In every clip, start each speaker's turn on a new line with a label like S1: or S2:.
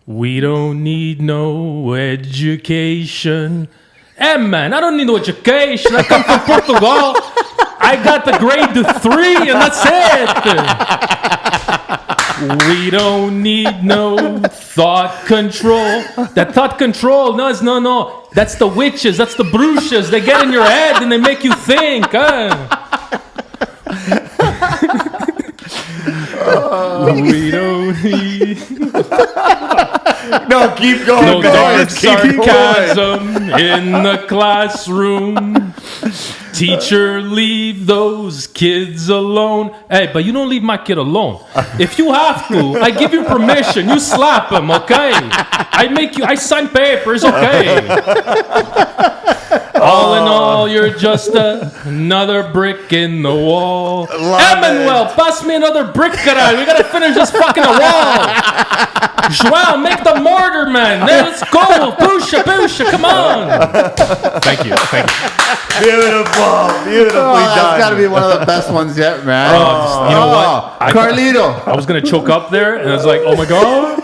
S1: We don't need no education. Hey, man, I don't need no education. I come from Portugal. I got the grade to 3, and that's it. We don't need no thought control. That thought control, no. That's the witches. That's the bruxas. They get in your head, and they make you think. We don't need...
S2: No, keep going.
S1: No dark sarcasm in the classroom. Teacher, leave those kids alone. Hey, but you don't leave my kid alone. If you have to, I give you permission. You slap him, okay? I sign papers, okay? All in all, you're just another brick in the wall. Emmanuel, pass me another brick, caralho. We gotta finish this fucking wall. Joao, make the mortar, man. Let's go. Pusha, come on. Thank you.
S2: Beautifully done.
S3: That's got to be one of the best ones yet, man.
S1: You know what?
S3: Carlito.
S1: I was gonna choke up there, and I was like, oh my god.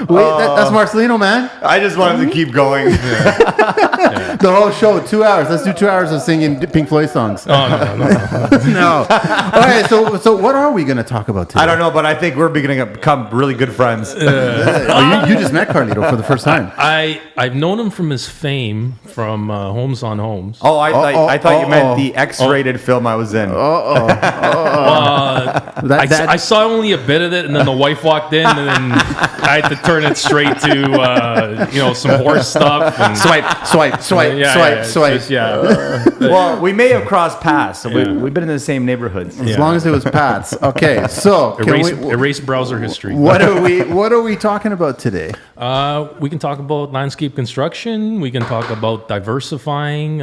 S3: Wait, that's Marcelino, man.
S2: I just wanted to keep going.
S3: The whole show, 2 hours. Let's do 2 hours of singing Pink Floyd songs.
S1: No.
S3: No. All right, so what are we going to talk about today?
S2: I don't know, but I think we're beginning to become really good friends.
S3: You just met Carlito for the first time.
S1: I've known him from his fame from Homes on Homes.
S2: Oh, I thought you meant the X-rated film I was in.
S1: I saw only a bit of it, and then the wife walked in, and then I had to turn it straight to some horse stuff. And
S3: Swipe.
S2: Well, we may have crossed paths. So we've been in the same neighborhoods.
S3: As long as it was Pat's. Okay, so
S1: erase browser history.
S3: What are we talking about today?
S1: We can talk about landscape construction. We can talk about diversifying.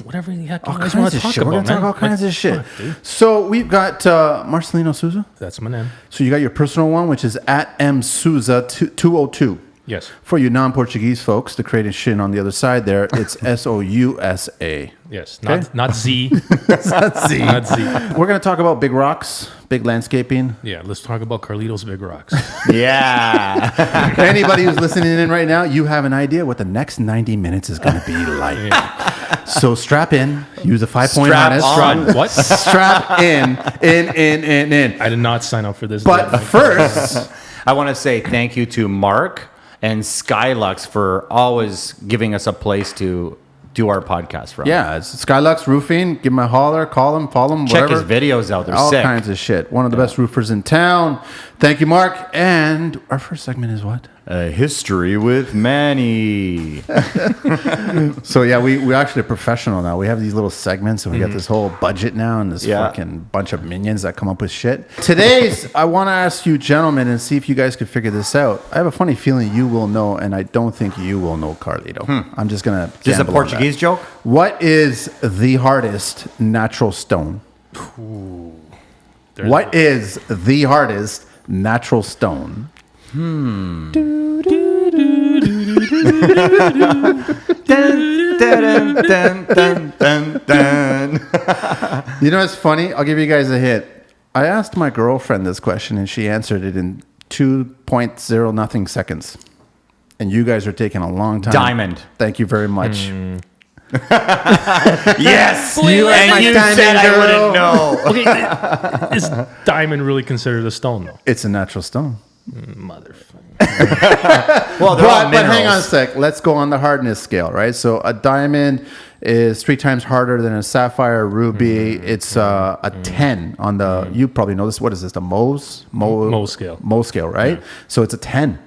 S1: Whatever the heck you guys want to talk about,
S3: We're going to talk all kinds of shit. So we've got Marcelino Souza.
S1: That's my name.
S3: So you got your personal one, which is at msouza202.
S1: Yes.
S3: For you non-Portuguese folks, the creative shit on the other side there, it's SOUSA.
S1: Yes,
S3: Okay?
S1: not Z.
S3: Not Z.
S1: Not Z.
S3: We're going to talk about big rocks, big landscaping.
S1: Yeah, let's talk about Carlito's Big Rocks.
S2: Yeah.
S3: Anybody who's listening in right now, you have an idea what the next 90 minutes is going to be like.
S1: Yeah.
S3: So strap in, use a 5-point harness.
S1: What?
S3: Strap in.
S1: I did not sign up for this.
S3: But first,
S2: I want to say thank you to Mark and Skylux for always giving us a place to do our podcast from.
S3: yeah, it's Skylux Roofing. Give him a holler, call him, follow him,
S2: Check
S3: whatever.
S2: his videos out. They're
S3: All
S2: sick.
S3: kinds of shit. One of the best roofers in town. Thank you, Mark. And our first segment is what?
S2: A history with Manny.
S3: So yeah, we actually are professional now. We have these little segments, and we got this whole budget now, and this fucking bunch of minions that come up with shit. Today's, I want to ask you, gentlemen, and see if you guys could figure this out. I have a funny feeling you will know, and I don't think you will know, Carlito. I'm just gonna.
S2: Just a
S3: gamble on
S2: Portuguese
S3: that.
S2: joke?
S3: What is the hardest natural stone? What is the hardest natural stone?
S2: Dun, dun, dun.
S3: You know what's funny? I'll give you guys a hint. I asked my girlfriend this question, and she answered it in 2.0 nothing seconds. And you guys are taking a long time.
S2: Diamond.
S3: Thank you very much.
S2: Yes.
S3: You are my
S2: you
S3: diamond
S2: said
S3: girl.
S2: I wouldn't know.
S1: Okay, is diamond really considered a stone, though?
S3: It's a natural stone.
S1: Motherfucker.
S2: Well, they're all
S3: But hang on a
S2: minerals.
S3: sec. Let's go on the hardness scale, right? So a diamond is 3 times harder than a sapphire, ruby. It's a 10 on the, you probably know this. What is this? The Mohs
S1: scale.
S3: Mohs scale, right?
S1: Yeah.
S3: So it's a 10.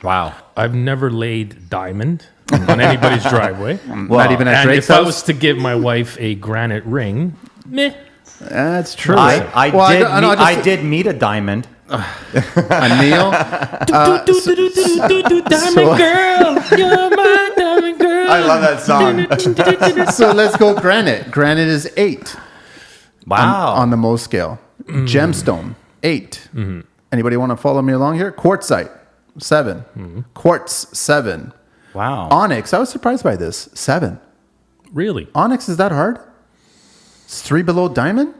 S2: Wow.
S1: I've never laid diamond on anybody's driveway.
S3: Not even at
S1: And
S3: Drake's
S1: if I
S3: house?
S1: was to give my wife a granite ring, meh.
S3: That's true.
S2: I did meet a diamond.
S3: A Neil.
S1: Diamond girl, you're my diamond girl.
S2: I love that song.
S3: So let's go granite. Granite is 8
S2: Wow.
S3: on the Mohs scale. Gemstone, 8. Anybody want to follow me along here? Quartzite, 7. Quartz, 7.
S2: Wow.
S3: Onyx, I was surprised by this, 7.
S1: Really?
S3: Onyx is that hard? It's 3 below diamond.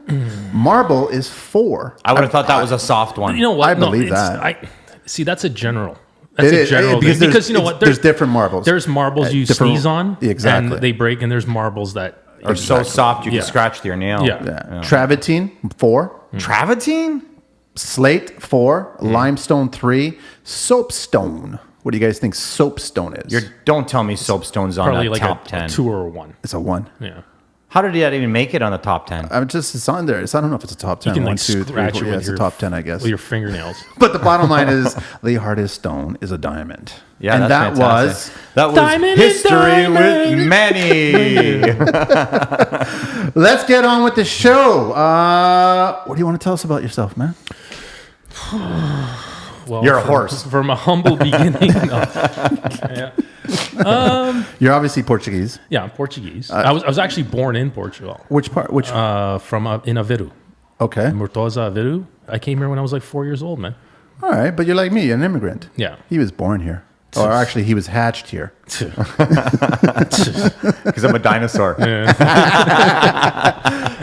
S3: Marble is 4.
S2: I would have thought that was a soft one.
S1: You know what?
S3: I believe that.
S1: See, that's a general. That's
S3: It
S1: a
S3: is,
S1: general
S3: because
S1: thing. Because you know what?
S3: there's different marbles.
S1: There's marbles you
S3: different-
S1: sneeze on,
S3: exactly.
S1: and they break, and there's marbles that
S2: Or so soft you
S1: Yeah.
S2: can scratch your nail.
S1: Yeah.
S3: Travertine 4,
S2: Travertine?
S3: slate 4, limestone 3, soapstone. What do you guys think soapstone is?
S2: Don't tell me soapstone's on
S1: probably
S2: that
S1: like
S2: top
S1: a
S2: 10.
S1: 2 or a 1.
S3: It's a 1.
S1: Yeah.
S2: How did that even make it on the top 10?
S3: It's on there. I don't know if it's a top 10.
S1: You can
S3: One,
S1: like
S3: two, three,
S1: scratch
S3: four.
S1: it
S3: Yeah,
S1: with
S3: it's a
S1: your
S3: top 10, I guess.
S1: with your fingernails.
S3: But the bottom line is the hardest stone is a diamond.
S2: Yeah,
S3: and
S2: that's
S3: that
S2: fantastic. That was
S1: Diamond
S2: history
S1: and
S2: with
S1: diamond.
S2: Manny.
S3: Let's get on with the show. What do you want to tell us about yourself, man?
S1: Well,
S2: You're a horse.
S1: From a humble beginning. No. Yeah.
S3: You're obviously Portuguese.
S1: Yeah, I'm Portuguese. I was actually born in Portugal.
S3: Which part? Which?
S1: From in Aveiro,
S3: Okay.
S1: Mortosa, Aveiro. I came here when I was like 4 years old, man.
S3: All right, but you're like me, an immigrant.
S1: Yeah.
S3: He was born here. Or actually, he was hatched here.
S2: Because I'm a dinosaur.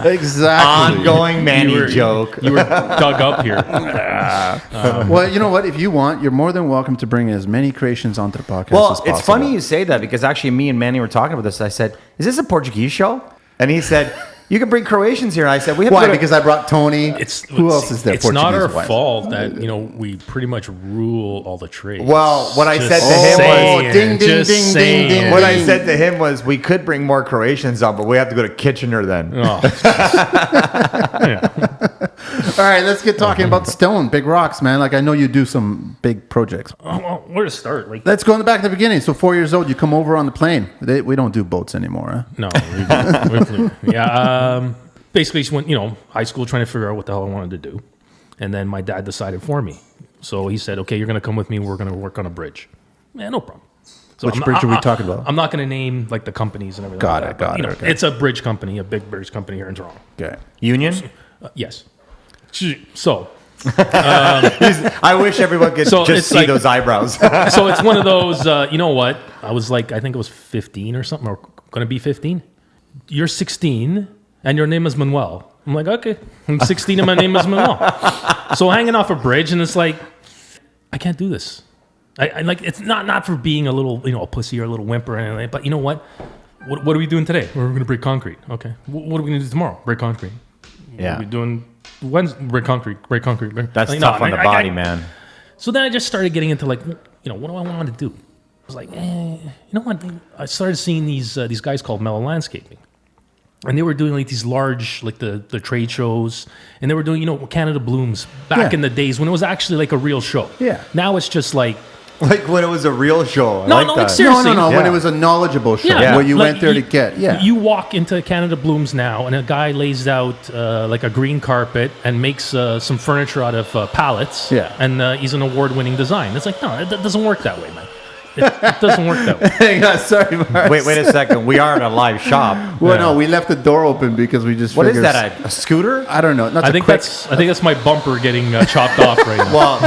S3: Exactly.
S2: Ongoing Manny joke.
S1: You were dug up here.
S3: Well, you know what? If you want, you're more than welcome to bring as many creations onto the podcast as
S2: Well,
S3: possible.
S2: it's funny you say that because actually me and Manny were talking about this. I said, is this a Portuguese show? And he said, you can bring Croatians here. And I said, we have
S3: Why?
S2: to go to-
S3: Because I brought Tony. Who else is there?
S1: It's not our
S3: Portuguese-wise?
S1: fault that we pretty much rule all the trades.
S2: Well, what I
S1: Just
S2: said to him
S1: saying,
S3: was, ding, ding,
S1: just
S3: ding, ding,
S1: saying.
S3: ding.
S2: What I said to him was, we could bring more Croatians on, but we have to go to Kitchener then.
S1: Oh.
S3: All right, let's get talking about stone, big rocks, man. Like I know you do some big projects.
S1: Well, where to start? Like,
S3: Let's go in the back to the beginning. So 4 years old, you come over on the plane. We don't do boats anymore, huh?
S1: no, yeah. Basically, just went high school trying to figure out what the hell I wanted to do, and then my dad decided for me. So he said, "Okay, you're going to come with me. We're going to work on a bridge." Yeah, no problem. So
S3: Which bridge are we talking about?
S1: I'm not going to name like the companies and everything.
S3: Got
S1: like
S3: it,
S1: that,
S3: got
S1: but,
S3: it, okay.
S1: It's a bridge company, a big bridge company here in Toronto.
S3: Okay.
S2: Union?
S1: Yes. So
S2: I wish everyone could
S1: So
S2: just
S1: it's
S2: see
S1: like-
S2: those eyebrows.
S1: so it's one of those. You know what? I was like, I think it was 15 or something, or going to be 15. You're 16, and your name is Manuel. I'm like, okay, I'm 16, and my name is Manuel. So hanging off a bridge, and it's like, I can't do this. I like it's not for being a little a pussy or a little wimp or anything. But you know what? What are we doing today? We're going to break concrete. Okay. What are we going to do tomorrow? Break concrete. What
S2: Yeah.
S1: are we doing Wednesday? Break concrete. Break concrete.
S2: That's
S1: Like,
S2: tough
S1: no,
S2: on the
S1: I-
S2: body,
S1: I-
S2: man.
S1: So then I just started getting into like, what do I want to do? I was like, you know what? I started seeing these guys called Melo Landscaping. And they were doing like these large, like the trade shows. And they were doing, Canada Blooms back
S3: Yeah.
S1: in the days when it was actually like a real show.
S3: Yeah.
S1: Now it's just like,
S2: Like when it was a real show. I
S1: No,
S2: like
S1: no,
S2: that.
S1: like, seriously.
S3: No. When
S2: Yeah.
S3: it was a knowledgeable show
S1: yeah,
S3: where you
S1: like,
S3: went there to get,
S1: You walk into Canada Blooms now, and a guy lays out like a green carpet and makes some furniture out of pallets.
S3: Yeah.
S1: And he's an award-winning design. It's like, no, it doesn't work that way, man. It doesn't work that way.
S3: Hang on, sorry, Mars.
S2: Wait a second. We are in a live shop.
S3: Well,
S1: Yeah.
S3: no, we left the door open because we just
S2: What is
S3: figured-
S2: that? A scooter?
S3: I don't know. Not
S1: I
S3: to
S1: think
S3: quick-
S1: that's my bumper getting chopped off right now.
S2: Well,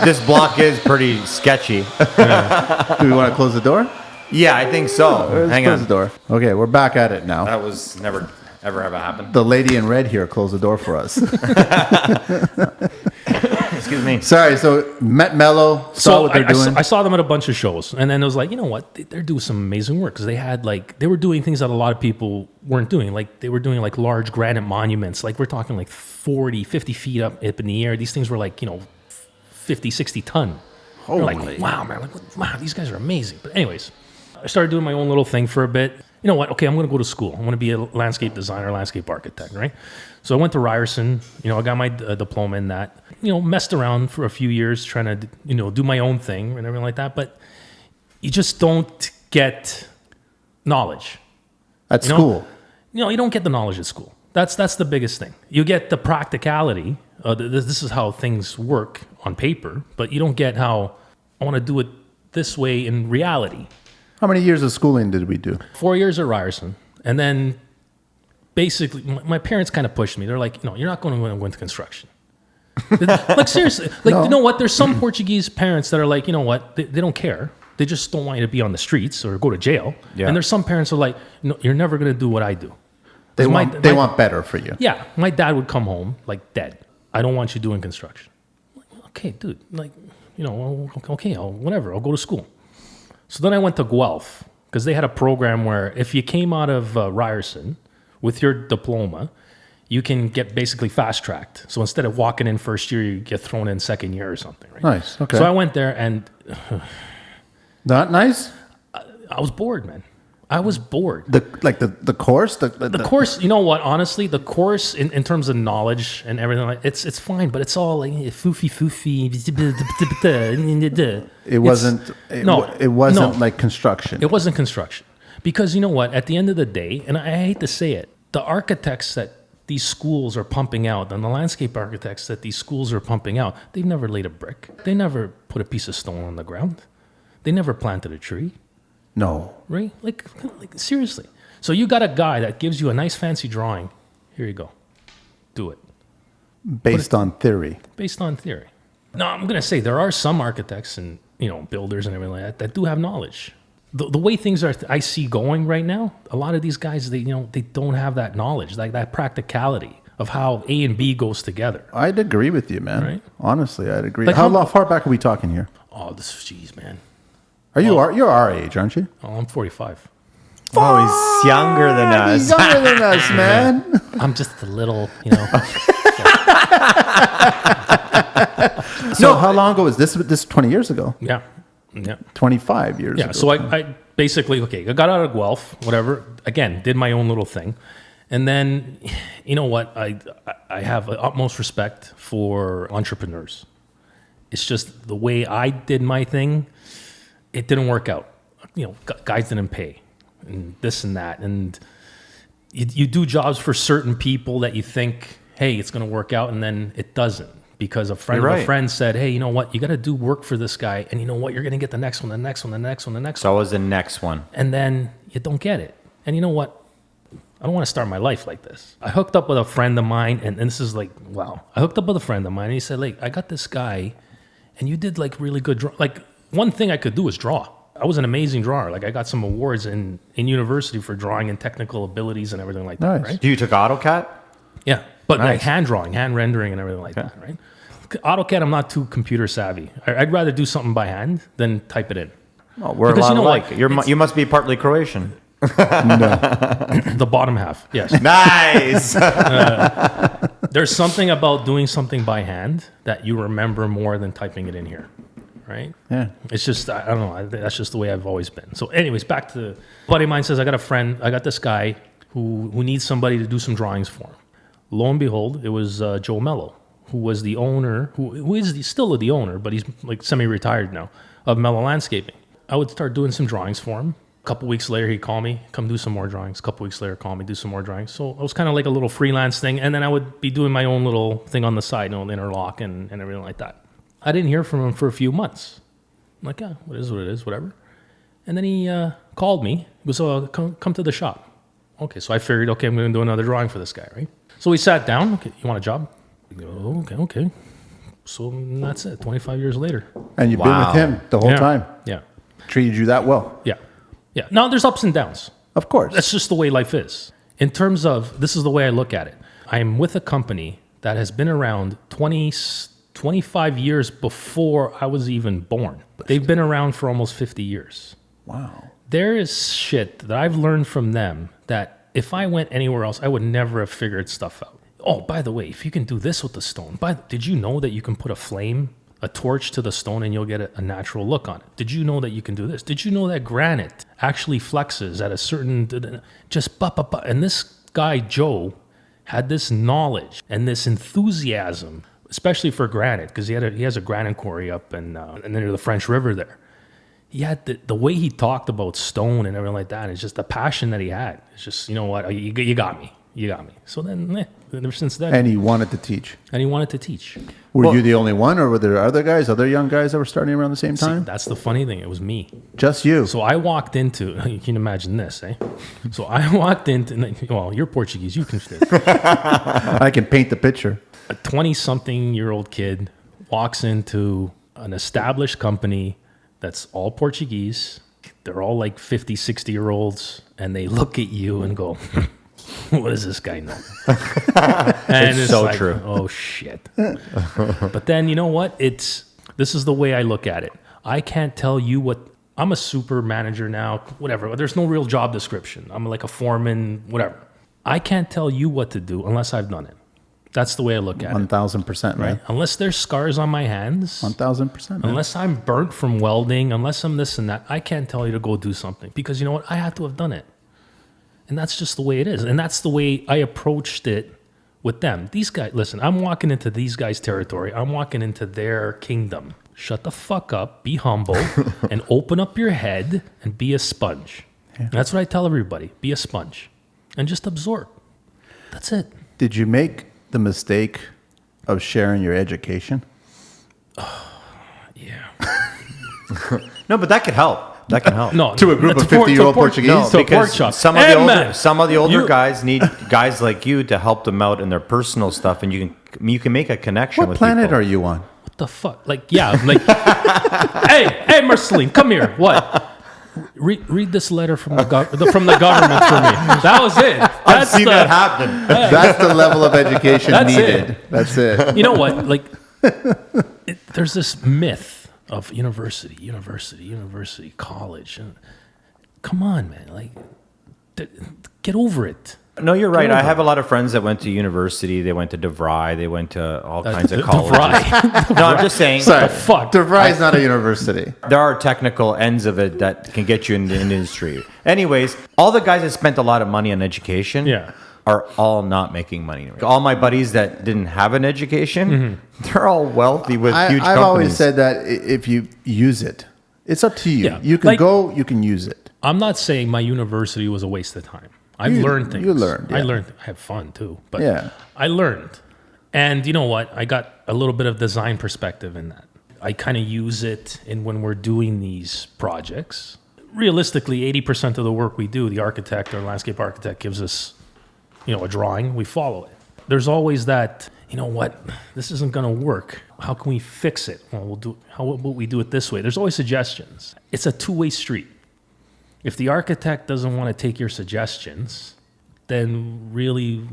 S2: this block is pretty sketchy.
S3: Do we want to close the door?
S2: Yeah, I think so.
S3: Let's
S2: Hang
S3: close
S2: on.
S3: the door. Okay, we're back at it now.
S2: That was never ever happened.
S3: The lady in red here closed the door for us.
S2: Excuse me.
S3: Sorry, so met Mello, saw what they're doing.
S1: I saw them at a bunch of shows, and then it was like, you know what? They're doing some amazing work because they were doing things that a lot of people weren't doing. Like they were doing like large granite monuments. Like we're talking like 40, 50 feet up in the air. These things were like 50, 60 ton. We're like, wow, man! Like, wow, these guys are amazing. But anyways, I started doing my own little thing for a bit. You know what? Okay, I'm going to go to school. I want to be a landscape designer, landscape architect, right? So I went to Ryerson. I got my diploma in that. Messed around for a few years trying to, do my own thing and everything like that. But you just don't get knowledge.
S3: At
S1: You know?
S3: school.
S1: You don't get the knowledge at school. That's the biggest thing. You get the practicality. This is how things work on paper, but you don't get how I want to do it this way in reality.
S3: How many years of schooling did we do?
S1: 4 years at Ryerson, and then basically my parents kind of pushed me. They're like, no, you're not going to go into construction. Like seriously, like
S3: No.
S1: you know what? There's some Portuguese parents that are like, you know what? They don't care. They just don't want you to be on the streets or go to jail.
S2: Yeah.
S1: And there's some parents who are like, no, you're never going to do what I do.
S3: They
S1: 'Cause
S3: want better for you.
S1: Yeah, my dad would come home like dead. I don't want you doing construction. I'm like, okay, dude, like okay, whatever, I'll go to school. So then I went to Guelph because they had a program where if you came out of Ryerson with your diploma, you can get basically fast tracked. So instead of walking in first year, you get thrown in second year or something. Right?
S3: Nice. Okay.
S1: So I went there and
S3: Not nice.
S1: I was bored, man. I was bored.
S3: The course.
S1: The course, you know what? Honestly, the course in terms of knowledge and everything, like it's fine, but it's all like foofy.
S3: It wasn't like construction.
S1: It wasn't construction because you know what? At the end of the day, and I hate to say it, the architects that these schools are pumping out, and the landscape architects that these schools are pumping out, they've never laid a brick. They never put a piece of stone on the ground. They never planted a tree.
S3: No.
S1: Right? Like seriously. So you got a guy that gives you a nice fancy drawing. Here you go. Do it.
S3: Based on theory.
S1: Based on theory. No, I'm going to say there are some architects and, builders and everything like that do have knowledge. The way things are, I see going right now, a lot of these guys, they don't have that knowledge, like that practicality of how A and B goes together.
S3: I'd agree with you, man.
S1: Right?
S3: Honestly, I'd agree.
S1: Like
S3: how far back are we talking here?
S1: Oh, jeez, man.
S3: You're our age, aren't you?
S1: Oh, I'm 45.
S2: Oh, he's younger than us.
S3: He's younger than us, man.
S1: I'm just a little,
S3: So how long ago was this? This 20 years ago?
S1: Yeah.
S3: 25 years ago.
S1: Yeah, so I basically, I got out of Guelph, whatever. Again, did my own little thing. And then, you know what? I have utmost respect for entrepreneurs. It's just the way I did my thing, it didn't work out. Guys didn't pay and this and that. And you do jobs for certain people that you think, hey, it's going to work out, and then it doesn't. Because a friend of a friend said, hey, you know what? You got to do work for this guy. And you know what? You're going to get the next one, the next one, the next one, the next one.
S2: So was the next one.
S1: And then you don't get it. And you know what? I don't want to start my life like this. I hooked up with a friend of mine, and this is like, wow. I hooked up with a friend of mine, and he said, like, I got this guy, and you did like really good draw. Like, one thing I could do is draw. I was an amazing drawer. Like, I got some awards in university for drawing and technical abilities and everything like that, right?
S2: You took AutoCAD?
S1: Yeah, but like
S2: Nice.
S1: hand drawing, hand rendering and everything like that, right? AutoCAD, I'm not too computer savvy. I'd rather do something by hand than type it in.
S2: Oh, we're
S1: Because
S2: a lot
S1: you know
S2: alike.
S1: what?
S2: You must be partly Croatian.
S1: The bottom half, yes.
S2: Nice.
S1: There's something about doing something by hand that you remember more than typing it in here, right?
S3: Yeah.
S1: It's just, I don't know. That's just the way I've always been. So anyways, back to a buddy of mine says, I got a friend, I got this guy who needs somebody to do some drawings for him. Lo and behold, it was Joe Melo, who was the owner, who is still the owner, but he's like semi-retired now, of Melo Landscaping. I would start doing some drawings for him. A couple weeks later, he'd call me, come do some more drawings. A couple weeks later, call me, do some more drawings. So it was kind of like a little freelance thing. And then I would be doing my own little thing on the side, interlock and everything like that. I didn't hear from him for a few months. I'm like, yeah, what it is, whatever. And then he called me. He goes, oh, come to the shop. Okay, so I figured, okay, I'm going to do another drawing for this guy, right? So we sat down. Okay, you want a job? I go, okay. So that's it, 25 years later.
S3: And you've been with him the whole time.
S1: Yeah.
S3: Treated you that well.
S1: Yeah. Now, there's ups and downs.
S3: Of course.
S1: That's just the way life is. In terms of, this is the way I look at it. I'm with a company that has been around 25 years before I was even born. They've been around for almost 50 years.
S3: Wow.
S1: There is shit that I've learned from them that if I went anywhere else, I would never have figured stuff out. Oh, by the way, if you can do this with the stone, did you know that you can put a torch to the stone and you'll get a natural look on it? Did you know that you can do this? Did you know that granite actually flexes at a certain, and this guy, Joe, had this knowledge and this enthusiasm, especially for granite, because he has a granite quarry up and near the French River there. He had the way he talked about stone and everything like that. It's just the passion that he had. It's just, you know what, you got me. So then, ever since then.
S3: And he wanted to teach. Were you the only one, or were there other young guys that were starting around the same time?
S1: See, that's the funny thing. It was me.
S3: Just you.
S1: So I walked into, you can imagine this, eh? So I walked into, well, you're Portuguese. You can fit.
S3: I can paint the picture.
S1: A 20-something-year-old kid walks into an established company that's all Portuguese. They're all like 50, 60-year-olds, and they look at you and go, what does this guy know? And
S2: it's so
S1: like,
S2: true.
S1: Oh, shit. But then, you know what? This is the way I look at it. I can't tell you what. I'm a super manager now, whatever. There's no real job description. I'm like a foreman, whatever. I can't tell you what to do unless I've done it. That's the way I look at it.
S3: 1,000%, man.
S1: Unless there's scars on my hands.
S3: 1,000%, man.
S1: Unless I'm burnt from welding, unless I'm this and that, I can't tell you to go do something. Because you know what? I had to have done it. And that's just the way it is. And that's the way I approached it with them. These guys, listen, I'm walking into these guys' territory. I'm walking into their kingdom. Shut the fuck up, be humble, and open up your head and be a sponge. Yeah. That's what I tell everybody. Be a sponge. And just absorb. That's it.
S3: Did you make the mistake of sharing your education?
S1: Yeah.
S2: No, but that could help. That can help.
S1: No,
S3: to a group of 50-year-old Portuguese?
S2: No,
S1: to a pork
S2: because
S1: chop.
S2: some of the older guys need guys like you to help them out in their personal stuff, and you can make a connection.
S3: What planet are you on?
S1: What the fuck? Like, yeah, like, hey, Marcelino, come here. What? Read this letter from the government for me. That was it.
S2: I've seen that happen.
S3: That's the level of education needed. That's it.
S1: You know what? Like, there's this myth of university, college. Come on, man. Like, get over it.
S2: No, you're right. I have a lot of friends that went to university. They went to DeVry. They went to all kinds of colleges. No, I'm just saying.
S3: Sorry,
S1: fuck.
S3: DeVry is not a university.
S2: There are technical ends of it that can get you in the industry. Anyways, all the guys that spent a lot of money on education are all not making money. All my buddies that didn't have an education, they're all wealthy with huge companies. I've
S3: always said that if you use it, it's up to you.
S1: Yeah.
S3: You can go, you can use it.
S1: I'm not saying my university was a waste of time. I've learned things.
S3: You learned. Yeah.
S1: I learned. I had fun too. But I learned. And you know what? I got a little bit of design perspective in that. I kind of use it in when we're doing these projects. Realistically, 80% of the work we do, the architect or landscape architect gives us, a drawing. We follow it. There's always that, you know what? This isn't going to work. How can we fix it? Well, how will we do it this way? There's always suggestions. It's a two-way street. If the architect doesn't want to take your suggestions, then really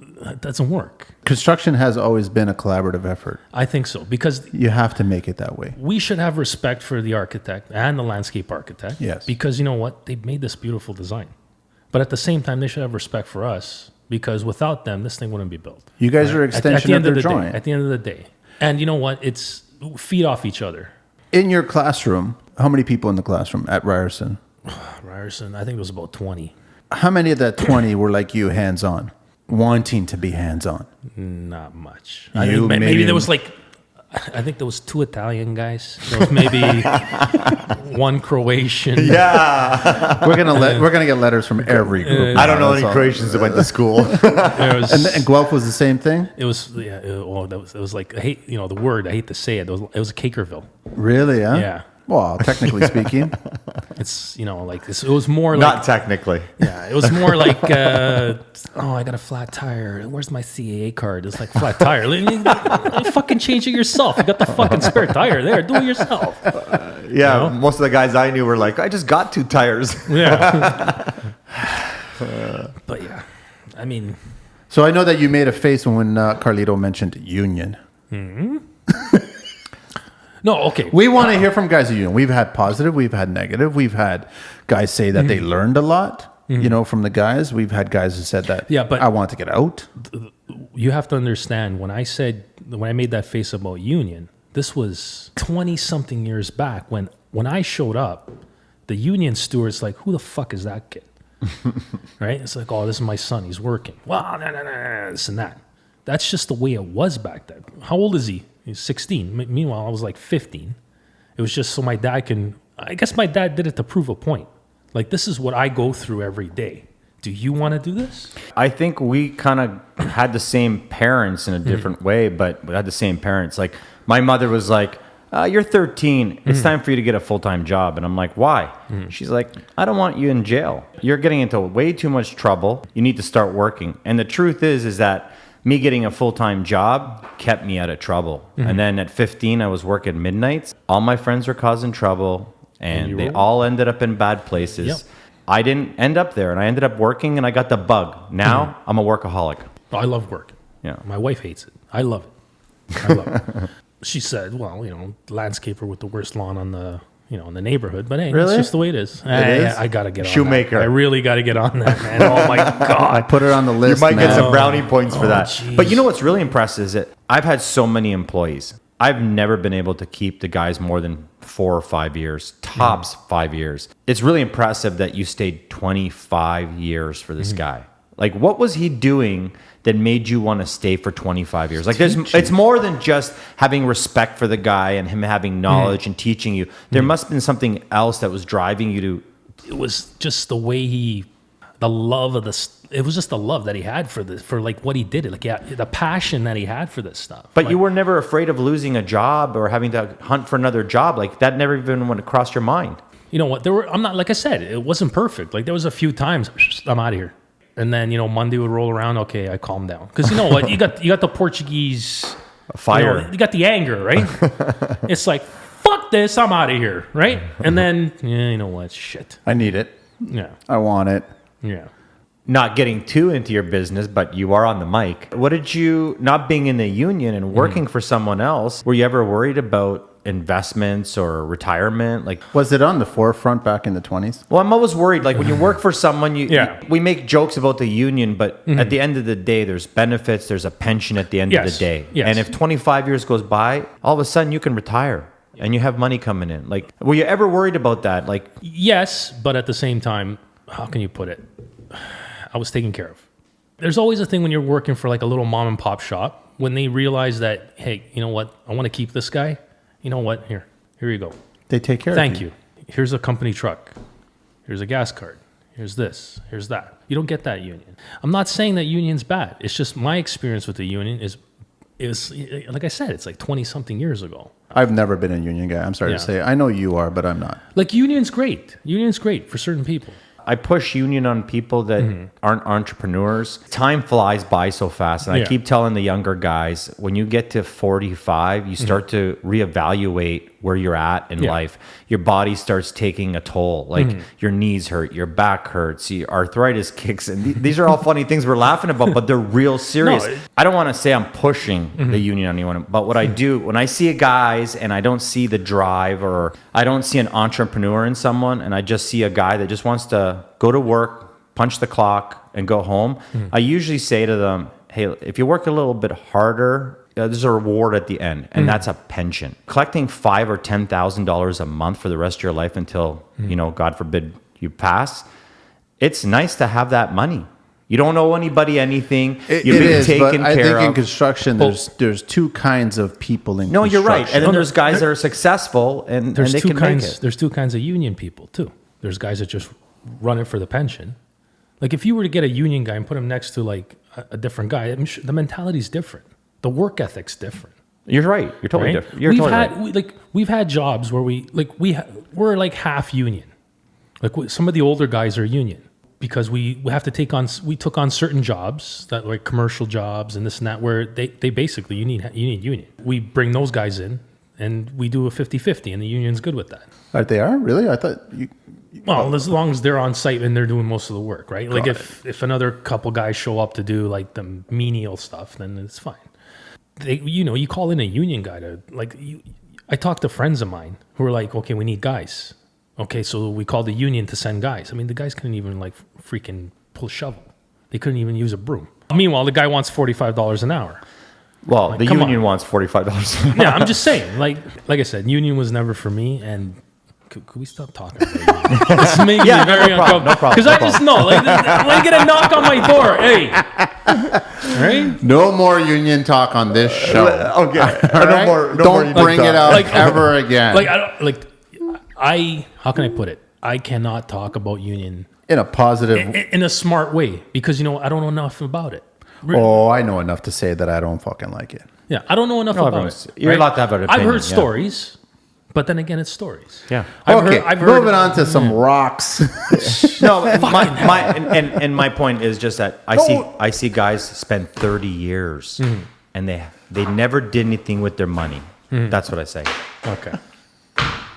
S1: it doesn't work.
S3: Construction has always been a collaborative effort.
S1: I think so, because
S3: you have to make it that way.
S1: We should have respect for the architect and the landscape architect.
S3: Yes.
S1: Because you know what? They've made this beautiful design. But at the same time, they should have respect for us, because without them, this thing wouldn't be built.
S3: You guys are an extension of their joint.
S1: At the end of the day. And you know what? It's feed off each other.
S3: In your classroom, how many people in the classroom at Ryerson?
S1: Ryerson, I think it was about 20.
S3: How many of that 20 were like you, hands-on, wanting to be hands-on?
S1: Not much. Maybe there was I think there was 2 Italian guys. There was maybe 1 Croatian.
S2: Yeah,
S3: we're gonna get letters from every group.
S2: I don't know any Croatians that went to school.
S3: And Guelph was the same thing.
S1: It was it was like, I hate the word. I hate to say it. It was Cakerville.
S3: Really? Huh?
S1: Yeah.
S3: Well, technically speaking,
S1: it's it was more like,
S2: not technically.
S1: Yeah, it was more like I got a flat tire. Where's my CAA card? It's like flat tire. You fucking change it yourself. You got the fucking spare tire there. Do it yourself.
S2: Most of the guys I knew were like, I just got 2 tires.
S1: Yeah. But yeah, I mean.
S3: So I know that you made a face when Carlito mentioned union.
S1: Mm-hmm. No, okay.
S3: We want to hear from guys at union. We've had positive, we've had negative. We've had guys say that they learned a lot, from the guys. We've had guys who said that,
S1: but
S3: I want to get out.
S1: You have to understand, when I made that face about union, this was 20-something years back when I showed up, the union steward's like, who the fuck is that kid? Right? It's like, oh, this is my son. He's working. Well, no, this and that. That's just the way it was back then. How old is he? He's 16. Meanwhile, I was like 15. It was just so my dad I guess my dad did it to prove a point. Like, this is what I go through every day. Do you want to do this?
S2: I think we kind of had the same parents in a different way, but we had the same parents. Like, my mother was like, you're 13. It's time for you to get a full-time job. And I'm like, why? She's like, I don't want you in jail. You're getting into way too much trouble. You need to start working. And the truth is that me getting a full-time job kept me out of trouble. And then at 15, I was working midnights. All my friends were causing trouble, and they all ended up in bad places. Yep. I didn't end up there, and I ended up working, and I got the bug. Now, I'm a workaholic.
S1: I love work.
S2: Yeah.
S1: My wife hates it. I love it. She said, well, landscaper with the worst lawn on the, in the neighborhood. But hey,
S3: Really?
S1: it's just the way it is. I got to get on
S2: Shoemaker.
S1: that. I really got to get on that, man. Oh, my
S3: I
S1: God.
S3: put it on the list.
S2: You might get
S3: man.
S2: some brownie points for that.
S1: geez.
S2: But you know what's really impressive is that I've had so many employees. I've never been able to keep the guys more than 4 or 5 years, tops 5 years. It's really impressive that you stayed 25 years for this guy. Like, what was he doing that made you want to stay for 25 years? Like, it's more than just having respect for the guy and him having knowledge and teaching you. There must have been something else that was driving you to.
S1: It was just the way the love of it was just the love that he had for like what he did. Like, the passion that he had for this stuff.
S2: But you were never afraid of losing a job or having to hunt for another job. Like, that never even went across your mind.
S1: You know what? I'm not, like I said, it wasn't perfect. Like, there was a few times, I'm out of here. And then, Monday would roll around. Okay, I calm down. Because you know what? You got the Portuguese
S2: Fire.
S1: You got the anger, right? It's like, fuck this, I'm out of here, right? And then, you know what? Shit.
S3: I need it.
S1: Yeah.
S3: I want it.
S1: Yeah.
S2: Not getting too into your business, but you are on the mic. What did you, not being in the union and working for someone else, were you ever worried about investments or retirement? Like,
S3: Was it on the forefront back in the 20s?
S2: well, I'm always worried. Like, when you work for someone,
S1: Yeah.
S2: we make jokes about the union, but at the end of the day, there's benefits, there's a pension at the end of the
S1: Yes.
S2: day.
S1: Yes.
S2: And if 25 years goes by, all of a sudden you can retire and you have money coming in. Like, were you ever worried about that? Like,
S1: Yes, but at the same time, how can you put it? I was taken care of. There's always a thing when you're working for like a little mom and pop shop, when they realize that, hey, you know what? I want to keep this guy. You know what? Here you go.
S3: They take care
S1: Thank
S3: of
S1: you. Here's a company truck. Here's a gas card. Here's this. Here's that. You don't get that union. I'm not saying that union's bad. It's just my experience with the union is like I said, it's like 20 something years ago.
S3: I've never been a union guy. I'm sorry
S1: Yeah.
S3: to say. I know you are, but I'm not.
S1: Like union's great. Union's great for certain people.
S2: I push union on people that aren't entrepreneurs. Time flies by so fast. And I
S1: Yeah.
S2: keep telling the younger guys, when you get to 45, you start to reevaluate where you're at in
S1: Yeah.
S2: life. Your body starts taking a toll. Like your knees hurt, your back hurts, your arthritis kicks in. These are all funny things we're laughing about, but they're real serious.
S1: No,
S2: I don't want to say I'm pushing the union on anyone, but what I do, when I see guys and I don't see the drive or I don't see an entrepreneur in someone and I just see a guy that just wants to go to work, punch the clock, and go home, I usually say to them, hey, if you work a little bit harder, there's a reward at the end, and that's a pension. Collecting $5,000 or $10,000 a month for the rest of your life until, God forbid, you pass, it's nice to have that money. You don't owe anybody anything. You've been taken
S3: but I
S2: care
S3: think in
S2: of.
S3: construction, there's two kinds of people in
S2: No,
S3: construction.
S2: you're right. And then there's guys that are successful and
S1: There's
S2: they
S1: two
S2: can
S1: kinds.
S2: make it.
S1: There's two kinds of union people too. There's guys that just run it for the pension. Like if you were to get a union guy and put him next to like a different guy, I'm sure the mentality's different. The work ethic's different.
S2: You're right. You're totally
S1: Right?
S2: different. You're
S1: we've
S2: totally
S1: had
S2: right.
S1: we've had jobs where we're like half union. Like some of the older guys are union because we took on certain jobs that like commercial jobs and this and that where they basically you need union. We bring those guys in and we do a 50-50 and the union's good with that.
S3: They are? Really? I thought you...
S1: Well, as long as they're on site and they're doing most of the work, right? Like if another couple guys show up to do like the menial stuff, then it's fine. You call in a union guy to I talked to friends of mine who were like, okay, we need guys. Okay, so we called the union to send guys. I mean, the guys couldn't even like freaking pull a shovel. They couldn't even use a broom. Meanwhile, the guy wants $45 an hour.
S2: Well, the
S1: come
S2: union
S1: on.
S2: wants $45.
S1: Yeah, I'm just saying. Like I said, union was never for me. And could we stop talking about union? It's making me very uncomfortable.
S2: No problem.
S1: Because I just know, when I get a knock on my door, hey, right?
S3: No more union talk on this show.
S2: Okay.
S3: All right? Don't bring it up ever again.
S1: How can I put it? I cannot talk about union
S3: in a positive...
S1: in a smart way because, I don't know enough about it.
S3: Oh, I know enough to say that I don't fucking like it.
S1: Yeah, I don't know enough about it.
S2: You're allowed to have an opinion.
S1: I've heard
S2: yeah.
S1: stories, but then again, it's stories.
S2: Yeah.
S1: I've heard
S3: moving on to some rocks.
S2: No, my point is just that I see guys spend 30 years and they never did anything with their money. That's what I say.
S1: Okay.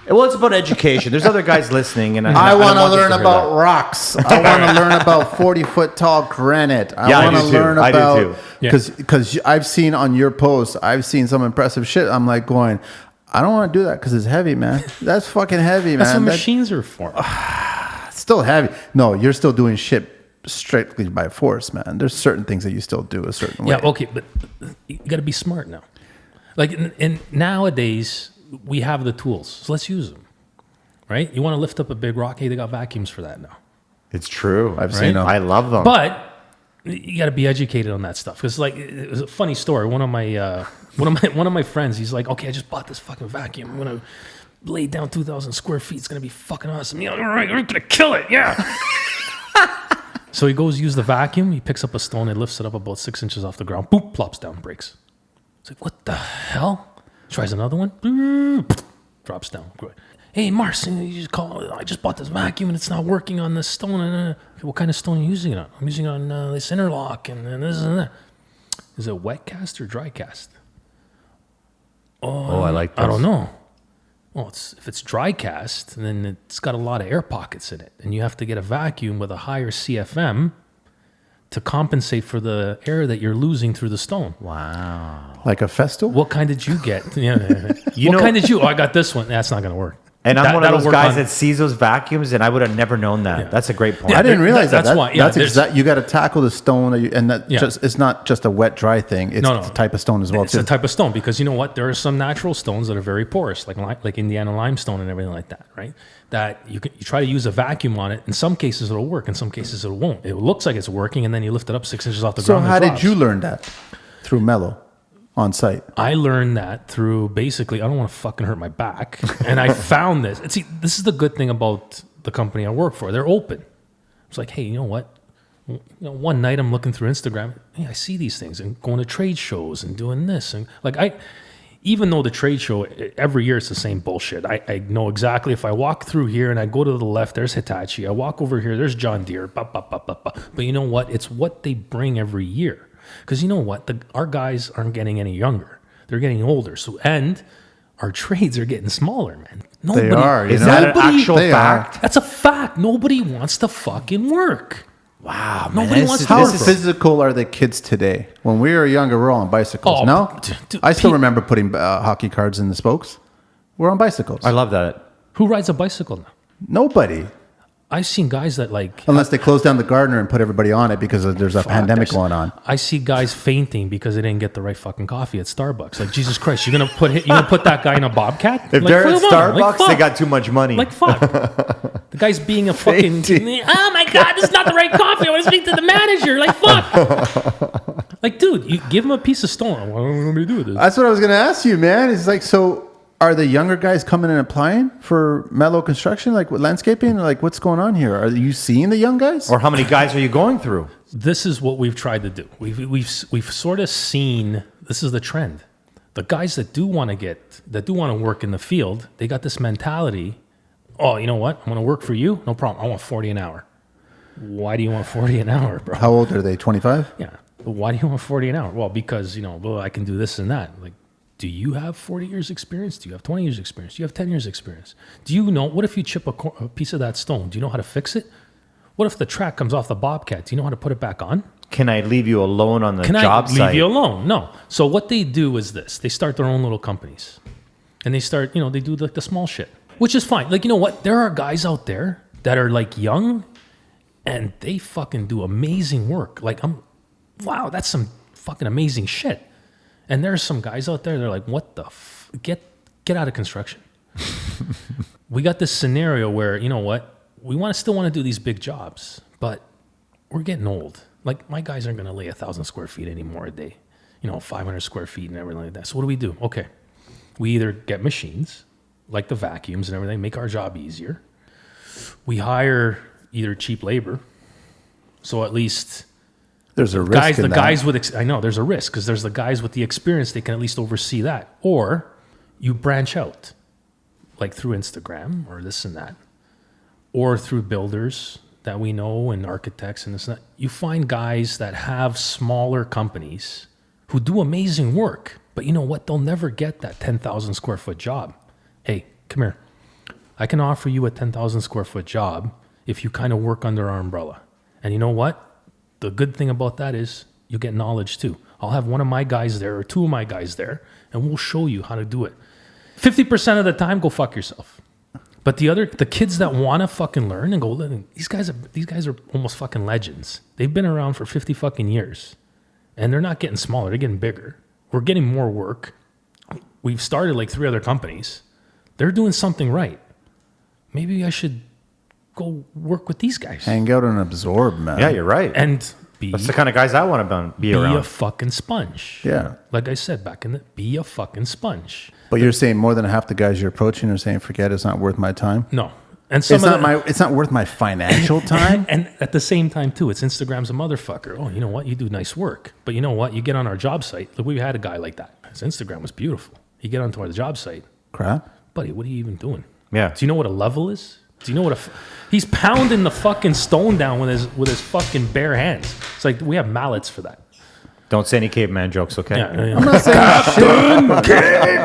S2: Well, it's about education. There's other guys listening, and
S3: I
S2: don't
S3: want to
S2: them
S3: learn
S2: hear
S3: about
S2: that.
S3: rocks. I want to learn about 40-foot tall granite.
S2: Yeah, I
S3: want to
S2: do too.
S3: learn
S2: I do
S3: about
S2: too.
S3: because I've seen on your posts, I've seen some impressive shit. I'm like going, I don't want to do that because it's heavy, man. That's fucking heavy, man.
S1: That's what machines are for.
S3: It's still heavy. No, you're still doing shit strictly by force, man. There's certain things that you still do a certain way.
S1: Yeah, okay, but you got to be smart now. Like, and nowadays we have the tools, so let's use them. Right? You want to lift up a big rock? Hey, they got vacuums for that now.
S2: It's true.
S3: I've seen them.
S2: I love them.
S1: But you got to be educated on that stuff. Because like, it was a funny story. One of my friends, he's like, okay, I just bought this fucking vacuum. I'm gonna lay down 2,000 square feet. It's gonna be fucking awesome. You know, all right, we're gonna kill it. Yeah. So he goes use the vacuum. He picks up a stone and lifts it up about 6 inches off the ground. Boop, plops down, breaks. It's like, what the hell? Tries another one. Drops down. Hey, Marcelino, you just call. I just bought this vacuum and it's not working on this stone. Okay, what kind of stone are you using it on? I'm using it on this interlock and this and that. Is it wet cast or dry cast?
S2: I like this.
S1: I don't know. Well, if it's dry cast, then it's got a lot of air pockets in it, and you have to get a vacuum with a higher CFM to compensate for the air that you're losing through the stone.
S2: Wow.
S3: Like a Festool?
S1: What kind did you get? What kind did you? Oh, I got this one. That's not going to work.
S2: And I'm one of
S1: that'll
S2: those
S1: work
S2: guys
S1: on-
S2: that sees those vacuums, and I would have never known that.
S1: Yeah.
S2: That's a great point.
S3: I didn't realize
S1: that's
S3: that.
S1: why. Yeah,
S3: That's you got to tackle the stone, and that
S1: Yeah.
S3: it's not just a wet dry thing. It's
S1: No.
S3: the type of stone as well.
S1: It's
S3: too.
S1: a type of stone because you know what? There are some natural stones that are very porous, like Indiana limestone and everything like that, right? That you try to use a vacuum on it. In some cases it'll work. In some cases it won't. It looks like it's working, and then you lift it up 6 inches off the
S3: So
S1: ground.
S3: how
S1: and it
S3: did
S1: drops.
S3: you learn that? Through Melo on site.
S1: I learned that through basically, I don't want to fucking hurt my back. And I found this. And see, this is the good thing about the company I work for. They're open. It's like, hey, you know what? One night I'm looking through Instagram. Hey, I see these things and going to trade shows and doing this. And like, even though the trade show, every year it's the same bullshit. I know exactly if I walk through here and I go to the left, there's Hitachi. I walk over here, there's John Deere. But you know what? It's what they bring every year. Because you know what? Our guys aren't getting any younger. They're getting older. So, and our trades are getting smaller, man.
S3: They are.
S2: Is that an actual
S3: They are.
S2: fact?
S1: That's a fact. Nobody wants to fucking work.
S2: Wow,
S1: Nobody wants to
S3: How
S1: work.
S3: physical are the kids today? When we were younger, we're all on bicycles.
S1: Oh,
S3: No?
S1: dude,
S3: I still remember putting hockey cards in the spokes. We're on bicycles.
S2: I love that.
S1: Who rides a bicycle now?
S3: Nobody.
S1: I've seen guys that like...
S3: Unless they close down the Gardner and put everybody on it because there's a pandemic going on.
S1: I see guys fainting because they didn't get the right fucking coffee at Starbucks. Like, Jesus Christ, you're gonna put that guy in a Bobcat?
S2: If
S1: Like,
S2: they're at
S1: come on, like,
S2: Starbucks, they
S1: fuck.
S2: got too much money.
S1: Like, fuck. The guy's being a fucking...
S3: Fainting.
S1: Oh my God, this is not the right coffee. I want to speak to the manager. Like, fuck. Like, dude, you give him a piece of stone. What do you want me to do with this?
S3: That's what I was going to ask you, man. It's like, so are the younger guys coming and applying for Melo Construction, like with landscaping? Like, what's going on here? Are you seeing the young guys?
S2: Or how many guys are you going through?
S1: This is what we've tried to do. We've sort of seen, this is the trend. The guys that do want to work in the field, they got this mentality. Oh, you know what? I'm going to work for you. No problem. I want 40 an hour. Why do you want 40 an hour, bro?
S3: How old are they? 25?
S1: Yeah. But why do you want 40 an hour? Well, because, I can do this and that. Like, do you have 40 years experience? Do you have 20 years experience? Do you have 10 years experience? Do you know, what if you chip a piece of that stone? Do you know how to fix it? What if the track comes off the Bobcat? Do you know how to put it back on?
S2: Can I leave you alone on the
S1: Can
S2: job
S1: I
S2: site?
S1: leave you alone? No. So what they do is this. They start their own little companies. And they start, they do like the small shit, which is fine. Like, you know what? There are guys out there that are like young and they fucking do amazing work. Like, wow, that's some fucking amazing shit. And there's some guys out there, they're like, what the get out of construction. We got this scenario where, you know what? We still want to do these big jobs, but we're getting old. Like, my guys aren't going to lay 1,000 square feet anymore a day, 500 square feet and everything like that. So what do? Okay. We either get machines, like the vacuums and everything, make our job easier. We hire either cheap labor, so at least
S3: There's a risk in that.
S1: guys with, I know there's a risk because there's the guys with the experience, they can at least oversee that. Or you branch out, like through Instagram or this and that, or through builders that we know and architects and this and that. You find guys that have smaller companies who do amazing work, but you know what? They'll never get that 10,000 square foot job. Hey, come here. I can offer you a 10,000 square foot job if you kind of work under our umbrella. And you know what? The good thing about that is you get knowledge too. I'll have one of my guys there or two of my guys there, and we'll show you how to do it. 50% of the time, go fuck yourself. But the kids that want to fucking learn and go, these guys are almost fucking legends. They've been around for 50 fucking years, and they're not getting smaller. They're getting bigger. We're getting more work. We've started like 3 other companies. They're doing something right. Maybe I should go work with these guys.
S3: Hang out and absorb, man.
S2: Yeah, you're right.
S1: And
S2: that's the kind of guys I want to be around.
S1: Be a fucking sponge.
S3: Yeah.
S1: Like I said back in be a fucking sponge.
S3: But you're saying more than half the guys you're approaching are saying, forget it's not worth my time?
S1: No. And it's
S3: not worth my financial time?
S1: And at the same time, too, it's Instagram's a motherfucker. Oh, you know what? You do nice work. But you know what? You get on our job site. Look, we had a guy like that. His Instagram was beautiful. You get onto our job site.
S3: Crap.
S1: Buddy, what are you even doing?
S2: Yeah.
S1: Do you know what a level is? Do you know what he's pounding the fucking stone down with his fucking bare hands. It's like we have mallets for that.
S2: Don't say any caveman jokes, okay?
S1: Yeah.
S3: I'm not saying shit.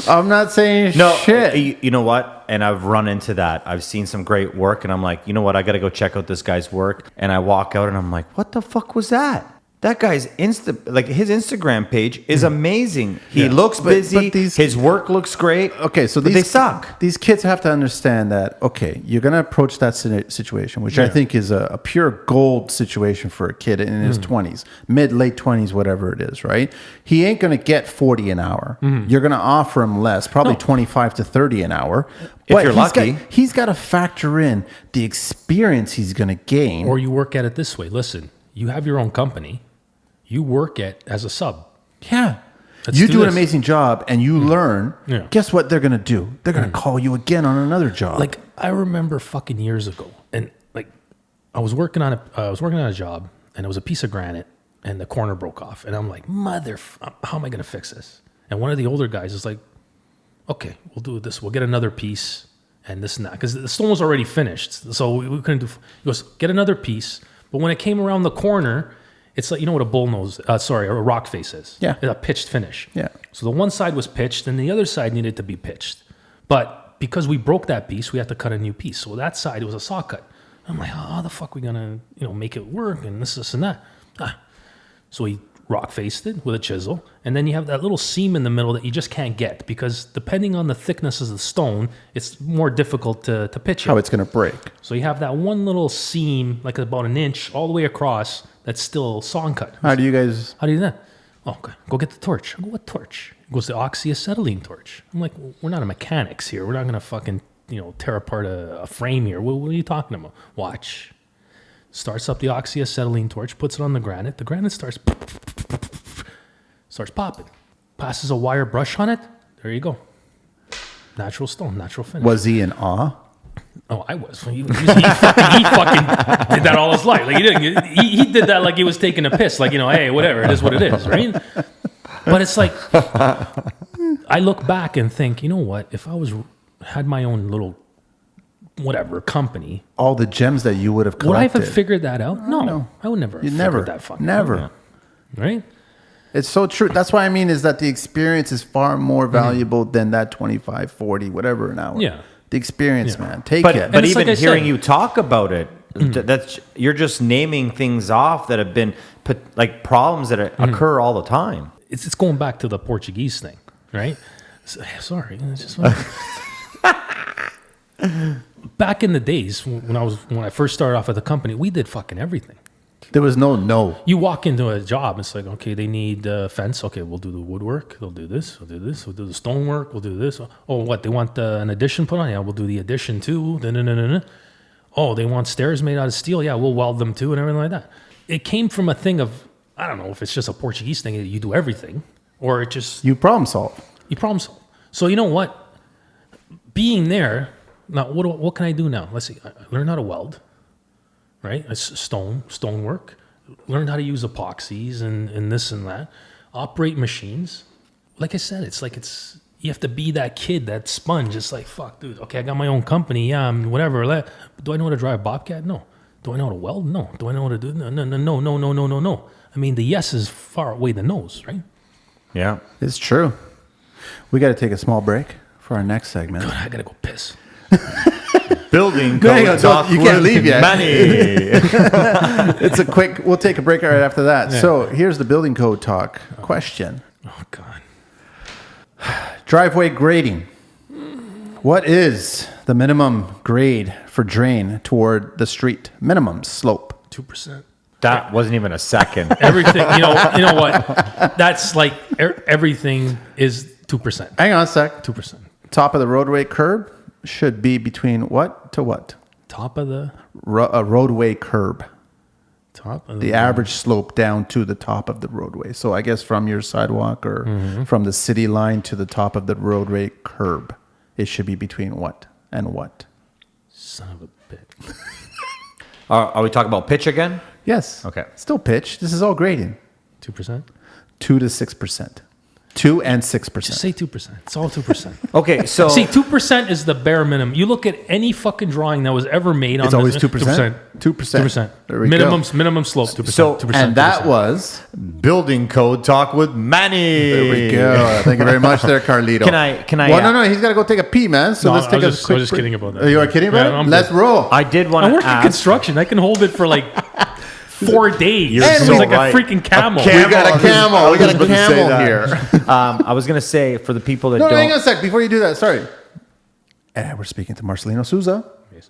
S3: I'm not saying shit.
S2: You know what? And I've run into that. I've seen some great work, and I'm like, you know what? I got to go check out this guy's work. And I walk out, and I'm like, what the fuck was that? That guy's his Instagram page is amazing. He looks busy. His work looks great.
S3: Okay, so
S2: they suck.
S3: These kids have to understand that, okay, you're going to approach that situation, which I think is a pure gold situation for a kid in his 20s, late 20s, whatever it is, right? He ain't going to get 40 an hour. You're going to offer him less, probably 25 to 30 an hour.
S2: If you're lucky.
S3: He's got to factor in the experience he's going to gain.
S1: Or you work at it this way. Listen, you have your own company. You work as a sub.
S3: Yeah. You do an amazing job and you learn.
S1: Yeah.
S3: Guess what they're going to do? They're going to call you again on another job.
S1: Like, I remember fucking years ago, and like, I was working on a job, and it was a piece of granite, and the corner broke off. And I'm like, how am I going to fix this? And one of the older guys is like, okay, we'll do this. We'll get another piece and this and that. Because the stone was already finished. So we couldn't do, he goes, get another piece. But when it came around the corner, it's like, you know what a rock face is?
S3: Yeah.
S1: It's a pitched finish.
S3: Yeah.
S1: So the one side was pitched and the other side needed to be pitched. But because we broke that piece, we had to cut a new piece. So that side, it was a saw cut. I'm like, how the fuck are we going to, make it work and this and that? So we rock faced it with a chisel. And then you have that little seam in the middle that you just can't get because depending on the thickness of the stone, it's more difficult to pitch it.
S3: How it's going to break.
S1: So you have that one little seam, like about an inch all the way across, that's still sawn cut.
S3: How do you do
S1: that? Oh, okay. Go get the torch. I go, what torch? He goes, the oxyacetylene torch. I'm like, we're not a mechanics here. We're not going to fucking, tear apart a frame here. What are you talking about? Watch. Starts up the oxyacetylene torch, puts it on the granite. The granite starts popping. Passes a wire brush on it. There you go. Natural stone, natural finish.
S3: Was he in awe?
S1: Oh, I was. He fucking did that all his life. Like he did that like he was taking a piss. Like, hey, whatever. It is what it is, right? But it's like, I look back and think, you know what? If I had my own little company,
S3: all the gems that you would have collected.
S1: Would I have figured that out? No. I would never have figured that fucking
S3: never.
S1: out. Right?
S3: It's so true. That's why I mean is that the experience is far more valuable than that 25, 40, whatever an hour.
S1: Yeah.
S3: The experience, man. Take it.
S2: But even hearing you talk about it, you're just naming things off that have been like problems that occur all the time.
S1: It's going back to the Portuguese thing, right? Sorry, it's just back in the days when I first started off at the company, we did fucking everything.
S3: There was no.
S1: You walk into a job, it's like, okay, they need a fence. Okay, we'll do the woodwork. They'll do this. We'll do this. We'll do the stonework. We'll do this. Oh, what? They want an addition put on? Yeah, we'll do the addition too. Oh, they want stairs made out of steel? Yeah, we'll weld them too and everything like that. It came from a thing of, I don't know if it's just a Portuguese thing that you do everything or it just...
S3: You problem solve.
S1: So you know what? Being there, now what can I do now? Let's see. I learn how to weld. Right? It's stonework. Learn how to use epoxies and this and that. Operate machines. Like I said, you have to be that kid, that sponge. It's like, fuck, dude. Okay, I got my own company. Yeah, whatever. But do I know how to drive a Bobcat? No. Do I know how to weld? No. Do I know how to do? No. I mean, the yeses far outweigh the no's, right?
S2: Yeah,
S3: it's true. We got to take a small break for our next segment.
S1: God, I gotta go piss.
S2: Building
S3: There you go.
S2: code talk
S3: You can't
S2: with
S3: leave yet.
S2: Manny.
S3: It's a quick. We'll take a break right after that.
S1: Yeah.
S3: So here's the building code talk question.
S1: Oh God.
S3: Driveway grading. What is the minimum grade for drain toward the street? Minimum slope.
S1: 2%.
S2: That wasn't even a second.
S1: Everything. You know what? That's like everything is 2%.
S3: Hang on a sec.
S1: 2%.
S3: Top of the roadway curb should be between what to what?
S1: Top of the
S3: A roadway curb.
S1: top of
S3: The average slope down to the top of the roadway. So I guess from your sidewalk or from the city line to the top of the roadway curb, it should be between what and what?
S1: son of a bitch.
S2: Are we talking about pitch again?
S3: Yes.
S2: Okay.
S3: Still pitch. This is all grading.
S1: 2%.
S3: 2 to 6%. 2 and 6%.
S1: Just say 2%. It's all 2%.
S2: Okay, so
S1: See, 2% is the bare minimum. You look at any fucking drawing that was ever made on
S3: It's always
S1: this,
S3: 2%? 2%. There we go.
S1: Minimum slope, 2%.
S2: So-
S1: 2%,
S3: And that
S1: 2%.
S3: was.
S2: building code talk with Manny.
S3: There we go. Thank you very much there, Carlito.
S2: Can I?
S3: Well, no. He's got to go take a pee, man. So
S1: No,
S3: let's
S1: I
S3: take
S1: was
S3: a
S1: just- I
S3: quick
S1: was just
S3: break.
S1: kidding about that.
S3: Oh, you are kidding about
S1: Yeah,
S3: it?
S1: I'm
S3: Let's
S1: good.
S3: roll.
S2: I did want
S1: I
S2: to
S1: work in
S2: ask.
S1: construction. I can hold it for like 4 days.
S2: You're
S1: It's
S2: so
S1: like
S2: right.
S1: a freaking camel.
S3: We got a camel. We got a
S2: about to say
S3: camel
S2: that.
S3: here.
S2: I was gonna say for the people that
S3: No, hang on
S2: don't.
S3: a sec. Before you do that, sorry. We're speaking to Marcelino Souza.
S1: Yes.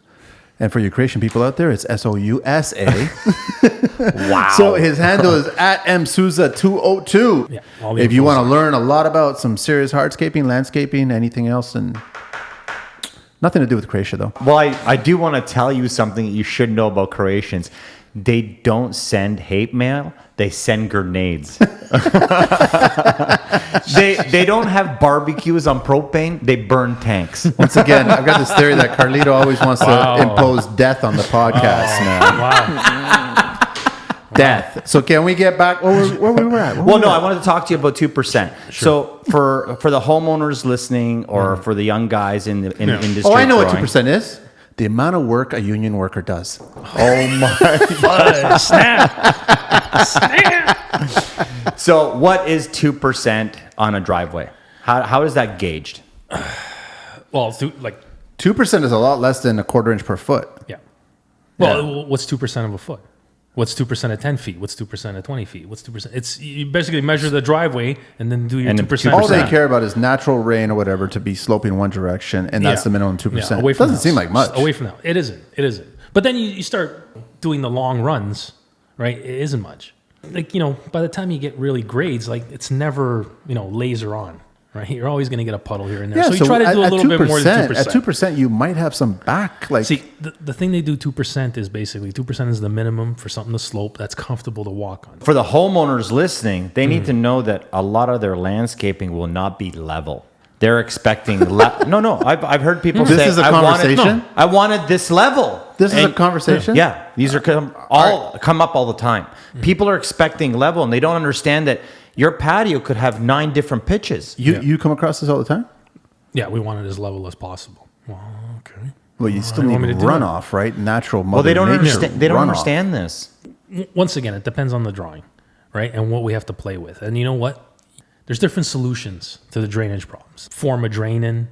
S3: And for your creation people out there, it's SOUSA.
S2: Wow.
S3: So his handle is at msouza202.
S1: Yeah, all the
S3: If you
S1: info's
S3: want to learn a lot about some serious hardscaping, landscaping, anything else, and nothing to do with Croatia though.
S2: Well, I do want to tell you something that you should know about Croatians. They don't send hate mail. They send grenades. they don't have barbecues on propane. They burn tanks.
S3: Once again, I've got this theory that Carlito always wants
S1: Wow.
S3: to impose death on the podcast, man.
S1: Wow.
S3: Death. So can we get back where we were at?
S2: Well, no, I wanted to talk to you about 2%. So for the homeowners listening, or for the young guys in the industry,
S3: Oh, I know what
S2: growing-
S3: 2% is. The amount of work a union worker does.
S2: Oh my!
S1: Snap.
S2: So what is 2% on a driveway? How is that gauged?
S1: Well, it's like,
S3: 2% is a lot less than a quarter inch per foot.
S1: yeah. Well, what's 2% of a foot? What's 2% of 10 feet? What's 2% of 20 feet? What's 2%? It's, you basically measure the driveway and then do your
S2: And then
S1: 2%.
S3: All they
S2: 2%.
S3: care about is natural rain or whatever to be sloping one direction, and that's
S1: Yeah.
S3: the minimum 2%.
S1: Yeah, away from
S3: Doesn't
S1: the
S3: seem
S1: house.
S3: like much.
S1: Away from the house. It isn't. It isn't. But then you start doing the long runs, right? It isn't much. Like, by the time you get really grades, like it's never, laser on, right? You're always going to get a puddle here and there.
S3: Yeah,
S1: so you try to do a
S3: at
S1: little bit more than 2%.
S3: At 2%, you might have some back. Like,
S1: See, the thing they do 2% is basically 2% is the minimum for something to slope that's comfortable to walk on.
S2: For the homeowners listening, they need to know that a lot of their landscaping will not be level. They're expecting no. I've heard people
S3: This
S2: say
S3: is a
S2: I
S3: conversation?
S2: I wanted this level.
S3: This is a conversation?
S2: Yeah, these are come up all the time. People are expecting level, and they don't understand that your patio could have 9 different pitches.
S3: you come across this all the time?
S1: Yeah, we want it as level as possible. Well, okay.
S3: Well, you still
S1: do you
S3: need
S1: want me to do
S3: runoff, right? Natural mother
S2: Well, they don't
S3: nature
S2: understand. They don't
S3: runoff.
S2: understand this.
S1: Once again, it depends on the drawing, right? And what we have to play with. And you know what? There's different solutions to the drainage problems. Form a drain in,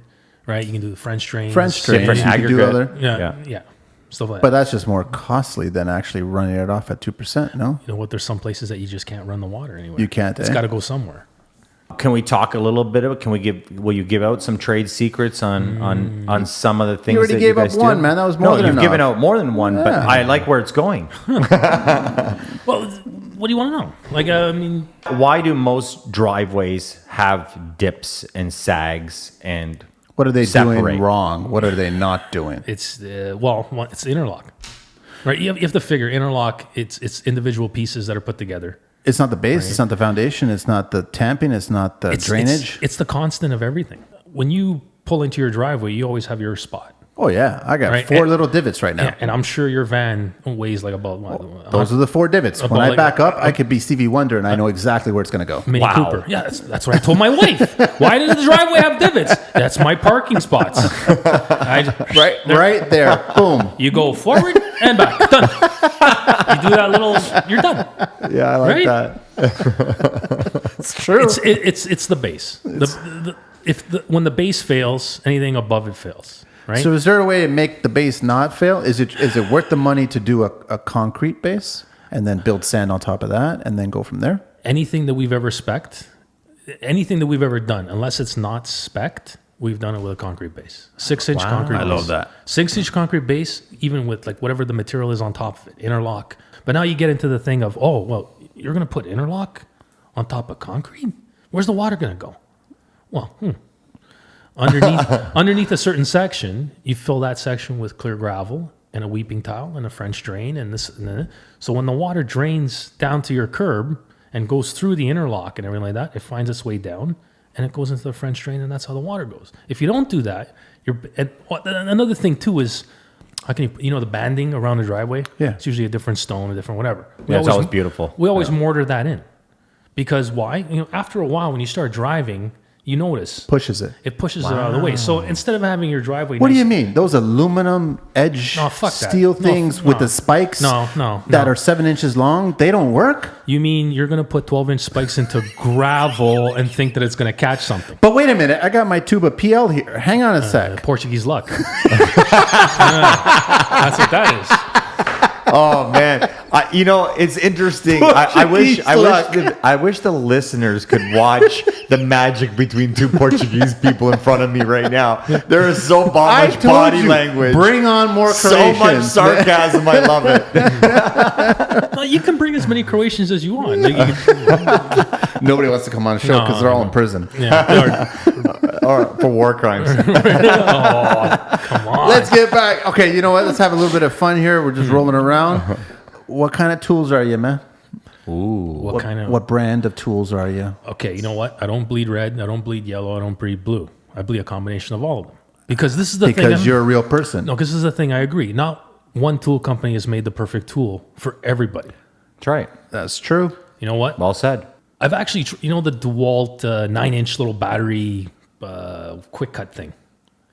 S1: right? You can do the French drains.
S3: French drains,
S2: Different
S3: you can do
S2: aggregate.
S3: other.
S1: Yeah. Stuff like
S3: But
S1: that.
S3: that's just more costly than actually running it off at 2%, no?
S1: You know what? There's some places that you just can't run the water anywhere.
S3: You can't,
S1: It's
S3: eh?
S1: got to go somewhere.
S2: Can we talk a little bit about? Will you give out some trade secrets on some of the things?
S3: You already
S2: that
S3: gave up
S2: guys
S3: one,
S2: do?
S3: man. That was more
S2: no,
S3: than
S2: you've
S3: enough.
S2: given out more than one, but
S3: Yeah.
S2: I like where it's going.
S1: Well, what do you want to know? Like, I mean,
S2: Why do most driveways have dips and sags and
S3: What are they
S2: separate?
S3: doing wrong? What are they not doing?
S1: it's it's the interlock, right? You have to figure interlock. It's individual pieces that are put together.
S3: It's not the base. It's not the foundation. It's not the tamping. It's not the drainage.
S1: It's the constant of everything. When you pull into your driveway, you always have your spot.
S3: Oh yeah, I got
S1: Right,
S3: 4
S1: and-
S3: little divots right now.
S1: Yeah, and I'm sure your van weighs like about
S3: Those are the 4 divots. When
S1: About
S3: I
S1: like-
S3: back up, I could be Stevie Wonder, and I know exactly where it's going to go.
S1: Mini
S2: Wow.
S1: Cooper. Yeah, that's what I told my wife. Why does the driveway have divots? That's my parking spots.
S3: Right there, boom.
S1: You go forward and back. Done. You do that little. You're done.
S3: Yeah, I like
S1: Right?
S3: that. It's true.
S1: It's the base. when the base fails, anything above it fails, right?
S3: So is there a way to make the base not fail? Is it worth the money to do a concrete base and then build sand on top of that and then go from there?
S1: Anything that we've ever anything that we've ever done, unless it's not spec'd, we've done it with a concrete base. 6-inch concrete base.
S3: I love that.
S1: 6-inch concrete base, even with like whatever the material is on top of it, interlock. But now you get into the thing of, oh, well, you're going to put interlock on top of concrete? Where's the water going to go? Well, underneath a certain section, you fill that section with clear gravel and a weeping tile and a French drain and this and that. So when the water drains down to your curb and goes through the interlock and everything like that, it finds its way down and it goes into the French drain, and that's how the water goes. If you don't do that, another thing too is, how can you the banding around the driveway?
S3: Yeah.
S1: It's usually a different stone, a different whatever.
S2: It's always beautiful.
S1: We always mortar that in. Because why? After a while, when you start driving, you notice.
S3: Pushes it.
S1: It pushes it out of the way. So instead of having your driveway...
S3: What do you mean? Those aluminum edge steel things with the spikes that are 7 inches long, they don't work?
S1: You mean you're going to put 12-inch spikes into gravel and think that it's going to catch something?
S3: But wait a minute. I got my tube of PL here. Hang on a sec.
S1: Portuguese luck. That's what that is.
S2: Oh man, it's interesting. I wish the listeners could watch the magic between two Portuguese people in front of me right now. There is so much body language.
S3: Bring on more Croatians.
S2: So much sarcasm. I love it.
S1: No, you can bring as many Croatians as you want.
S3: Nobody wants to come on the show because they're all in prison.
S1: Yeah.
S2: Or for war crimes.
S1: Oh, come on.
S3: Let's get back. Okay, you know what? Let's have a little bit of fun here. We're just rolling around. What kind of tools are you, man?
S1: Ooh.
S3: What brand of tools are you?
S1: Okay, you know what? I don't bleed red. I don't bleed yellow. I don't bleed blue. I bleed a combination of all of them. Because this is the thing.
S3: Because you're a real person.
S1: No, because this is the thing. I agree. Not one tool company has made the perfect tool for everybody.
S2: That's right.
S3: That's true.
S1: You know what?
S2: Well said.
S1: I've actually, the DeWalt 9-inch little battery quick cut thing.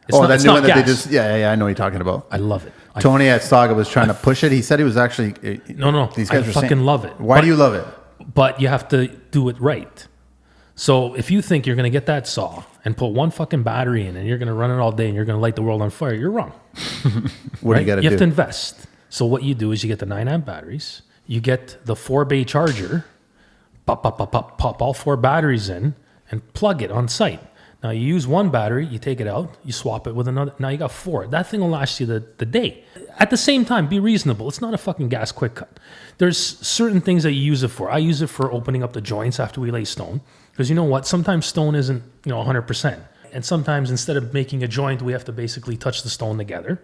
S3: It's that new one that they just... Yeah, I know what you're talking about.
S1: I love it.
S3: Tony at Saga was trying to push it. He said he was actually...
S1: No.
S3: These guys
S1: I fucking love it.
S3: Why do you love it?
S1: But you have to do it right. So if you think you're going to get that saw and put one fucking battery in and you're going to run it all day and you're going to light the world on fire, you're wrong.
S3: What do you got to do?
S1: You have to invest. So what you do is you get the 9-amp batteries. You get the 4-bay charger. Pop all 4 batteries in and plug it on site. Now you use one battery, you take it out, you swap it with another. Now you got 4. That thing will last you the day. At the same time, be reasonable. It's not a fucking gas quick cut. There's certain things that you use it for. I use it for opening up the joints after we lay stone. Because you know what? Sometimes stone isn't 100%. And sometimes instead of making a joint, we have to basically touch the stone together.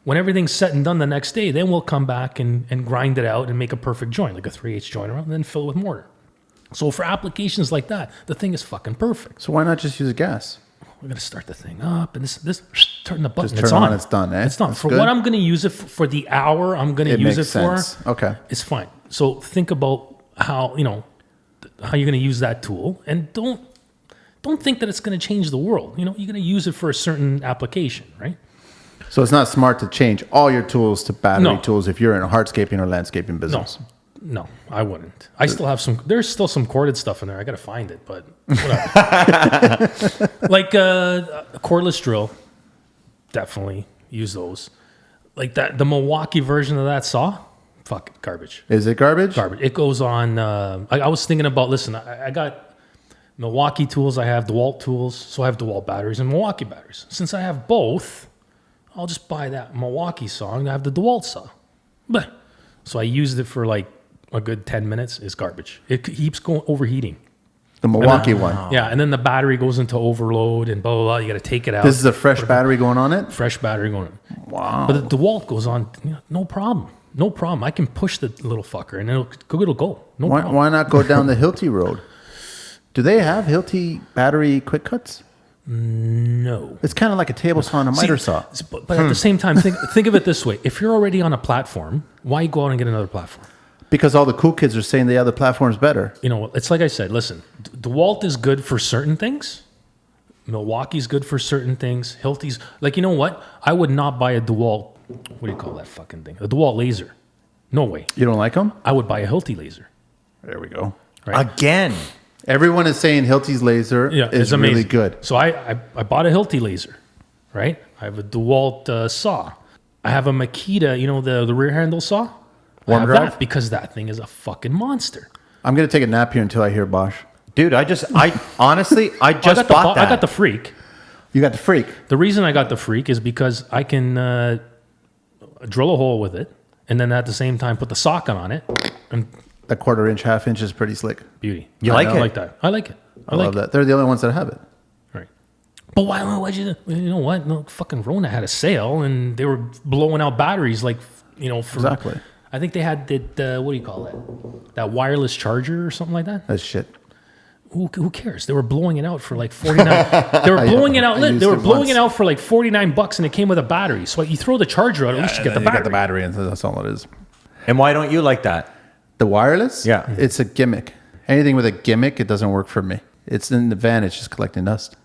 S1: When everything's set and done the next day, then we'll come back and grind it out and make a perfect joint, like a 3/8 joint around, and then fill it with mortar. So for applications like that, the thing is fucking perfect.
S3: So why not just use gas?
S1: We're going to start the thing up and this turn the button.
S3: Just turn on, it's done, eh?
S1: It's done.
S3: That's
S1: for
S3: good.
S1: what I'm going to use it for the hour I'm going to use it
S3: sense.
S1: for.
S3: Okay.
S1: It's fine. So think about how you're going to use that tool, and don't think that it's going to change the world. You're going to use it for a certain application, right?
S3: So it's not smart to change all your tools to battery tools if you're in a hardscaping or landscaping business.
S1: No, I wouldn't. I still have some. There's still some corded stuff in there. I got to find it, but whatever. Like a cordless drill, definitely use those. Like that, the Milwaukee version of that saw, fuck it, garbage.
S3: Is it garbage?
S1: Garbage. It goes on. I was thinking about. Listen, I got Milwaukee tools. I have DeWalt tools, so I have DeWalt batteries and Milwaukee batteries. Since I have both, I'll just buy that Milwaukee saw and I have the DeWalt saw. But so I used it for like a good 10 minutes. Is garbage. It keeps going overheating.
S3: The Milwaukee one.
S1: Yeah, and then the battery goes into overload and blah, blah, blah. You got to take it out.
S3: This is a fresh battery going on it?
S1: Fresh battery going on.
S3: Wow.
S1: But the DeWalt goes on, no problem. No problem. I can push the little fucker and it'll go. No problem.
S3: Why not go down the Hilti road? Do they have Hilti battery quick cuts?
S1: No.
S3: It's kind of like a table saw and a miter saw.
S1: But at the same time, think of it this way. If you're already on a platform, why go out and get another platform?
S3: Because all the cool kids are saying the other platform's better.
S1: It's like I said, listen, DeWalt is good for certain things. Milwaukee's good for certain things. Hilti's, like, you know what? I would not buy a DeWalt, what do you call that fucking thing? A DeWalt laser. No way.
S3: You don't like them?
S1: I would buy a Hilti laser.
S3: There we go.
S2: Right? Again.
S3: Everyone is saying Hilti's laser is
S1: it's amazing.
S3: really good.
S1: So I bought a Hilti laser, right? I have a DeWalt saw. I have a Makita, the rear handle saw.
S2: Warm drive?
S1: That because that thing is a fucking monster.
S3: I'm going to take a nap here until I hear Bosch.
S2: Dude, honestly, I just bought that.
S1: I got the Freak.
S3: You got the Freak.
S1: The reason I got the Freak is because I can drill a hole with it, and then at the same time put the socket on it, and
S3: The 1/4 inch, 1/2 inch is pretty slick.
S1: beauty.
S2: You like
S1: I
S2: it?
S1: like that. I like it.
S3: I love that. They're the only ones that have it.
S1: Right. But why'd you know what? No, fucking Rona had a sale, and they were blowing out batteries for
S3: Exactly.
S1: I think they had that. What do you call it? That wireless charger or something like that.
S3: That's shit.
S1: Who cares? They were blowing it out for like 49. They were blowing it out.
S3: used
S1: They were
S3: it
S1: blowing
S3: once.
S1: it out for like $49, and it came with a battery. So you throw the charger out, at least you get the
S3: You
S1: battery.
S3: got the battery, and that's all it is.
S2: And why don't you like that?
S3: The wireless?
S2: Yeah.
S3: It's a gimmick. Anything with a gimmick, it doesn't work for me. It's an advantage just collecting dust.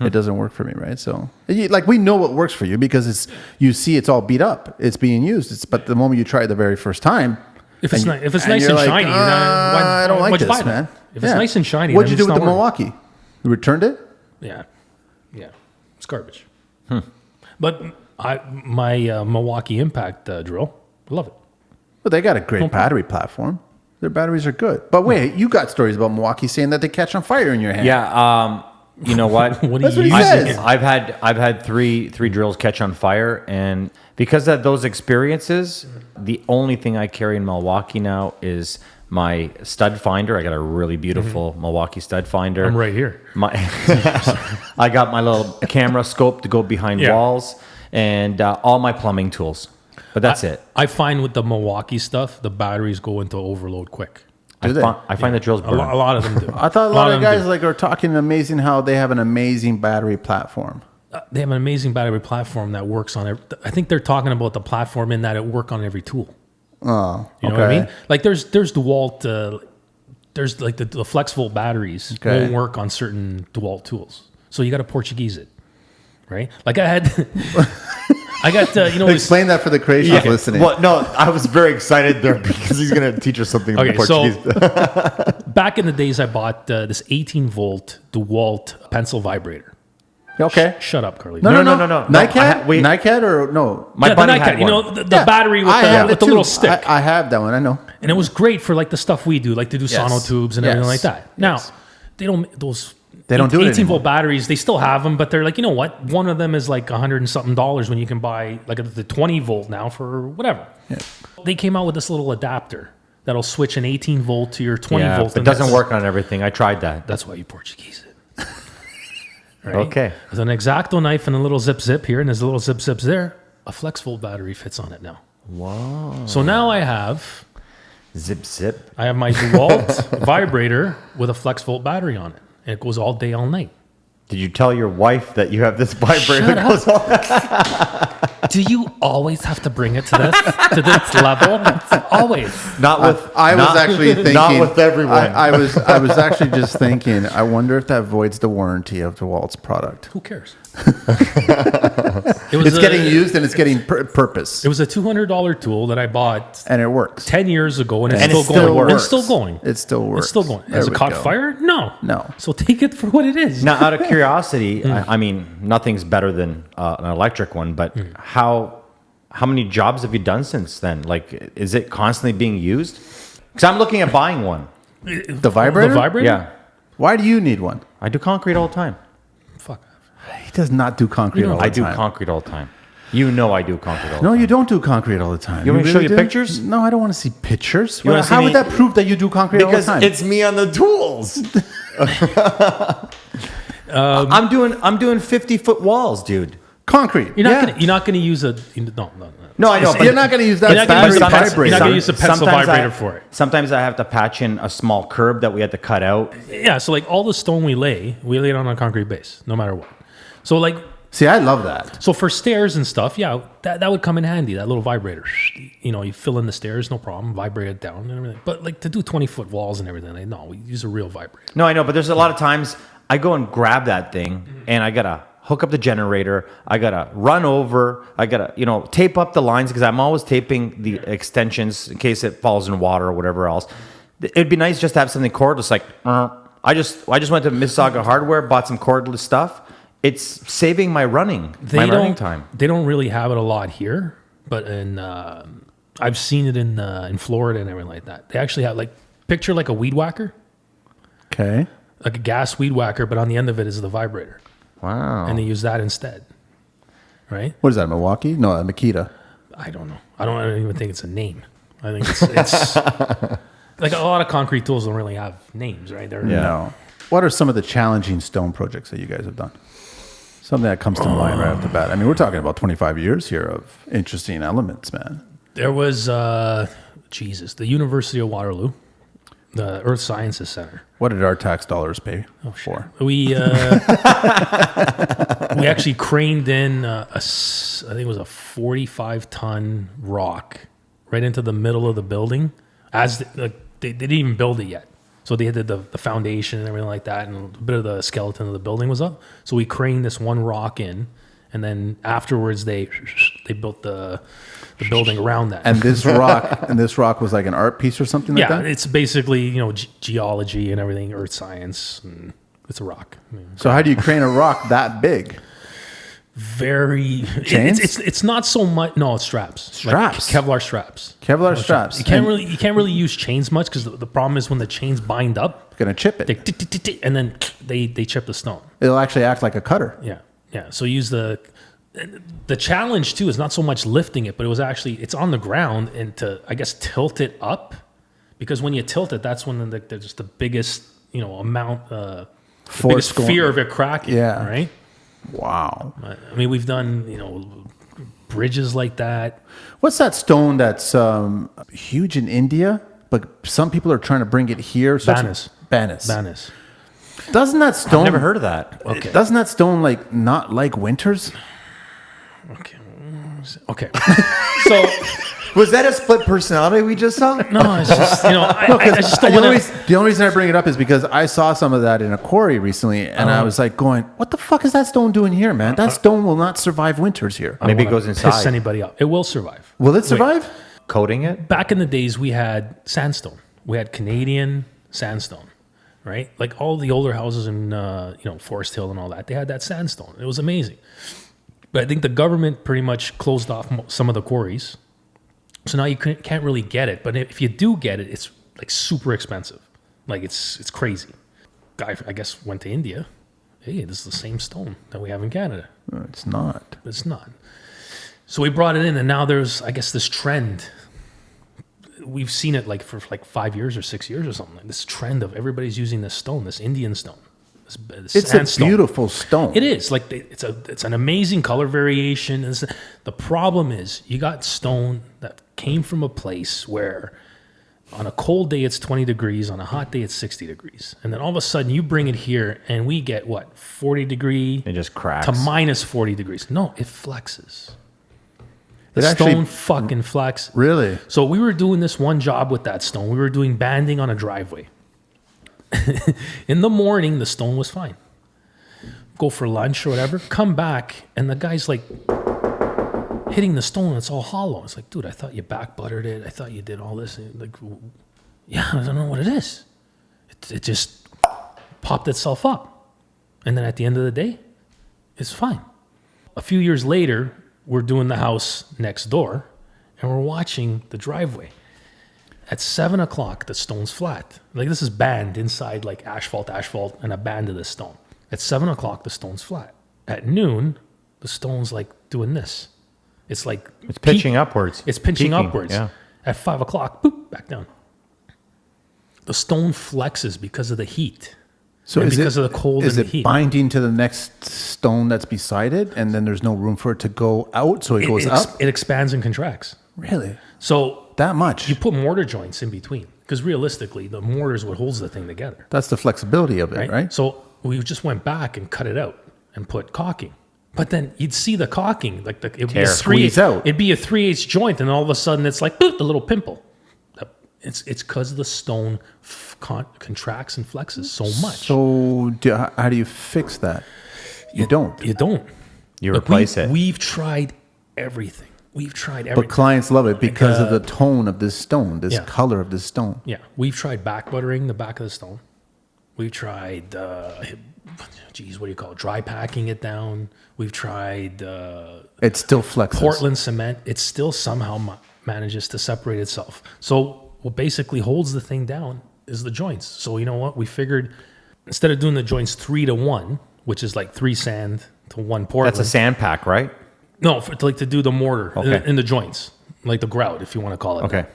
S3: It doesn't work for me, right? So, we know what works for you because you see it's all beat up. It's being used. But the moment you try it the very first time,
S1: If it's nice and
S3: you're like,
S1: shiny,
S3: I don't like
S1: why'd you buy
S3: this,
S1: that?
S3: man.
S1: If it's nice and shiny,
S3: What'd you
S1: then
S3: do
S1: it's
S3: with the
S1: not worth
S3: Milwaukee? You returned it?
S1: it. Yeah, it's garbage. But my Milwaukee Impact drill, I love it.
S3: Well, they got a great battery platform. Their batteries are good. But wait, you got stories about Milwaukee saying that they catch on fire in your hand.
S2: Yeah. You know what?
S3: That's what he says.
S2: I've had three drills catch on fire, and because of those experiences, the only thing I carry in Milwaukee now is my stud finder. I got a really beautiful Milwaukee stud finder.
S1: I'm right here.
S2: I got my little camera scope to go behind walls, and all my plumbing tools. But that's it.
S1: I find with the Milwaukee stuff, the batteries go into overload quick.
S3: Do they?
S2: I find the drills burn.
S1: A lot of them do.
S3: I thought a lot of
S1: them
S3: guys
S1: do.
S3: are talking amazing how they have an amazing battery platform.
S1: They have an amazing battery platform that works on it. I think they're talking about the platform in that it work on every tool.
S3: Oh,
S1: You know what I mean? Like there's DeWalt, there's like the flex volt batteries won't work on certain DeWalt tools. So you got to Portuguese it, right? Like I had, I got
S3: Explain that for the creationists listening.
S2: Well, no, I was very excited there because he's going to teach us something in
S1: Okay,
S2: Portuguese.
S1: so back in the days, I bought this 18-volt DeWalt pencil vibrator.
S3: Okay.
S1: Shut up, Carly.
S2: No.
S3: NiCad? NiCad or no?
S2: My
S1: the
S2: buddy
S1: NiCad,
S2: had one.
S1: the battery with the little stick.
S3: I have that one. I know.
S1: And it was great for like the stuff we do, like to do sonotubes and everything like that. Now, they don't do it 18-volt batteries. They still have them, but they're like, you know what? One of them is like $100 and something when you can buy like the 20-volt now for whatever. Yeah. They came out with this little adapter that'll switch an 18-volt to your 20-volt.
S2: But it doesn't work on everything. I tried that.
S1: That's why you Portuguese it. Right?
S2: Okay.
S1: With an X-Acto knife and a little zip here, and there's a little zips there. A flex volt battery fits on it now.
S2: Wow.
S1: So now I have
S2: Zip.
S1: my DeWalt vibrator with a flex volt battery on it, and it goes all day, all night.
S2: Did you tell your wife that you have this vibrator
S1: Shut
S2: that goes on?
S1: Do you always have to bring it to this level? Always.
S2: Not with.
S3: I was actually thinking.
S2: Not with everyone.
S3: I was actually just thinking. I wonder if that voids the warranty of DeWalt's product.
S1: Who cares?
S3: It's getting used and it's getting purpose,
S1: It was a $200 tool that I bought
S3: and it works.
S1: 10 years ago, and
S3: And
S1: it's
S3: it
S1: still
S3: still
S1: going.
S3: works.
S1: It's still going.
S3: It still works.
S1: It's still going.
S3: There
S1: Has it
S3: we
S1: caught
S3: go.
S1: fire? No.
S3: No.
S1: So take it for what it is.
S2: Now, out of curiosity, I mean, nothing's better than an electric one, but how many jobs have you done since then? Like, is it constantly being used? Because I'm looking at buying one.
S3: The vibrator?
S1: The vibrator?
S2: Yeah.
S3: Why do you need one?
S2: I do concrete all the time.
S1: Fuck.
S3: He does not do concrete all the time.
S2: I do concrete all the time. You know I do concrete all the
S3: No,
S2: time.
S3: you don't do concrete all the time.
S2: You want me to show you
S3: do?
S2: pictures?
S3: No, I don't want to see pictures.
S2: You wanna see
S3: How
S2: me-
S3: would that prove that you do concrete all the
S2: Because
S3: time?
S2: it's me on the tools. I'm doing 50-foot walls, dude.
S3: concrete.
S1: You're not gonna use a no.
S2: No, I know.
S3: You're not going to use that
S1: You're not gonna
S3: battery
S1: use the pencil-
S3: vibrator.
S1: you're not gonna use the pencil
S2: Sometimes
S1: vibrator for it.
S2: Sometimes I have to patch in a small curb that we had to cut out.
S1: Yeah, so like all the stone we lay it on a concrete base, no matter what. So like,
S3: See, I love that.
S1: so for stairs and stuff, yeah, that would come in handy. That little vibrator, you fill in the stairs, no problem, vibrate it down and everything. But like to do 20-foot walls and everything, like, no, we use a real vibrator.
S2: No, I know, but there's a lot of times I go and grab that thing and I gotta hook up the generator. I gotta run over. I gotta, tape up the lines because I'm always taping the extensions in case it falls in water or whatever else. It'd be nice just to have something cordless, like I just went to Mississauga Hardware, bought some cordless stuff. It's saving my running time.
S1: They don't really have it a lot here, but I've seen it in Florida and everything like that. They actually have picture like a weed whacker.
S3: Okay.
S1: Like a gas weed whacker, but on the end of it is the vibrator.
S2: Wow.
S1: And they use that instead. Right?
S3: What is that, Milwaukee? No, Makita.
S1: I don't know. I don't even think it's a name. I think it's like a lot of concrete tools don't really have names, right?
S3: No. What are some of the challenging stone projects that you guys have done? Something that comes to mind right off the bat. I mean, we're talking about 25 years here of interesting elements, man.
S1: There was, the University of Waterloo, the Earth Sciences Center.
S3: What did our tax dollars pay for?
S1: We actually craned in I think it was a 45-ton rock right into the middle of the building. They didn't even build it yet, so they did the foundation and everything like that, and a bit of the skeleton of the building was up. So we craned this one rock in, and then afterwards they built the building around that.
S3: And this rock was like an art piece or something like that?
S1: Yeah, it's basically, geology and everything, earth science, and it's a rock.
S3: So how do you crane a rock that big?
S1: Chains? It's not so much. No, it's straps.
S3: Straps.
S1: Like Kevlar straps.
S3: Kevlar straps.
S1: You can't really use chains much because the problem is when the chains bind up,
S3: gonna chip it,
S1: and then they chip the stone.
S3: It'll actually act like a cutter.
S1: Yeah. So use the challenge too is not so much lifting it, but it's on the ground, and to, I guess, tilt it up, because when you tilt it, that's when there's the biggest amount, the biggest fear of it cracking.
S3: Yeah.
S1: Right.
S3: Wow.
S1: I mean, we've done bridges like that.
S3: What's that stone that's huge in India, but some people are trying to bring it here? Banis. Doesn't that stone?
S2: I've never heard of that.
S3: Okay. Doesn't that stone not like winters?
S1: Okay. So
S2: was that a split personality we just saw?
S1: No, it's just I just don't want to.
S3: The only reason I bring it up is because I saw some of that in a quarry recently, and I was like, going, "What the fuck is that stone doing here, man? That stone will not survive winters here."
S2: Maybe it goes inside.
S1: Piss anybody up. It will survive.
S3: Will it survive?
S2: Coating it.
S1: Back in the days, we had sandstone. We had Canadian sandstone, right? Like all the older houses in Forest Hill and all that, they had that sandstone. It was amazing. But I think the government pretty much closed off some of the quarries. So now you can't really get it. But if you do get it, it's like super expensive. Like it's crazy. Guy, I guess, went to India. Hey, this is the same stone that we have in Canada.
S3: It's not.
S1: It's not. So we brought it in, and now there's, I guess, this trend. We've seen it for 5 years or 6 years or something. This trend of everybody's using this stone, this Indian stone.
S3: It's a beautiful stone.
S1: It is. It's an amazing color variation. The problem is you got stone that came from a place where on a cold day it's 20 degrees, on a hot day it's 60 degrees. And then all of a sudden you bring it here and we get 40 degree
S2: it just cracks
S1: to minus 40 degrees. No, it flexes. The stone fucking flexes.
S3: Really?
S1: So we were doing this one job with that stone. We were doing banding on a driveway. In the morning, the stone was fine. Go for lunch or whatever, come back, and the guy's hitting the stone, it's all hollow. It's like, dude, I thought you back buttered it. I thought you did all this. Yeah, I don't know what it is. It just popped itself up. And then at the end of the day, it's fine. A few years later, we're doing the house next door, and we're watching the driveway. At 7 o'clock, the stone's flat. This is band inside, asphalt, and a band of the stone. At 7 o'clock, the stone's flat. At noon, the stone's doing this. It's
S2: pitching upwards.
S1: It's pinching
S2: peaking,
S1: upwards.
S2: Yeah.
S1: At 5 o'clock, boop, back down. The stone flexes because of the heat.
S3: So
S1: because of the cold and the heat.
S3: Is it binding to the next stone that's beside it, and then there's no room for it to go out, so it goes up?
S1: It expands and contracts.
S3: Really?
S1: So
S3: that much?
S1: You put mortar joints in between, because realistically, the mortar is what holds the thing together.
S3: That's the flexibility of it, right?
S1: So we just went back and cut it out and put caulking. But then you'd see the caulking, it'd be a 3/8 joint, and all of a sudden it's boop, the little pimple. It's because the stone contracts and flexes so much.
S3: So how do you fix that? You don't.
S2: You replace it.
S1: We've tried everything.
S3: But clients love it because of the tone of this stone, this color of this stone.
S1: Yeah. We've tried back buttering the back of the stone. We've tried, what do you call it? Dry packing it down. We've tried
S3: It still flexes.
S1: Portland cement. It still somehow manages to separate itself. So what basically holds the thing down is the joints. So you know what? We figured instead of doing the joints 3-to-1, which is like 3 sand to 1 Portland.
S2: That's a sand pack, right?
S1: No, to do the mortar in the joints, like the grout, if you want to call it.
S2: Okay.
S1: That.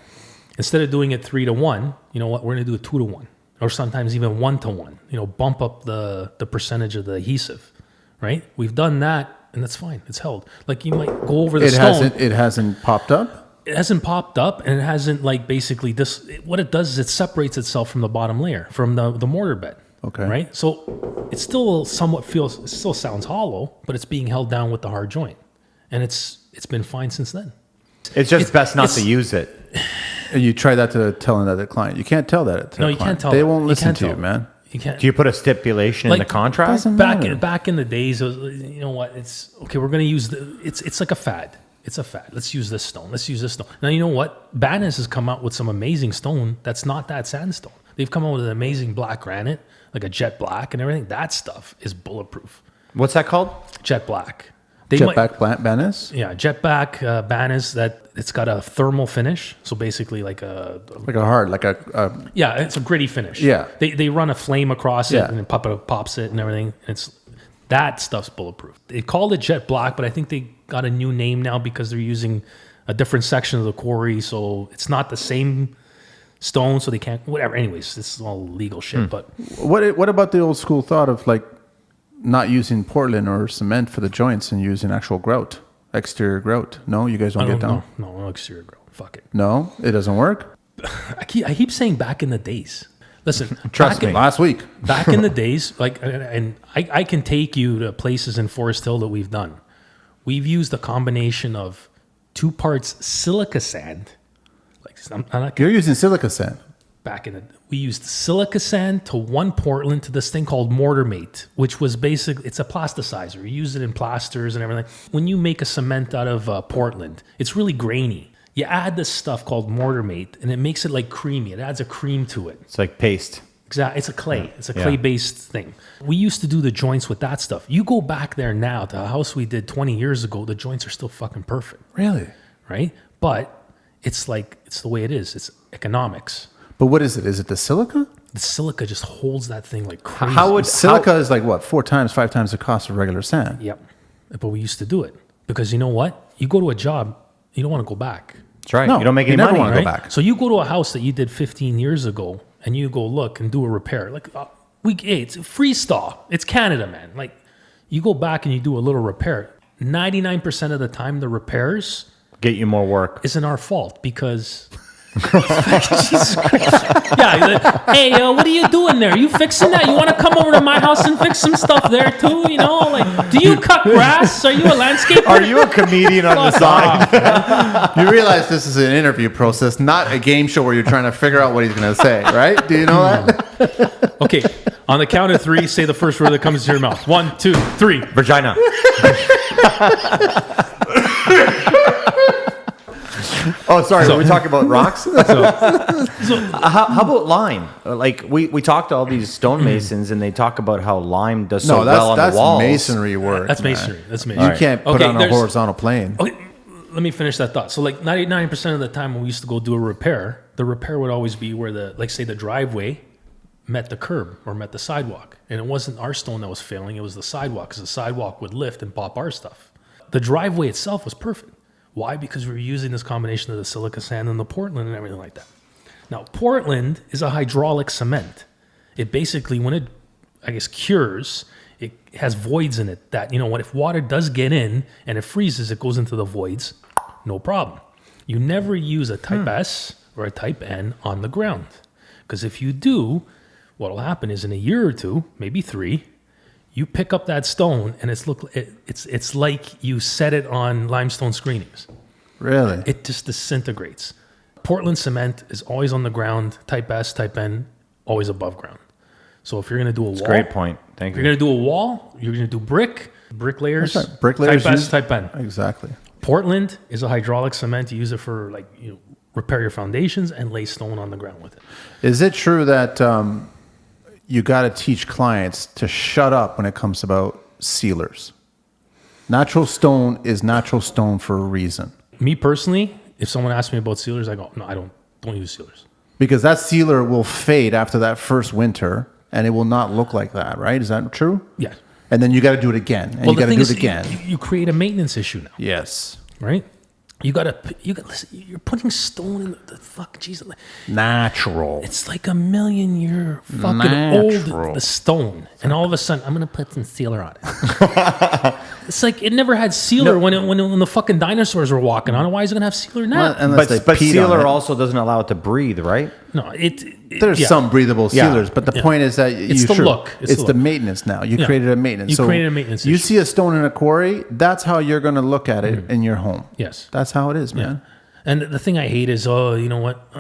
S1: Instead of doing it 3-to-1, you know what? We're going to do it 2-to-1, or sometimes even 1-to-1. You know, bump up the percentage of the adhesive, right? We've done that, and that's fine. It's held. Like you might go over the stone.
S3: It hasn't popped up.
S1: It hasn't popped up, and it hasn't like basically this. What it does is it separates itself from the bottom layer, from the mortar bed.
S3: Okay.
S1: Right. So it still somewhat feels. It still sounds hollow, but it's being held down with the hard joint. And it's been fine since then.
S2: It's just best not to use it.
S3: And you try that to telling that to the client. You can't tell that to
S1: No,
S3: the
S1: you
S3: client.
S1: can't tell.
S3: They
S1: that.
S3: won't
S1: You
S3: listen
S1: can't
S3: to you,
S1: tell.
S3: man.
S1: You can't.
S2: Do you put a stipulation in the contract?
S3: doesn't matter.
S1: Back in the days, it was, you know what? It's okay. We're going to use it's like a fad. It's a fad. Let's use this stone. Let's use this stone. Now you know what? Banas has come out with some amazing stone that's not that sandstone. They've come out with an amazing black granite, like a jet black and everything. That stuff is bulletproof.
S2: What's that called?
S1: Jet black.
S3: Jetback Banas?
S1: Yeah, jetback Banas that it's got a thermal finish. So basically like a
S3: Yeah,
S1: it's a gritty finish.
S3: Yeah.
S1: They run a flame across it
S3: Yeah.
S1: and it pops it and everything. And that stuff's bulletproof. They called it jet black, but I think they got a new name now because they're using a different section of the quarry. So it's not the same stone, so they can't, whatever. Anyways, this is all legal shit. But
S3: What about the old school thought of like not using Portland or cement for the joints and using actual grout, exterior grout? No, you guys don't get down?
S1: No exterior grout. Fuck it.
S3: No, it doesn't work?
S1: I keep saying back in the days. Listen,
S2: Trust me.
S3: Last week.
S1: back in the days, like, and I can take you to places in Forest Hill that we've done. We've used a combination of 2 parts silica sand. Like I'm not
S3: You're using silica sand.
S1: we used silica sand to 1 Portland to this thing called Mortar Mate, which was basically, it's a plasticizer. You use it in plasters and everything. When you make a cement out of Portland, it's really grainy. You add this stuff called Mortar Mate, and it makes it like creamy. It adds a cream to it.
S2: It's like paste.
S1: Exactly. It's a clay. It's a clay-based thing. We used to do the joints with that stuff. You go back there now to a house we did 20 years ago, the joints are still fucking perfect.
S3: Really?
S1: Right? But it's like, it's the way it is. It's economics.
S3: But what is it? Is it the silica?
S1: The silica just holds that thing like crazy.
S3: Silica is like what, 4 times, 5 times the cost of regular sand?
S1: Yep. But we used to do it. Because you know what? You go to a job, you don't want to go back.
S2: That's right.
S3: No,
S2: you don't make any
S3: you never
S2: money.
S3: wanna go
S1: Right?
S3: back.
S1: So you go to a house that you did 15 years ago, and you go look and do a repair. Like, hey, it's freestyle. It's Canada, man. Like, you go back and you do a little repair. 99% of the time, the repairs
S2: Get you more work.
S1: isn't our fault because. Jesus Christ. Yeah. Hey, what are you doing there? You fixing that? You want to come over to my house and fix some stuff there too? You know, like, do you cut grass? Are you a landscaper?
S2: Are you a comedian on the side?
S3: You realize this is an interview process, not a game show where you're trying to figure out what he's going to say, right? Do you know that?
S1: Okay. On the count of 3, say the first word that comes to your mouth. 1, 2, 3.
S2: Vagina. Oh, sorry. Were we talking about rocks? How about lime? Like we talked to all these stonemasons, and they talk about how lime does so well on the walls.
S3: That's masonry work.
S1: That's
S3: man.
S1: masonry. That's masonry.
S3: You can't put on a horizontal plane.
S1: Okay, let me finish that thought. So, like 99% of the time when we used to go do a repair, the repair would always be where the driveway met the curb or met the sidewalk. And it wasn't our stone that was failing, it was the sidewalk, because the sidewalk would lift and pop our stuff. The driveway itself was perfect. Why? Because we were using this combination of the silica sand and the Portland and everything like that. Now, Portland is a hydraulic cement. It basically, when it, cures, it has voids in it that, if water does get in and it freezes, it goes into the voids, no problem. You never use a type S or a type N on the ground. Because if you do, what will happen is in a year or 2, maybe 3, you pick up that stone and it's like you set it on limestone screenings.
S3: Really?
S1: It just disintegrates. Portland cement is always on the ground. Type S, type N, always above ground. So if you're going to do a wall,
S2: Great point. Thank
S1: if
S2: you.
S1: you're going to do a wall, you're going to do brick layers.
S3: That's right. Brick layers
S1: Type S,
S3: use-
S1: type N.
S3: Exactly.
S1: Portland is a hydraulic cement. You use it for repair your foundations and lay stone on the ground with it.
S3: Is it true that you got to teach clients to shut up when it comes about sealers. Natural stone is natural stone for a reason.
S1: Me personally, if someone asks me about sealers, I go, no, I don't use sealers.
S3: Because that sealer will fade after that first winter, and it will not look like that, right? Is that true?
S1: Yeah.
S3: And then you got to do it again, and you got to do it again.
S1: You create a maintenance issue now.
S3: Yes.
S1: Right? You gotta listen, you're putting stone in the fuck, Jesus.
S3: Natural.
S1: It's like a million year fucking old, the stone. And all of a sudden, I'm going to put some sealer on it. It's like it never had sealer when the fucking dinosaurs were walking on it. Why is it going to have sealer now?
S3: Well,
S2: but sealer also doesn't allow it to breathe, right?
S1: No,
S3: there's some breathable sealers, but the point is that
S1: it's the look.
S3: It's the maintenance now. You created a maintenance.
S1: You created a maintenance
S3: You
S1: issue.
S3: see a stone in a quarry, that's how you're going to look at it in your home.
S1: Yes.
S3: That's how it is, man.
S1: And the thing I hate is, you know what?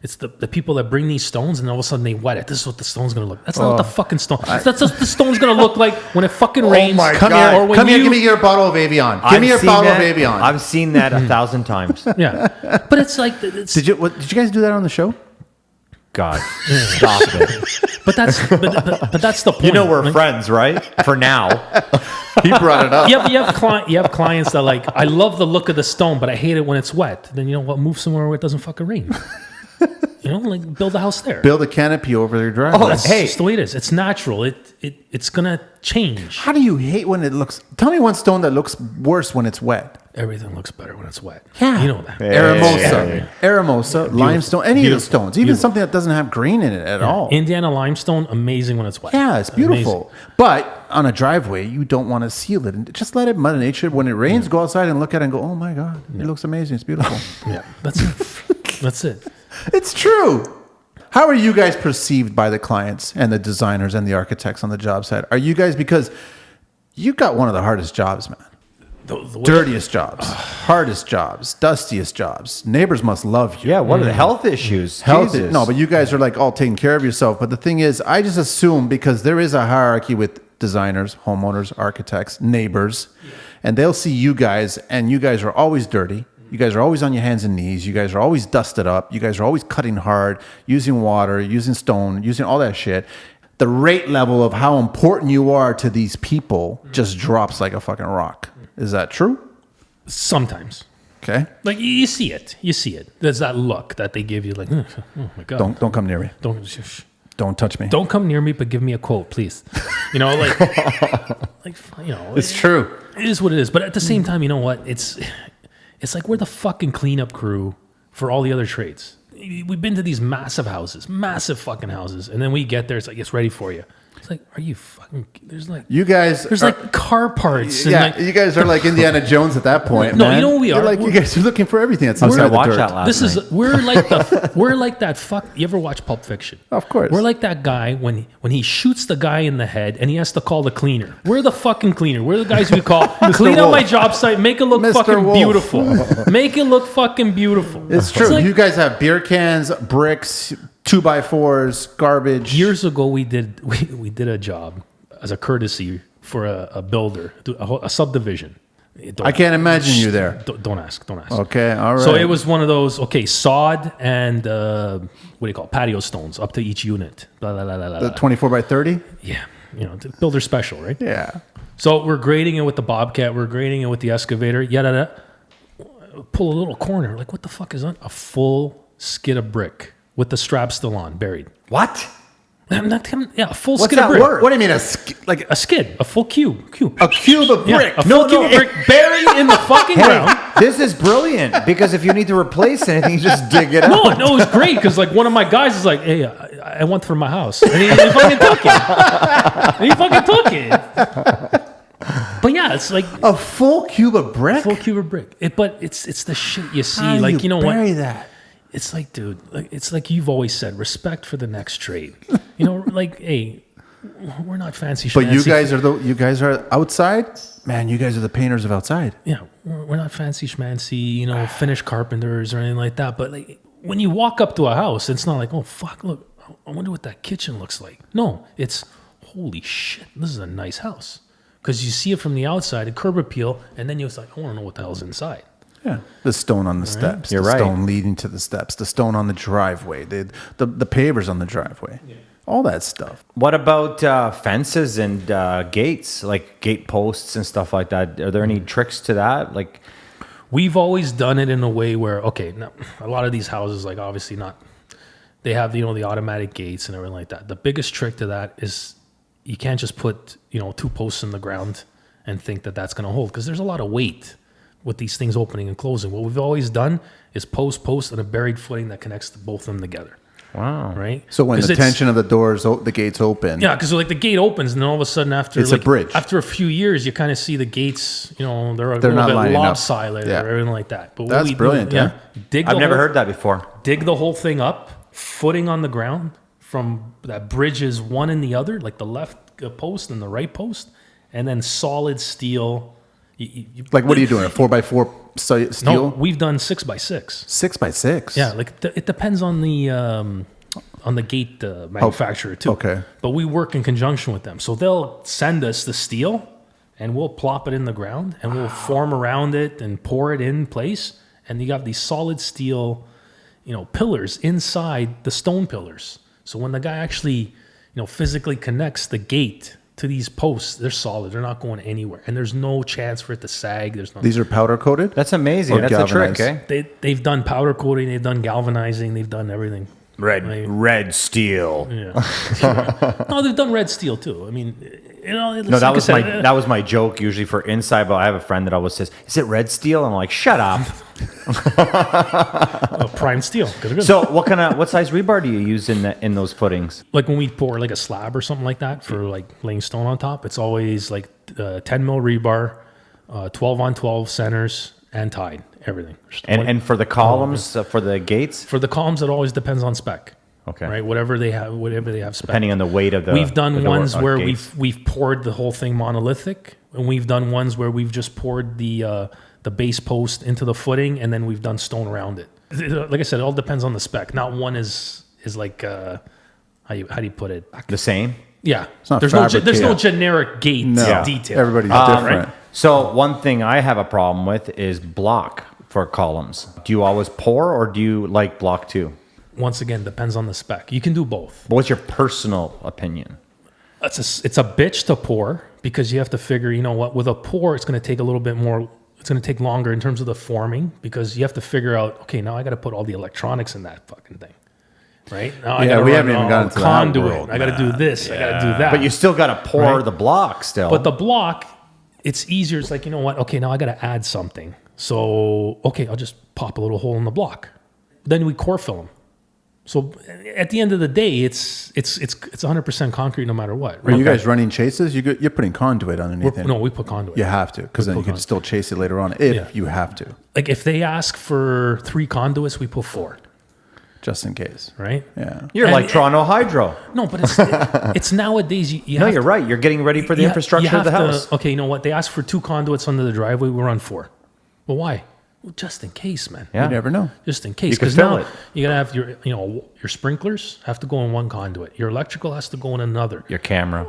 S1: It's the people that bring these stones and all of a sudden they wet it. This is what the stone's going to look. That's not what the fucking stone. That's what the stone's going to look like when it fucking rains.
S3: Come here, give me your bottle of Avion. Give me your bottle of Avion.
S2: I've seen that 1,000 times.
S1: Yeah. But it's like...
S3: Did you guys do that on the show?
S2: God, stop it.
S1: But that's the point.
S2: You know we're friends, right? For now.
S3: He brought it up.
S1: You have clients that like, I love the look of the stone, but I hate it when it's wet. Then you know what? Move somewhere where it doesn't fucking rain. You know, like build a house there.
S3: Build a canopy over their driveway.
S1: That's just the way it is. It's natural. It's gonna change.
S3: How do you hate when it looks... Tell me one stone that looks worse when it's wet.
S1: Everything looks better when it's wet.
S3: Yeah.
S1: You know that.
S3: Aramosa, limestone, any of the stones. Even something that doesn't have green in it at all.
S1: Indiana limestone, amazing when it's wet.
S3: Yeah, it's beautiful. Amazing. But on a driveway, you don't want to seal it. And just let it, Mother Nature, when it rains, go outside and look at it and go, oh my God, it looks amazing. It's beautiful.
S1: Yeah, that's it. That's it.
S3: It's true. How are you guys perceived by the clients and the designers and the architects on the job site? Are you guys, because you got one of the hardest jobs, man. The dirtiest jobs, hardest jobs, dustiest jobs. Neighbors must love you.
S2: Yeah, what are the health issues?
S3: No, but you guys are like all taking care of yourself. But the thing is, I just assume because there is a hierarchy with designers, homeowners, architects, neighbors, and they'll see you guys, and you guys are always dirty. You guys are always on your hands and knees. You guys are always dusted up. You guys are always cutting hard, using water, using stone, using all that shit. The rate level of how important you are to these people just drops like a fucking rock. Is that true?
S1: Sometimes.
S3: Okay.
S1: Like you see it. You see it. There's that look that they give you like, oh my God.
S3: Don't come near me. Don't touch me.
S1: Don't come near me, but give me a quote, please. You know, like you know.
S3: It's true.
S1: It is what it is. But at the same time, you know what? It's like we're the fucking cleanup crew for all the other trades. We've been to these massive fucking houses, and then we get there, it's like, it's ready for you. It's like, are you fucking... There's like...
S3: You guys...
S1: There's like car parts.
S3: Yeah,
S1: and like,
S3: you guys are like Indiana Jones at that point,
S1: No,
S3: man.
S1: you know what we are?
S3: Like, you guys are looking for everything that's inside the dirt.
S1: We're like that fuck... You ever watch Pulp Fiction?
S3: Of course.
S1: We're like that guy when he shoots the guy in the head and he has to call the cleaner. We're the fucking cleaner. We're the guys we call, clean up my job site, make it look fucking beautiful. Make it look fucking beautiful.
S3: It's true. Like, you guys have beer cans, bricks, 2x4s, garbage.
S1: Years ago, we did a job as a courtesy for a builder, a subdivision.
S3: I can't imagine you there.
S1: Don't ask.
S3: Okay, all right.
S1: So it was one of those, sod and, what do you call it, patio stones up to each unit. Blah, blah, blah, blah,
S3: the 24x30?
S1: Yeah. You know, builder special, right?
S3: Yeah.
S1: So we're grading it with the Bobcat. We're grading it with the excavator. Yada. Pull a little corner. Like, what the fuck is that? A full skid of brick with the strap still on, buried.
S2: What?
S1: Yeah, a full
S2: What's
S1: skid of
S2: that
S1: brick.
S2: word?
S3: What do you mean
S1: a skid? A full cube.
S3: A cube of brick.
S1: Yeah, a full cube of brick buried in the fucking ground.
S2: This is brilliant because if you need to replace anything, you just dig it out.
S1: No, it's great because like one of my guys is like, hey, I want for my house, and he fucking took it. But yeah, it's like
S3: a full cube of brick.
S1: But it's the shit you see.
S3: How
S1: like
S3: you
S1: you know
S3: bury
S1: what?
S3: that?
S1: It's like, dude, it's like you've always said, respect for the next trade. You know, like, hey, we're not fancy.
S3: But you guys are outside, man. You guys are the painters of outside.
S1: Yeah, we're not fancy schmancy, you know, finished carpenters or anything like that. But like when you walk up to a house, it's not like, oh fuck, look, I wonder what that kitchen looks like. No, it's holy shit, this is a nice house because you see it from the outside, a curb appeal, and then you're like, I want to know what the hell's inside.
S3: Yeah, the stone on the steps,
S2: You're
S3: the
S2: right.
S3: stone leading to the steps, the stone on the driveway, the pavers on the driveway. Yeah. all that stuff.
S2: What about fences and gates, like gate posts and stuff like that? Are there any tricks to that? Like,
S1: we've always done it in a way where, okay, now, a lot of these houses, like obviously not, they have, the automatic gates and everything like that. The biggest trick to that is you can't just put, 2 posts in the ground and think that that's going to hold, because there's a lot of weight with these things opening and closing. What we've always done is post, and a buried footing that connects both of them together.
S2: wow.
S1: Right?
S3: So when the tension of the doors, the gates open.
S1: Yeah, because like the gate opens, and then all of a sudden after
S3: It's a bridge.
S1: After a few years, you kind of see the gates. They're a
S3: They're
S1: little
S3: not
S1: bit
S3: lining up.
S1: lopsided
S3: Yeah.
S1: or everything like that. But what
S3: That's
S1: we do,
S3: brilliant, yeah.
S1: dig.
S2: I've never heard that before.
S1: Dig the whole thing up, footing on the ground from that bridge is one and the other, like the left post and the right post, and then solid steel.
S3: Like, what are you doing? A 4x4 steel?
S1: No, we've done 6x6.
S3: 6x6.
S1: Yeah, like it depends on the gate manufacturer too.
S3: okay.
S1: But we work in conjunction with them, so they'll send us the steel, and we'll plop it in the ground, and we'll form around it and pour it in place, and you got these solid steel, pillars inside the stone pillars. So when the guy actually, physically connects the gate to these posts, they're solid. They're not going anywhere, and there's no chance for it to sag. There's no.
S3: These are powder coated?
S2: That's amazing.
S3: Or
S2: That's a trick,
S3: galvanized.
S2: eh?
S1: They've done powder coating. They've done galvanizing. They've done everything.
S2: Red steel.
S1: Yeah. No, they've done red steel too. I mean,
S2: No, that was that was my joke usually for inside. But I have a friend that always says, "Is it red steel?" And I'm like, "Shut up."
S1: prime steel. Good.
S2: So, what size rebar do you use in those footings?
S1: Like when we pour like a slab or something like that for like laying stone on top, it's always like 10 mil rebar, 12 on 12 centers, and tied everything.
S2: And for the columns, for the gates,
S1: For the columns, it always depends on spec.
S2: Okay.
S1: Right. Whatever they have spec.
S2: depending on the weight of the.
S1: We've done
S2: the door-
S1: ones where
S2: gates.
S1: we've poured the whole thing monolithic, and we've done ones where we've just poured the base post into the footing, and then we've done stone around it. Like I said, it all depends on the spec. Not one is like how do you put it?
S2: the same.
S1: Yeah,
S3: not
S1: there's
S3: fabricated.
S1: no generic gate
S3: No.
S1: detail.
S3: Everybody's different.
S1: right?
S2: So one thing I have a problem with is block for columns. Do you always pour or do you like block too?
S1: Once again, depends on the spec. You can do both.
S2: What's your personal opinion?
S1: It's a bitch to pour because you have to figure, with a pour, it's going to take a little bit more. It's going to take longer in terms of the forming because you have to figure out, okay, now I got to put all the electronics in that fucking thing. Right? Now I got to
S3: we
S1: run
S3: haven't even
S1: all
S3: gotten to that
S1: conduit.
S3: world,
S1: I got to do this. I got to do that.
S2: But you still got to pour
S1: Right.
S2: the block still.
S1: But the block, it's easier. It's like, you know what? Okay, now I got to add something. So, okay, I'll just pop a little hole in the block. Then we core fill them. So at the end of the day, it's 100% concrete no matter what.
S3: Are you guys running chases? You're putting conduit underneath it.
S1: No, we put conduit.
S3: You have to, because then you
S1: put
S3: can
S1: conduit.
S3: still chase it later on if
S1: Yeah.
S3: you have to,
S1: Like if they ask for 3 conduits, we put 4.
S3: just in case.
S1: Right?
S3: Yeah.
S2: You're
S1: And-
S2: like Toronto Hydro.
S1: No, but it's nowadays. You
S2: No,
S1: have
S2: you're
S1: to-
S2: right. You're getting ready for the
S1: you
S2: infrastructure
S1: have
S2: of the
S1: to-
S2: house.
S1: Okay, you know what? They ask for 2 conduits under the driveway. We run 4. Well, why? Well, just in case, man.
S2: Yeah.
S3: You never know.
S1: Just in case,
S2: You can
S1: because
S2: fill
S1: now
S2: it.
S1: you gotta have your sprinklers have to go in one conduit. Your electrical has to go in another.
S2: Your camera.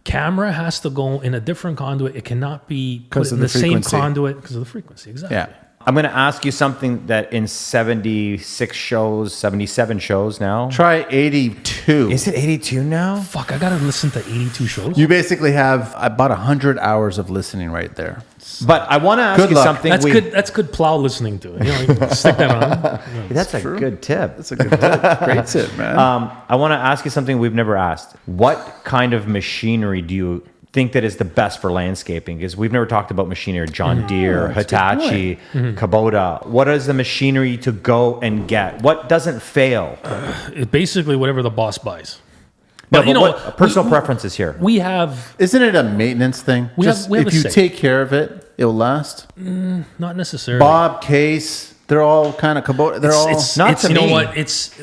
S1: Camera has to go in a different conduit. It cannot be put
S3: 'Cause of
S1: in
S3: the
S1: the same
S3: frequency.
S1: conduit because of the frequency. Exactly.
S3: Yeah.
S2: I'm going to ask you something that in 76 shows, 77 shows now.
S3: Try 82.
S2: Is it 82 now?
S1: Fuck, I gotta listen to 82 shows.
S3: You basically have about 100 hours of listening right there.
S2: But I want to ask
S3: Good
S2: you
S3: luck.
S2: something.
S1: That's good. That's good plow listening to it. You can stick that on.
S2: That's a good tip.
S3: That's a good tip. Great tip, man.
S2: I want to ask you something we've never asked. What kind of machinery do you think that is the best for landscaping? Because we've never talked about machinery. John Deere,
S3: that's a good
S2: Hitachi, Kubota. What is the machinery to go and get? What doesn't fail?
S1: Basically, whatever the boss buys.
S2: No,
S1: But,
S2: but what personal preferences here?
S1: We have
S3: Isn't it a maintenance thing?
S1: we have
S3: if
S1: a
S3: you
S1: say.
S3: take care of it, it'll last.
S1: not necessarily.
S3: Bob, Case, they're all kind of Kubota. They're all
S2: not to
S1: you know
S2: me.
S1: what? It's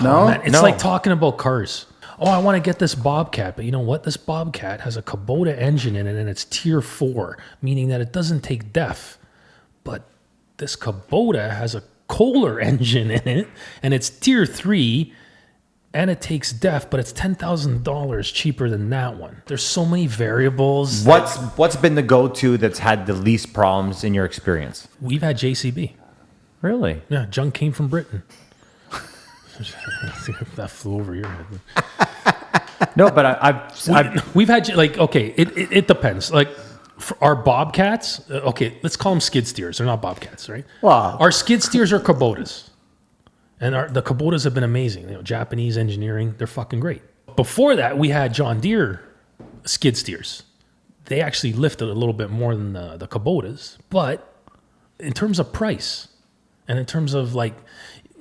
S3: No?
S1: man, it's
S2: No.
S1: like talking about cars. Oh, I want to get this Bobcat, but you know what? This Bobcat has a Kubota engine in it, and it's Tier 4, meaning that it doesn't take DEF. But this Kubota has a Kohler engine in it, and it's Tier 3, and it takes DEF, but it's $10,000 cheaper than that one. There's so many variables.
S2: What's been the go-to that's had the least problems in your experience?
S1: We've had JCB.
S2: Really?
S1: Yeah, junk came from Britain. That flew over your head.
S2: No, but I've
S1: We've had like, okay, it depends. Like for our bobcats, okay, let's call them skid steers. They're not bobcats, right?
S3: Wow.
S1: Our skid steers are Kubotas, and the Kubotas have been amazing. You know, Japanese engineering, they're fucking great. Before that, we had John Deere skid steers. They actually lifted a little bit more than the Kubotas, but in terms of price and in terms of like,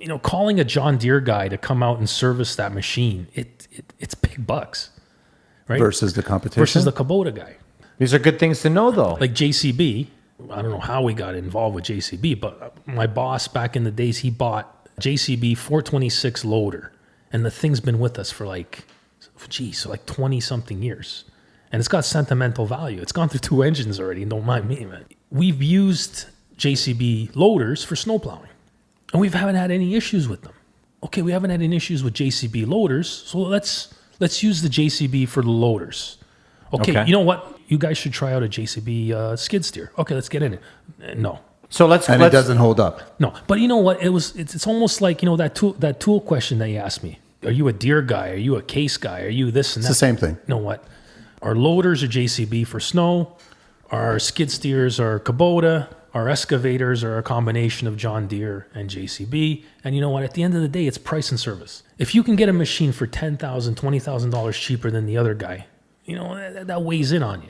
S1: you know, calling a John Deere guy to come out and service that machine, it's big bucks, right?
S3: Versus the competition?
S1: Versus the Kubota guy.
S2: these are good things to know, though.
S1: Like JCB, I don't know how we got involved with JCB, but my boss back in the days, he bought JCB 426 loader, and the thing's been with us for like 20 something years. And it's got sentimental value. It's gone through 2 engines already. Don't mind me, man. We've used JCB loaders for snow plowing, and we haven't had any issues with them. Okay, we haven't had any issues with JCB loaders, so let's use the JCB for the loaders. Okay, you know what? You guys should try out a JCB skid steer. Okay, let's get in it. No.
S2: So
S3: it doesn't hold up.
S1: No, but you know what? It's almost like, you know, that tool question that you asked me. Are you a Deere guy? Are you a Case guy? Are you this and that?
S3: It's the same thing.
S1: You know what? Our loaders are JCB for snow. Our skid steers are Kubota. Our excavators are a combination of John Deere and JCB. And you know what? At the end of the day, it's price and service. If you can get a machine for $10,000, $20,000 cheaper than the other guy, you know, that weighs in on you.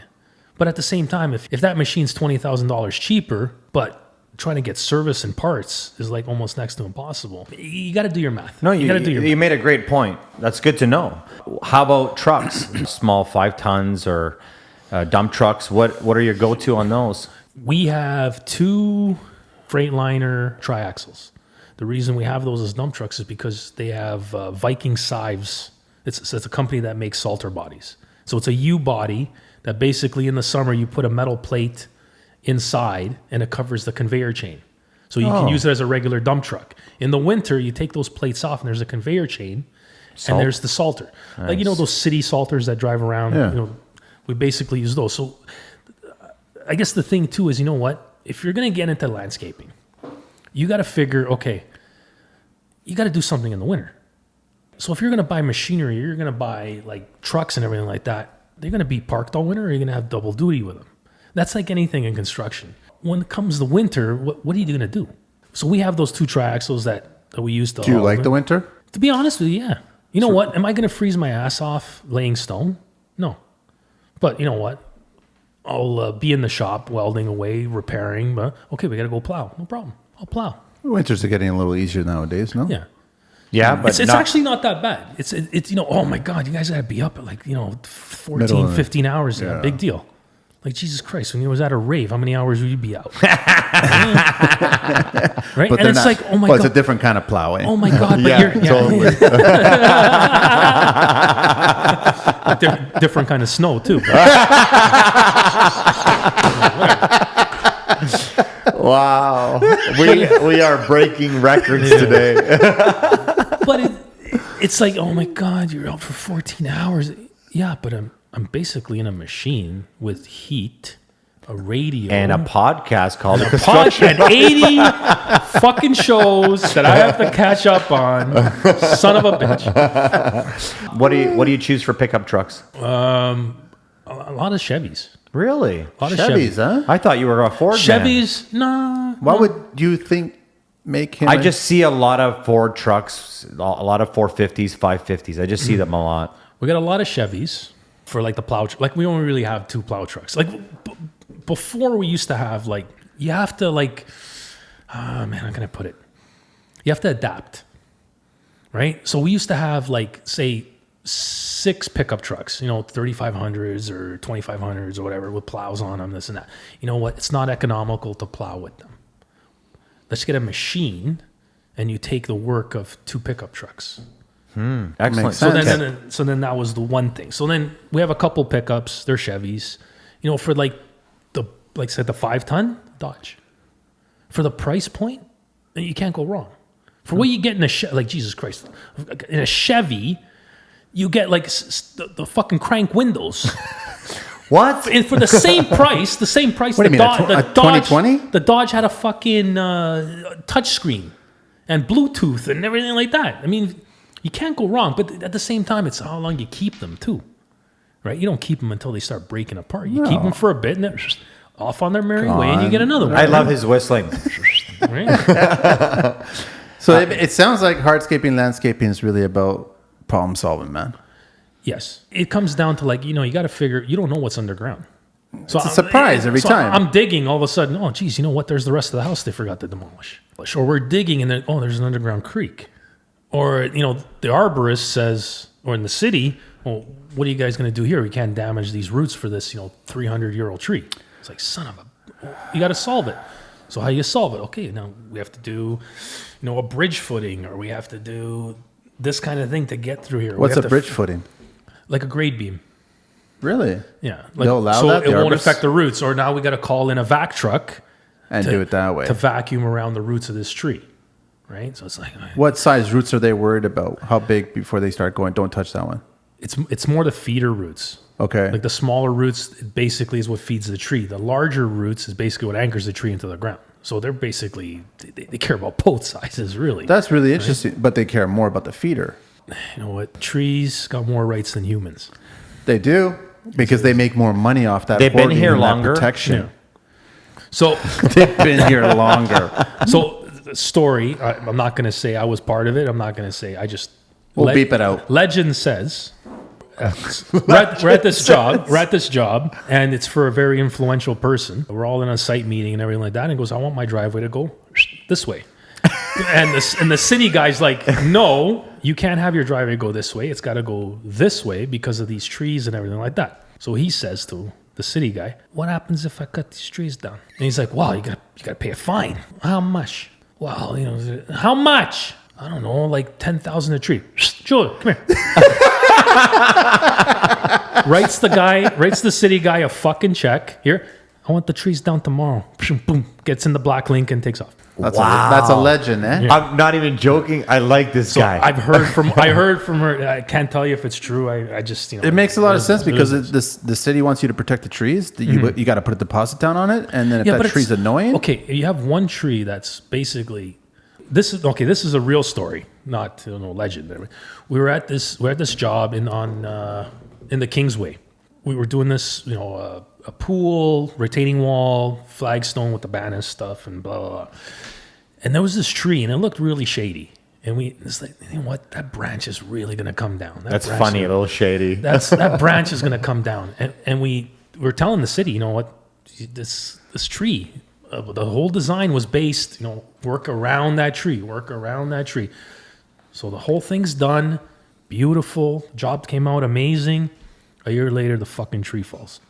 S1: But at the same time, if that machine's $20,000 cheaper, but trying to get service and parts is like almost next to impossible, you got to do your math.
S2: No,
S1: you got to do your math.
S2: You made a great point. That's good to know. How about trucks? Small 5 tons or dump trucks? What are your go-to on those? We
S1: have 2 Freightliner triaxles. The reason we have those as dump trucks is because they have Viking Sieves. It's a company that makes salter bodies. So it's a U-body that basically in the summer you put a metal plate inside and it covers the conveyor chain. So you can use it as a regular dump truck. In the winter, you take those plates off and there's a conveyor chain and there's the salter. Nice. Like, you know, those city salters that drive around, you know, we basically use those. So I guess the thing too is, you know what? If you're going to get into landscaping, you got to figure, okay, you got to do something in the winter. So if you're going to buy machinery, you're going to buy like trucks and everything like that, they're going to be parked all winter or you're going to have double duty with them. That's like anything in construction. When it comes to winter, what are you going to do? So we have those 2 triaxles that we use to.
S3: Do you like the winter?
S1: To be honest with you, yeah. You know what? Am I going to freeze my ass off laying stone? No. But you know what? I'll be in the shop welding away, repairing. But okay, we got to go plow. No problem. I'll plow.
S3: Winters are getting a little easier nowadays, no?
S1: Yeah.
S2: Yeah, but
S1: it's actually not that bad. It's you know, oh my God, you guys got to be up at like, you know, 14, 15 hours. Yeah. Big deal. Like, Jesus Christ, when you was at a rave, how many hours would you be out? Right?
S3: But
S1: and it's
S3: not,
S1: like, oh my God.
S3: It's a different kind of plowing.
S1: Oh my God. But
S3: totally.
S1: different kind of snow, too.
S2: Wow. We are breaking records today.
S1: But it's like, oh my God, you're out for 14 hours. Yeah, but I'm basically in a machine with heat, a radio,
S2: and a podcast called The Construction.
S1: And 80 fucking shows that I have to catch up on. Son of a bitch.
S2: What do you choose for pickup trucks?
S1: A lot of Chevys.
S2: Really?
S1: A lot of
S3: Chevys, huh?
S2: I thought you were a Ford
S1: Chevys, nah.
S3: What would you think make him?
S2: I just see a lot of Ford trucks, a lot of 450s, 550s. I just see them a lot.
S1: We got a lot of Chevys for like the plow. Like we only really have 2 plow trucks. Like before we used to have like, you have to like, man, how can I put it? You have to adapt, right? So we used to have like, say, 6 pickup trucks, you know, 3500s or 2500s or whatever with plows on them, this and that. You know what? It's not economical to plow with them. Let's get a machine and you take the work of 2 pickup trucks.
S2: Excellent.
S1: So then that was the one thing. So then we have a couple pickups. They're Chevys. You know, for like the 5-ton Dodge. For the price point, you can't go wrong. For what you get in a Chevy, like Jesus Christ, in a Chevy, you get like the fucking crank windows.
S2: What?
S1: And for the same price,
S3: What do you mean, a 2020?
S1: The Dodge had a fucking touch screen and Bluetooth and everything like that. I mean, You can't go wrong, but at the same time, it's how long you keep them too, right? You don't keep them until they start breaking apart. You keep them for a bit and then off on their merry way, and you get another one.
S2: I love his whistling.
S1: Right?
S3: So it sounds like hardscaping landscaping is really about problem solving, man.
S1: Yes. It comes down to like, you got to figure, you don't know what's underground. So
S3: It's a surprise every time.
S1: I'm digging, all of a sudden, oh, geez, you know what? There's the rest of the house they forgot to demolish. Or we're digging and then, oh, there's an underground creek. Or, the arborist says, or in the city, well, what are you guys going to do here? We can't damage these roots for this, 300-year-old tree. It's like, son of a, you got to solve it. So how do you solve it? Okay, now we have to do, a bridge footing, or we have to do this kind of thing to get through here.
S3: What's a bridge footing?
S1: Like a grade beam.
S3: Really?
S1: Yeah.
S3: They'll allow
S1: so
S3: that?
S1: it won't affect the roots. Or now we got to call in a vac truck
S3: And do it that way.
S1: to vacuum around the roots of this tree. Right? So it's like...
S3: What size roots are they worried about? How big before they start going, don't touch that one?
S1: It's more the feeder roots.
S3: Okay.
S1: Like the smaller roots basically is what feeds the tree. The larger roots is basically what anchors the tree into the ground. So they're basically... They care about both sizes, really.
S3: That's really interesting. But they care more about the feeder.
S1: You know what? Trees got more rights than humans.
S3: They do. Because they make more money off that.
S2: They've been
S3: hoarding
S2: here
S3: and that
S2: longer.
S3: protection.
S1: Yeah. So...
S3: They've been here longer.
S1: So... Story, I'm not going to say I was part of it. I'm not going to say I just...
S3: We'll beep it out.
S1: Legend says... we're at this job, and it's for a very influential person. We're all in a site meeting and everything like that, and he goes, I want my driveway to go this way. and the city guy's like, no, you can't have your driveway go this way. It's got to go this way because of these trees and everything like that. So he says to the city guy, what happens if I cut these trees down? And he's like, wow, you got to pay a fine. How much? Well, how much? I don't know, like 10,000 a tree. Julie, come here. writes the city guy a fucking check. Here, I want the trees down tomorrow. Boom, gets in the black Lincoln, takes off.
S3: That's a legend, eh?
S1: Yeah.
S2: I'm not even joking. I like this guy.
S1: I heard from her. I can't tell you if it's true. I just,
S3: It makes a lot of sense because the city wants you to protect the trees. You got to put a deposit down on it, and then if that tree's annoying,
S1: okay, you have one tree that's basically this is a real story, not legend. We were at this job in the Kingsway. We were doing this, a pool, retaining wall, flagstone with the banister stuff, and blah blah blah. And there was this tree, and it looked really shady. And it's like, you know what? That branch is really going to come down.
S2: That's funny, a little shady.
S1: That branch is going to come down. And we were telling the city, you know what? This tree, the whole design was based, work around that tree. So the whole thing's done. Beautiful. Job came out amazing. A year later, the fucking tree falls.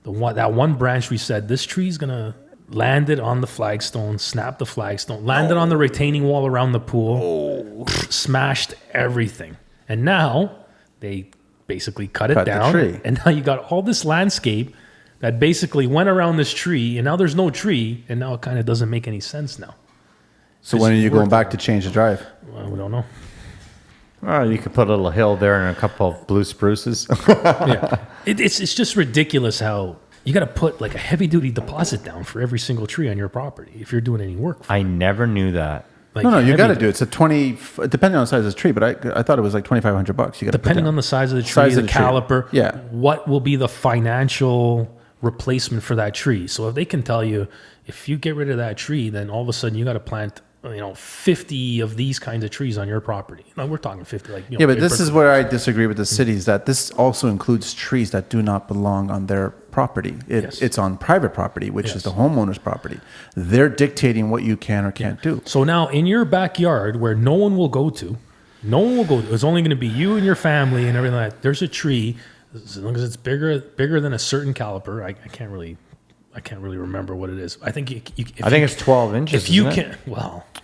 S1: That one branch we said, this tree's going to... landed on the flagstone, snapped the flagstone, landed on the retaining wall around the pool, smashed everything. And now they basically cut it down.
S3: The tree.
S1: And now you got all this landscape that basically went around this tree, and now there's no tree, and now it kind of doesn't make any sense now.
S3: So when are you going back to change the drive?
S1: Well, we don't know.
S2: Oh, you could put a little hill there and a couple of blue spruces.
S1: Yeah, it's just ridiculous how you got to put like a heavy duty deposit down for every single tree on your property if you're doing any work.
S2: I never knew that.
S1: Like
S3: no, you got to do it. It's a 20, depending on the size of the tree, but I thought it was like $2,500. You got
S1: depending on the size of the tree, the caliper.
S3: Yeah.
S1: What will be the financial replacement for that tree? So if they can tell you, if you get rid of that tree, then all of a sudden you got to plant 50 of these kinds of trees on your property. Now we're talking 50, like
S3: yeah, but this is where I disagree with the cities. That this also includes trees that do not belong on their property. It's on private property, which is the homeowner's property. They're dictating what you can or can't do.
S1: So now in your backyard, where no one will go to, it's only going to be you and your family and everything like that. There's a tree, as long as it's bigger than a certain caliper. I can't really remember what it is. I think
S2: it's 12 inches.
S1: If you can,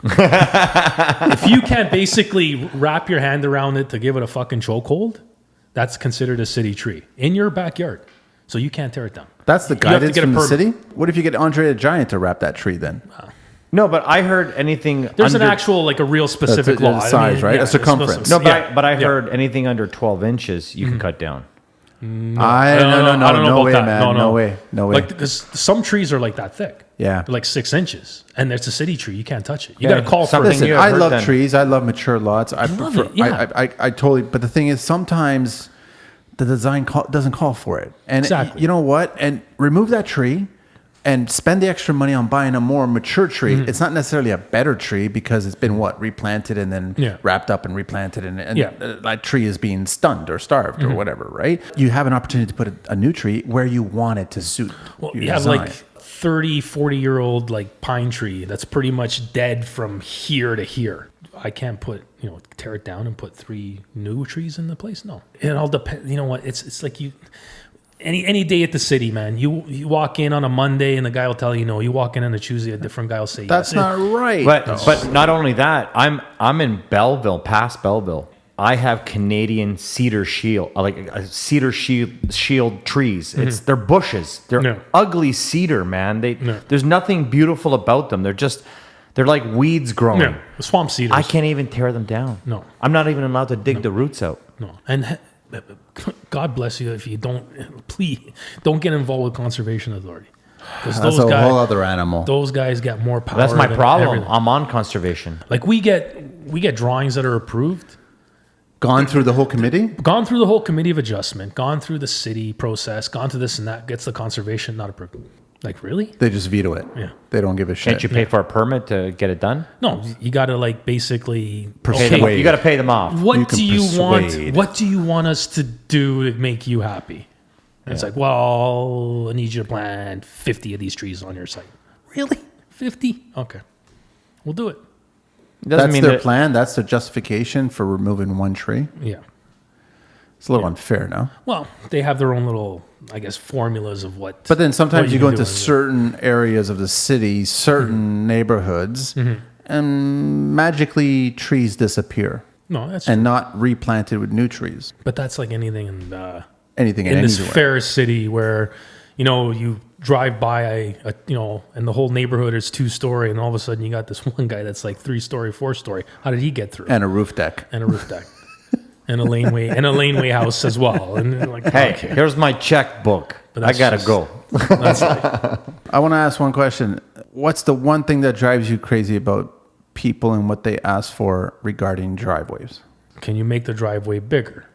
S1: if you can't basically wrap your hand around it to give it a fucking chokehold, that's considered a city tree in your backyard. So you can't tear it down.
S3: That's the guidance from the city. What if you get Andre the Giant to wrap that tree then?
S2: No, but I heard anything.
S1: There's an actual a real specific law.
S3: Size, right? A circumference.
S2: No, but I heard anything under 12 inches you can cut down.
S3: No,
S1: I don't know
S3: no
S1: about
S3: way,
S1: that.
S3: man. No way.
S1: Like, because some trees are like that thick.
S3: Yeah.
S1: They're like 6 inches, and it's a city tree. You can't touch it. You got to call for
S2: something
S1: it.
S3: Listen,
S2: you
S3: I
S2: heard
S3: love
S2: then.
S3: trees. I love mature lots. I
S1: love
S3: prefer.
S1: it, yeah.
S3: I totally. But the thing is, sometimes the design doesn't call for it. And
S1: Exactly.
S3: you know what? And remove that tree, and spend the extra money on buying a more mature tree. It's not necessarily a better tree because it's been replanted and then wrapped up and replanted, and that tree is being stunned or starved or whatever. Right? You have an opportunity to put a new tree where you want it to suit.
S1: Well,
S3: your
S1: you have
S3: design.
S1: like 30, 40-year-old like pine tree that's pretty much dead from here to here. I can't tear it down and put 3 new trees in the place. No, it all depends. You know what? It's like you. Any day at the city, man. You walk in on a Monday and the guy will tell you no. You walk in on a Tuesday, a different guy will say
S3: That's
S1: yes.
S3: not right.
S2: But not only that, I'm in Belleville, past Belleville. I have Canadian cedar shield, like a cedar shield trees. They're bushes. They're ugly cedar, man. There's nothing beautiful about them. They're like weeds growing.
S1: No, swamp cedars.
S2: I can't even tear them down.
S1: No.
S2: I'm not even allowed to dig the roots out.
S1: No, and God bless you if you please don't get involved with conservation authority. Because
S3: That's a whole other animal.
S1: Those guys got more power.
S2: That's my
S1: than
S2: problem.
S1: everything.
S2: I'm on conservation.
S1: Like we get drawings that are approved,
S3: Gone through the whole committee?
S1: gone through the whole committee of adjustment, gone through the city process, gone through this and that, gets the conservation not approved. Like really?
S3: They just veto it.
S1: Yeah.
S3: They don't give a shit.
S2: Can't you pay for a permit to get it done?
S1: No, you got to like basically.
S3: Persuade.
S2: You got to pay them off.
S1: What
S3: You can
S1: do you
S3: persuade.
S1: want? What do you want us to do to make you happy? And it's like, well, I need you to plant 50 of these trees on your site. Really? 50? Okay, we'll do it.
S2: Doesn't
S3: That's
S2: mean
S3: their
S2: that-
S3: plan. That's their justification for removing one tree.
S1: Yeah.
S3: It's a little unfair, no?
S1: Well, they have their own little, I guess, formulas of what.
S3: But then sometimes
S1: what
S3: you go
S1: can
S3: into
S1: do.
S3: certain areas of the city, certain neighborhoods, and magically trees disappear
S1: No, that's
S3: and not replanted with new trees.
S1: but that's like anything in
S3: Anything
S1: in this
S3: anywhere.
S1: fair city where you drive by and the whole neighborhood is 2-story, and all of a sudden you got this one guy that's like 3-story, 4-story. How did he get through?
S3: And a roof deck.
S1: And a roof deck. And a laneway house as well. And like,
S2: Hey,
S1: okay.
S2: here's my checkbook.
S1: But
S2: I
S1: that's
S2: gotta
S1: just-
S2: go.
S1: That's like,
S3: I want to ask one question. What's the one thing that drives you crazy about people and what they ask for regarding driveways?
S1: can you make the driveway bigger?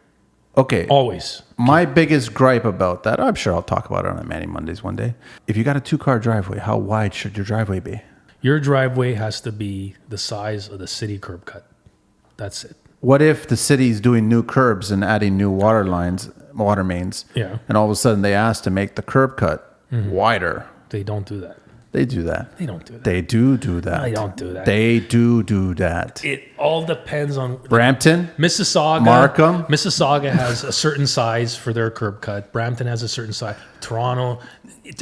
S3: Okay.
S1: Always.
S3: My biggest gripe about that, I'm sure I'll talk about it on Manny Mondays one day. If you got a 2-car driveway, how wide should your driveway be?
S1: Your driveway has to be the size of the city curb cut. That's it.
S3: What if the city's doing new curbs and adding new water mains,
S1: Yeah.
S3: and all of a sudden they ask to make the curb cut wider?
S1: They don't do that.
S3: They do that.
S1: They don't do that.
S3: They do that.
S1: They don't do that.
S3: They do that.
S1: It all depends on
S3: Brampton?
S1: Mississauga.
S3: Markham?
S1: Mississauga has a certain size for their curb cut. Brampton has a certain size. Toronto.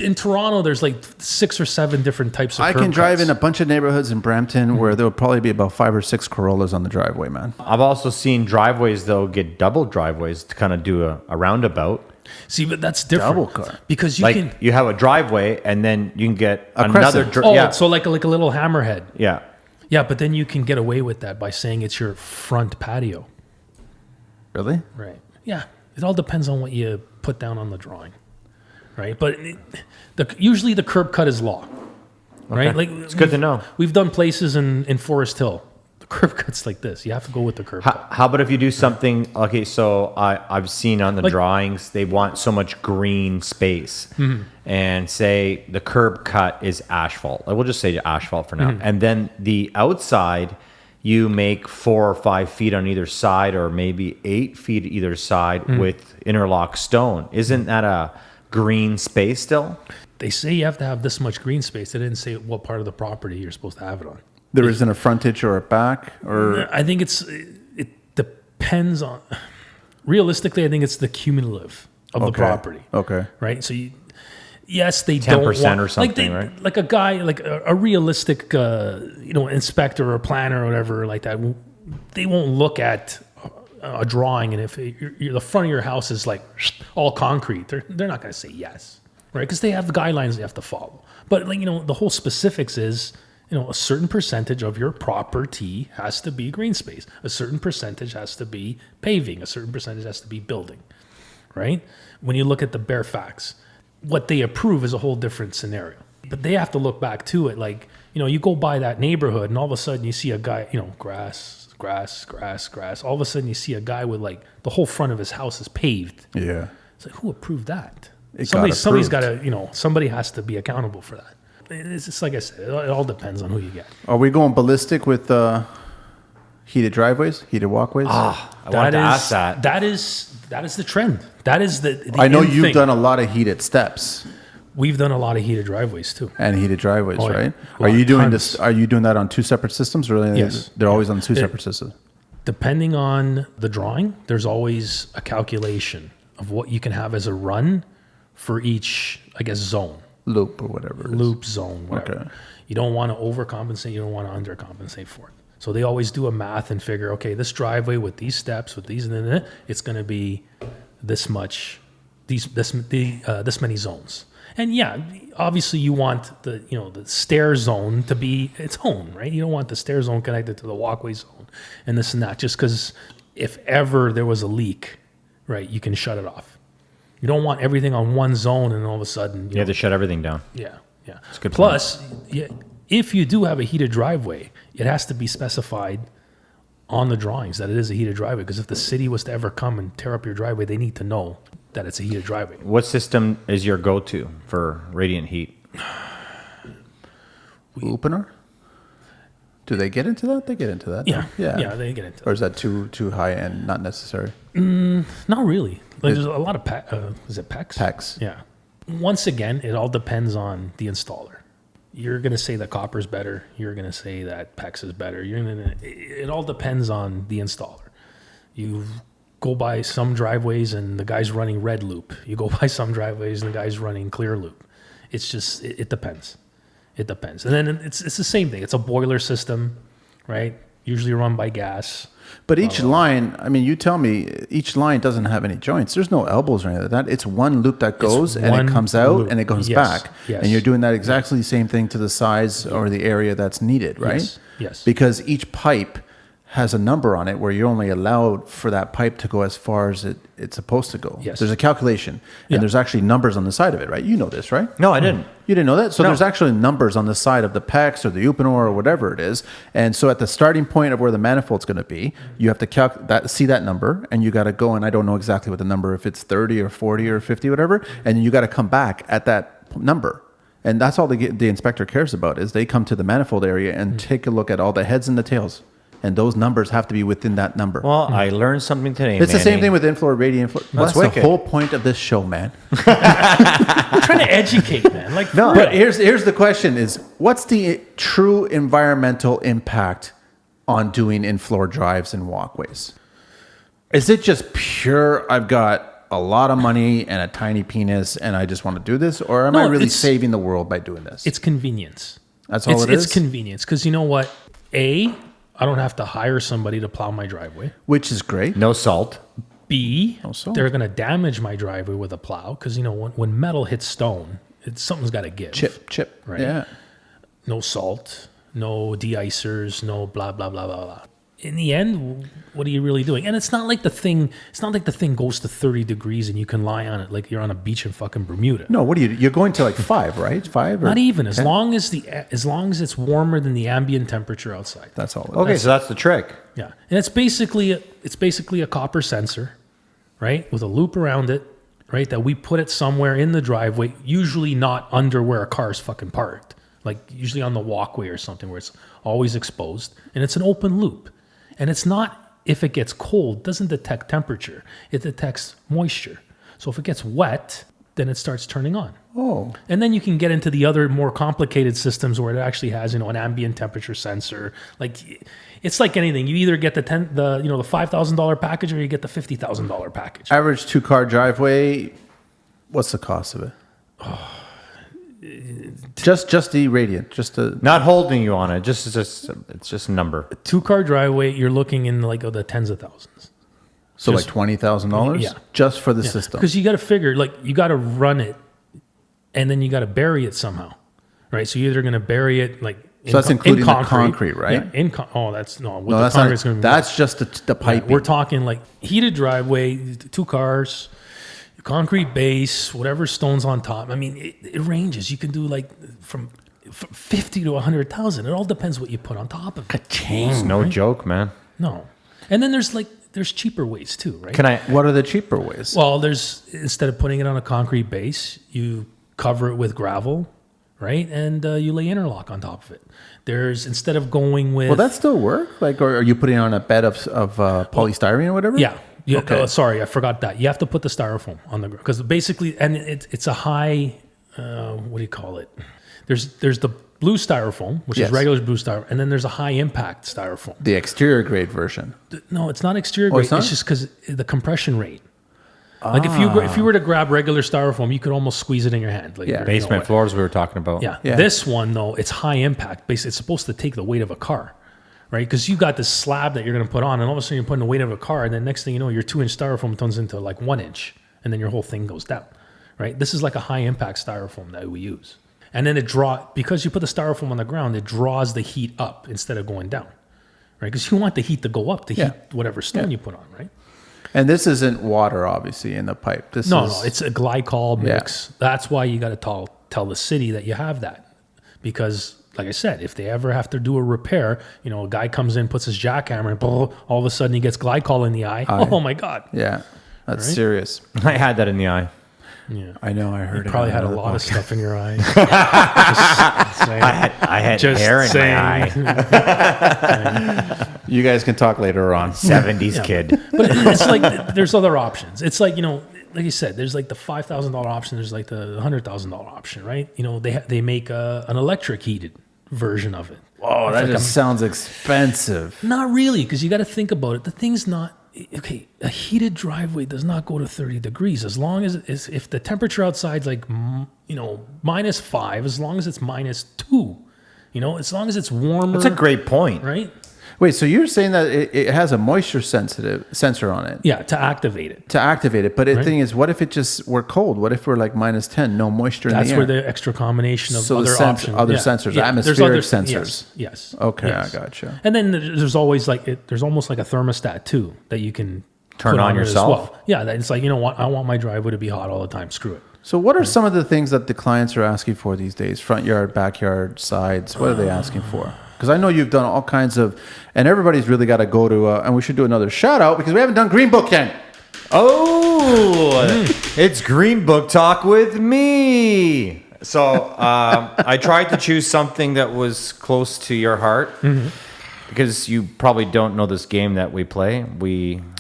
S1: In Toronto, there's like 6 or 7 different types of
S3: I
S1: curb
S3: can drive
S1: cuts.
S3: in a bunch of neighborhoods in Brampton where there will probably be about 5 or 6 Corollas on the driveway, man.
S2: I've also seen driveways though get double driveways to kind of do a roundabout.
S1: See, but that's different.
S3: Double car.
S1: Because you
S2: Like
S1: can.
S2: you have a driveway and then you can get
S3: A
S2: another.
S3: crescent.
S1: Oh, so like a little hammerhead.
S2: yeah.
S1: Yeah, but then you can get away with that by saying it's your front patio.
S3: Really?
S1: Right. Yeah. It all depends on what you put down on the drawing. Right. But usually the curb cut is law. Right.
S2: Okay.
S1: Like
S2: It's good to know.
S1: We've done places in Forest Hill. The curb cut's like this. You have to go with the curb cut.
S2: How about if you do something? Okay, so I've seen on the
S1: Like-
S2: drawings they want so much green space, and say the curb cut is asphalt. I will just say asphalt for now, and then the outside you make 4 or 5 feet on either side, or maybe 8 feet either side with interlock stone. Isn't that a green space still?
S1: They say you have to have this much green space. They didn't say what part of the property you're supposed to have it on.
S3: There isn't a frontage or a back? Or
S1: I think it depends on. Realistically, I think it's the cumulative of the
S3: Okay.
S1: property.
S3: Okay.
S1: Right. So yes, they don't
S2: 10%
S1: want,
S2: or something,
S1: like
S2: right?
S1: Like a guy, like a realistic, inspector or planner or whatever like that. They won't look at a drawing, and if the front of your house is like all concrete, they're not going to say yes, right? Because they have the guidelines they have to follow. But the whole specifics is. A certain percentage of your property has to be green space. A certain percentage has to be paving. A certain percentage has to be building, right? When you look at the bare facts, what they approve is a whole different scenario. But they have to look back to it. Like, you go by that neighborhood and all of a sudden you see a guy, grass. All of a sudden you see a guy with like the whole front of his house is paved.
S3: Yeah.
S1: It's like, who approved that?
S3: Somebody's
S1: got to, somebody has to be accountable for that. It's just like I said, it all depends on who you get.
S3: Are we going ballistic with heated driveways, heated walkways?
S2: I wanted to ask that.
S1: That is the trend. That is the
S3: I know
S1: end
S3: you've
S1: thing.
S3: done a lot of heated steps
S1: We've done a lot of heated driveways too.
S3: and heated driveways,
S1: Oh, yeah.
S3: right?
S1: A
S3: Are
S1: lot,
S3: you doing
S1: tons.
S3: this? Are you doing that on two separate systems, or
S1: Yes.
S3: they're always on two separate systems?
S1: Depending on the drawing, there's always a calculation of what you can have as a run for each, I guess, zone.
S3: Loop or whatever. it is.
S1: Loop zone, whatever.
S3: Okay.
S1: You don't want to overcompensate. You don't want to undercompensate for it. So they always do a math and figure, okay, this driveway with these steps, with these, and it's going to be this much, this many zones. And yeah, obviously you want the stair zone to be its own, right? You don't want the stair zone connected to the walkway zone and this and that, just because if ever there was a leak, right, you can shut it off. You don't want everything on one zone and all of a sudden
S2: You have to shut everything down.
S1: yeah.
S2: That's a good
S1: Plus, if you do have a heated driveway, it has to be specified on the drawings that it is a heated driveway. Because if the city was to ever come and tear up your driveway, they need to know that it's a heated driveway.
S2: What system is your go-to for radiant heat?
S3: Opener? Do they get into that? They get into that.
S1: Yeah,
S3: Yeah.
S1: they get into
S3: Or
S1: it.
S3: is that too high end? Not necessary.
S1: Not really. Like there's a lot of is it PEX?
S3: PEX.
S1: Yeah. Once again, it all depends on the installer. You're going to say that copper's better. You're going to say that PEX is better. It all depends on the installer. You go by some driveways and the guy's running red loop. You go by some driveways and the guy's running clear loop. It's just, it depends. It depends. And then it's the same thing. It's a boiler system, right? Usually run by gas.
S3: But each line, I mean, you tell me, each line doesn't have any joints. There's no elbows or anything like that. It's one loop that goes and
S1: one
S3: it comes out
S1: loop.
S3: and it comes
S1: Yes,
S3: back.
S1: yes.
S3: And you're doing that exactly the same thing to the size or the area that's needed, right?
S1: Yes.
S3: Because each pipe has a number on it where you're only allowed for that pipe to go as far as it's supposed to go.
S1: Yes.
S3: There's a calculation and
S1: Yeah.
S3: there's actually numbers on the side of it, right? You know this, right?
S2: No, I didn't.
S3: You didn't know that? So
S2: No.
S3: there's actually numbers on the side of the PEX or the Uponor or whatever it is. And so at the starting point of where the manifold's going to be, you have to see that number and you got to go, and I don't know exactly what the number, if it's 30 or 40 or 50, whatever, and you got to come back at that number. And that's all the inspector cares about is they come to the manifold area and take a look at all the heads and the tails. And those numbers have to be within that number.
S2: Well, I learned something today,
S3: it's the same
S2: Manny.
S3: thing with inflow, radiant flow. That's the
S2: wicked.
S3: whole point of this show, man.
S1: I'm trying to educate, man. Like,
S3: No,
S1: for
S3: but
S1: real.
S3: here's the question: is what's the true environmental impact on doing in-floor drives and walkways? Is it just pure? I've got a lot of money and a tiny penis, and I just want to do this, or am I really
S1: it's-
S3: saving the world by doing this?
S1: It's convenience.
S3: That's all it is?
S1: It's convenience. Because you know what? I don't have to hire somebody to plow my driveway.
S3: Which is great.
S2: No salt.
S1: B,
S3: salt.
S1: they're going to damage my driveway with a plow. Because, when metal hits stone, something's got to give.
S3: Chip.
S1: Right.
S3: Yeah.
S1: No salt, no de-icers, no blah, blah, blah, blah, blah. In the end, what are you really doing? And it's not like the thing goes to 30 degrees and you can lie on it like you're on a beach in fucking Bermuda.
S3: No, what do you're going to like 5, right? 5 or
S1: Not even. As
S3: 10?
S1: long as it's warmer than the ambient temperature outside.
S3: That's all.
S2: Okay, so that's the trick.
S1: Yeah, and it's basically a copper sensor, right, with a loop around it, right, that we put it somewhere in the driveway, usually not under where a car is fucking parked, like usually on the walkway or something where it's always exposed, and it's an open loop, and it's not, if it gets cold, doesn't detect temperature, it detects moisture. So if it gets wet, then it starts turning on.
S3: Oh.
S1: And then you can get into the other more complicated systems where it actually has, an ambient temperature sensor. Like, it's like anything. You either get the $5,000 package or you get the $50,000 package.
S3: Average 2-car driveway. What's the cost of it? Just the radiant, just the.
S2: Not holding you on it. It's just a number.
S1: 2-car driveway, you're looking in like the tens of thousands.
S3: So
S1: Just-
S3: like $20,000,
S1: Yeah.
S3: just for the system.
S1: Because you got to figure, like, you got to run it and then you got to bury it somehow, right? So you're either going to bury it like.
S3: So that's including the concrete, right?
S1: Yeah, that's
S3: No,
S1: the
S3: that's
S1: concrete's
S3: not.
S1: gonna be.
S3: That's just the piping.
S1: We're talking like heated driveway, 2 cars. concrete base, whatever stones on top. I mean, it ranges. You can do like from 50 to 100,000. It all depends what you put on top of it.
S2: It's no joke, man.
S1: No. And then there's cheaper ways too, right?
S3: What are the cheaper ways?
S1: Well, instead of putting it on a concrete base, you cover it with gravel, right? And you lay interlock on top of it. Instead of going with...
S3: Will that still work? Like, or are you putting it on a bed of polystyrene or whatever?
S1: Yeah.
S3: Okay.
S1: Sorry, I forgot that. You have to put the styrofoam on the ground because basically, and it's a high. What do you call it? There's the blue styrofoam, which is regular blue styrofoam, and then there's a high impact styrofoam.
S3: The exterior grade version.
S1: No, it's not exterior grade. It's just because the compression rate. Like if you were to grab regular styrofoam, you could almost squeeze it in your hand. Like,
S2: Basement floors we were talking about.
S1: Yeah. This one though, it's high impact. Basically, it's supposed to take the weight of a car. Right, because you got this slab that you're going to put on, and all of a sudden you're putting the weight of a car, and then next thing you know, your 2-inch styrofoam turns into like 1 inch, and then your whole thing goes down. Right, this is like a high impact styrofoam that we use, and then because you put the styrofoam on the ground, it draws the heat up instead of going down. Right, because you want the heat to go up to heat whatever stone you put on. Right,
S3: and this isn't water, obviously, in the pipe.
S1: No, it's a glycol mix. Yeah. That's why you got to tell the city that you have that, because. Like I said, if they ever have to do a repair, a guy comes in, puts his jackhammer, and all of a sudden he gets glycol in the eye. Oh my God.
S3: Yeah, that's serious.
S2: I had that in the eye.
S1: Yeah,
S3: I know. I heard
S1: you probably had a lot of stuff in your eye.
S2: I had hair in my eye.
S3: You guys can talk later on.
S2: 70s kid.
S1: But it's like there's other options. It's like, like you said, there's like the $5,000 option. There's like the $100,000 option, right? They make an electric heated version of it.
S3: Oh, that just sounds expensive.
S1: Not really, because you got to think about it. The thing's not okay. A heated driveway does not go to 30 degrees as long as if the temperature outside's like -5, as long as it's -2, as long as it's warmer.
S2: That's a great point,
S1: right?
S3: Wait, so you're saying that it has a moisture sensor on it?
S1: Yeah, to activate it.
S3: But the thing is, what if we're cold? What if we're like -10, no moisture in the air?
S1: That's where the extra combination of other options.
S3: Other sensors, atmospheric sensors.
S1: Yes.
S3: Okay,
S1: yes.
S3: I gotcha.
S1: And then there's always there's almost like a thermostat too that you can
S2: turn on yourself.
S1: As well. Yeah, it's like, what? I want my driveway to be hot all the time. Screw it.
S3: So what are some of the things that the clients are asking for these days? Front yard, backyard, sides? What are they asking for? Because I know you've done all kinds of, and everybody's really got to go to, and we should do another shout out because we haven't done Green Book yet.
S2: Oh, it's Green Book Talk with me. So I tried to choose something that was close to your heart because you probably don't know this game that we play.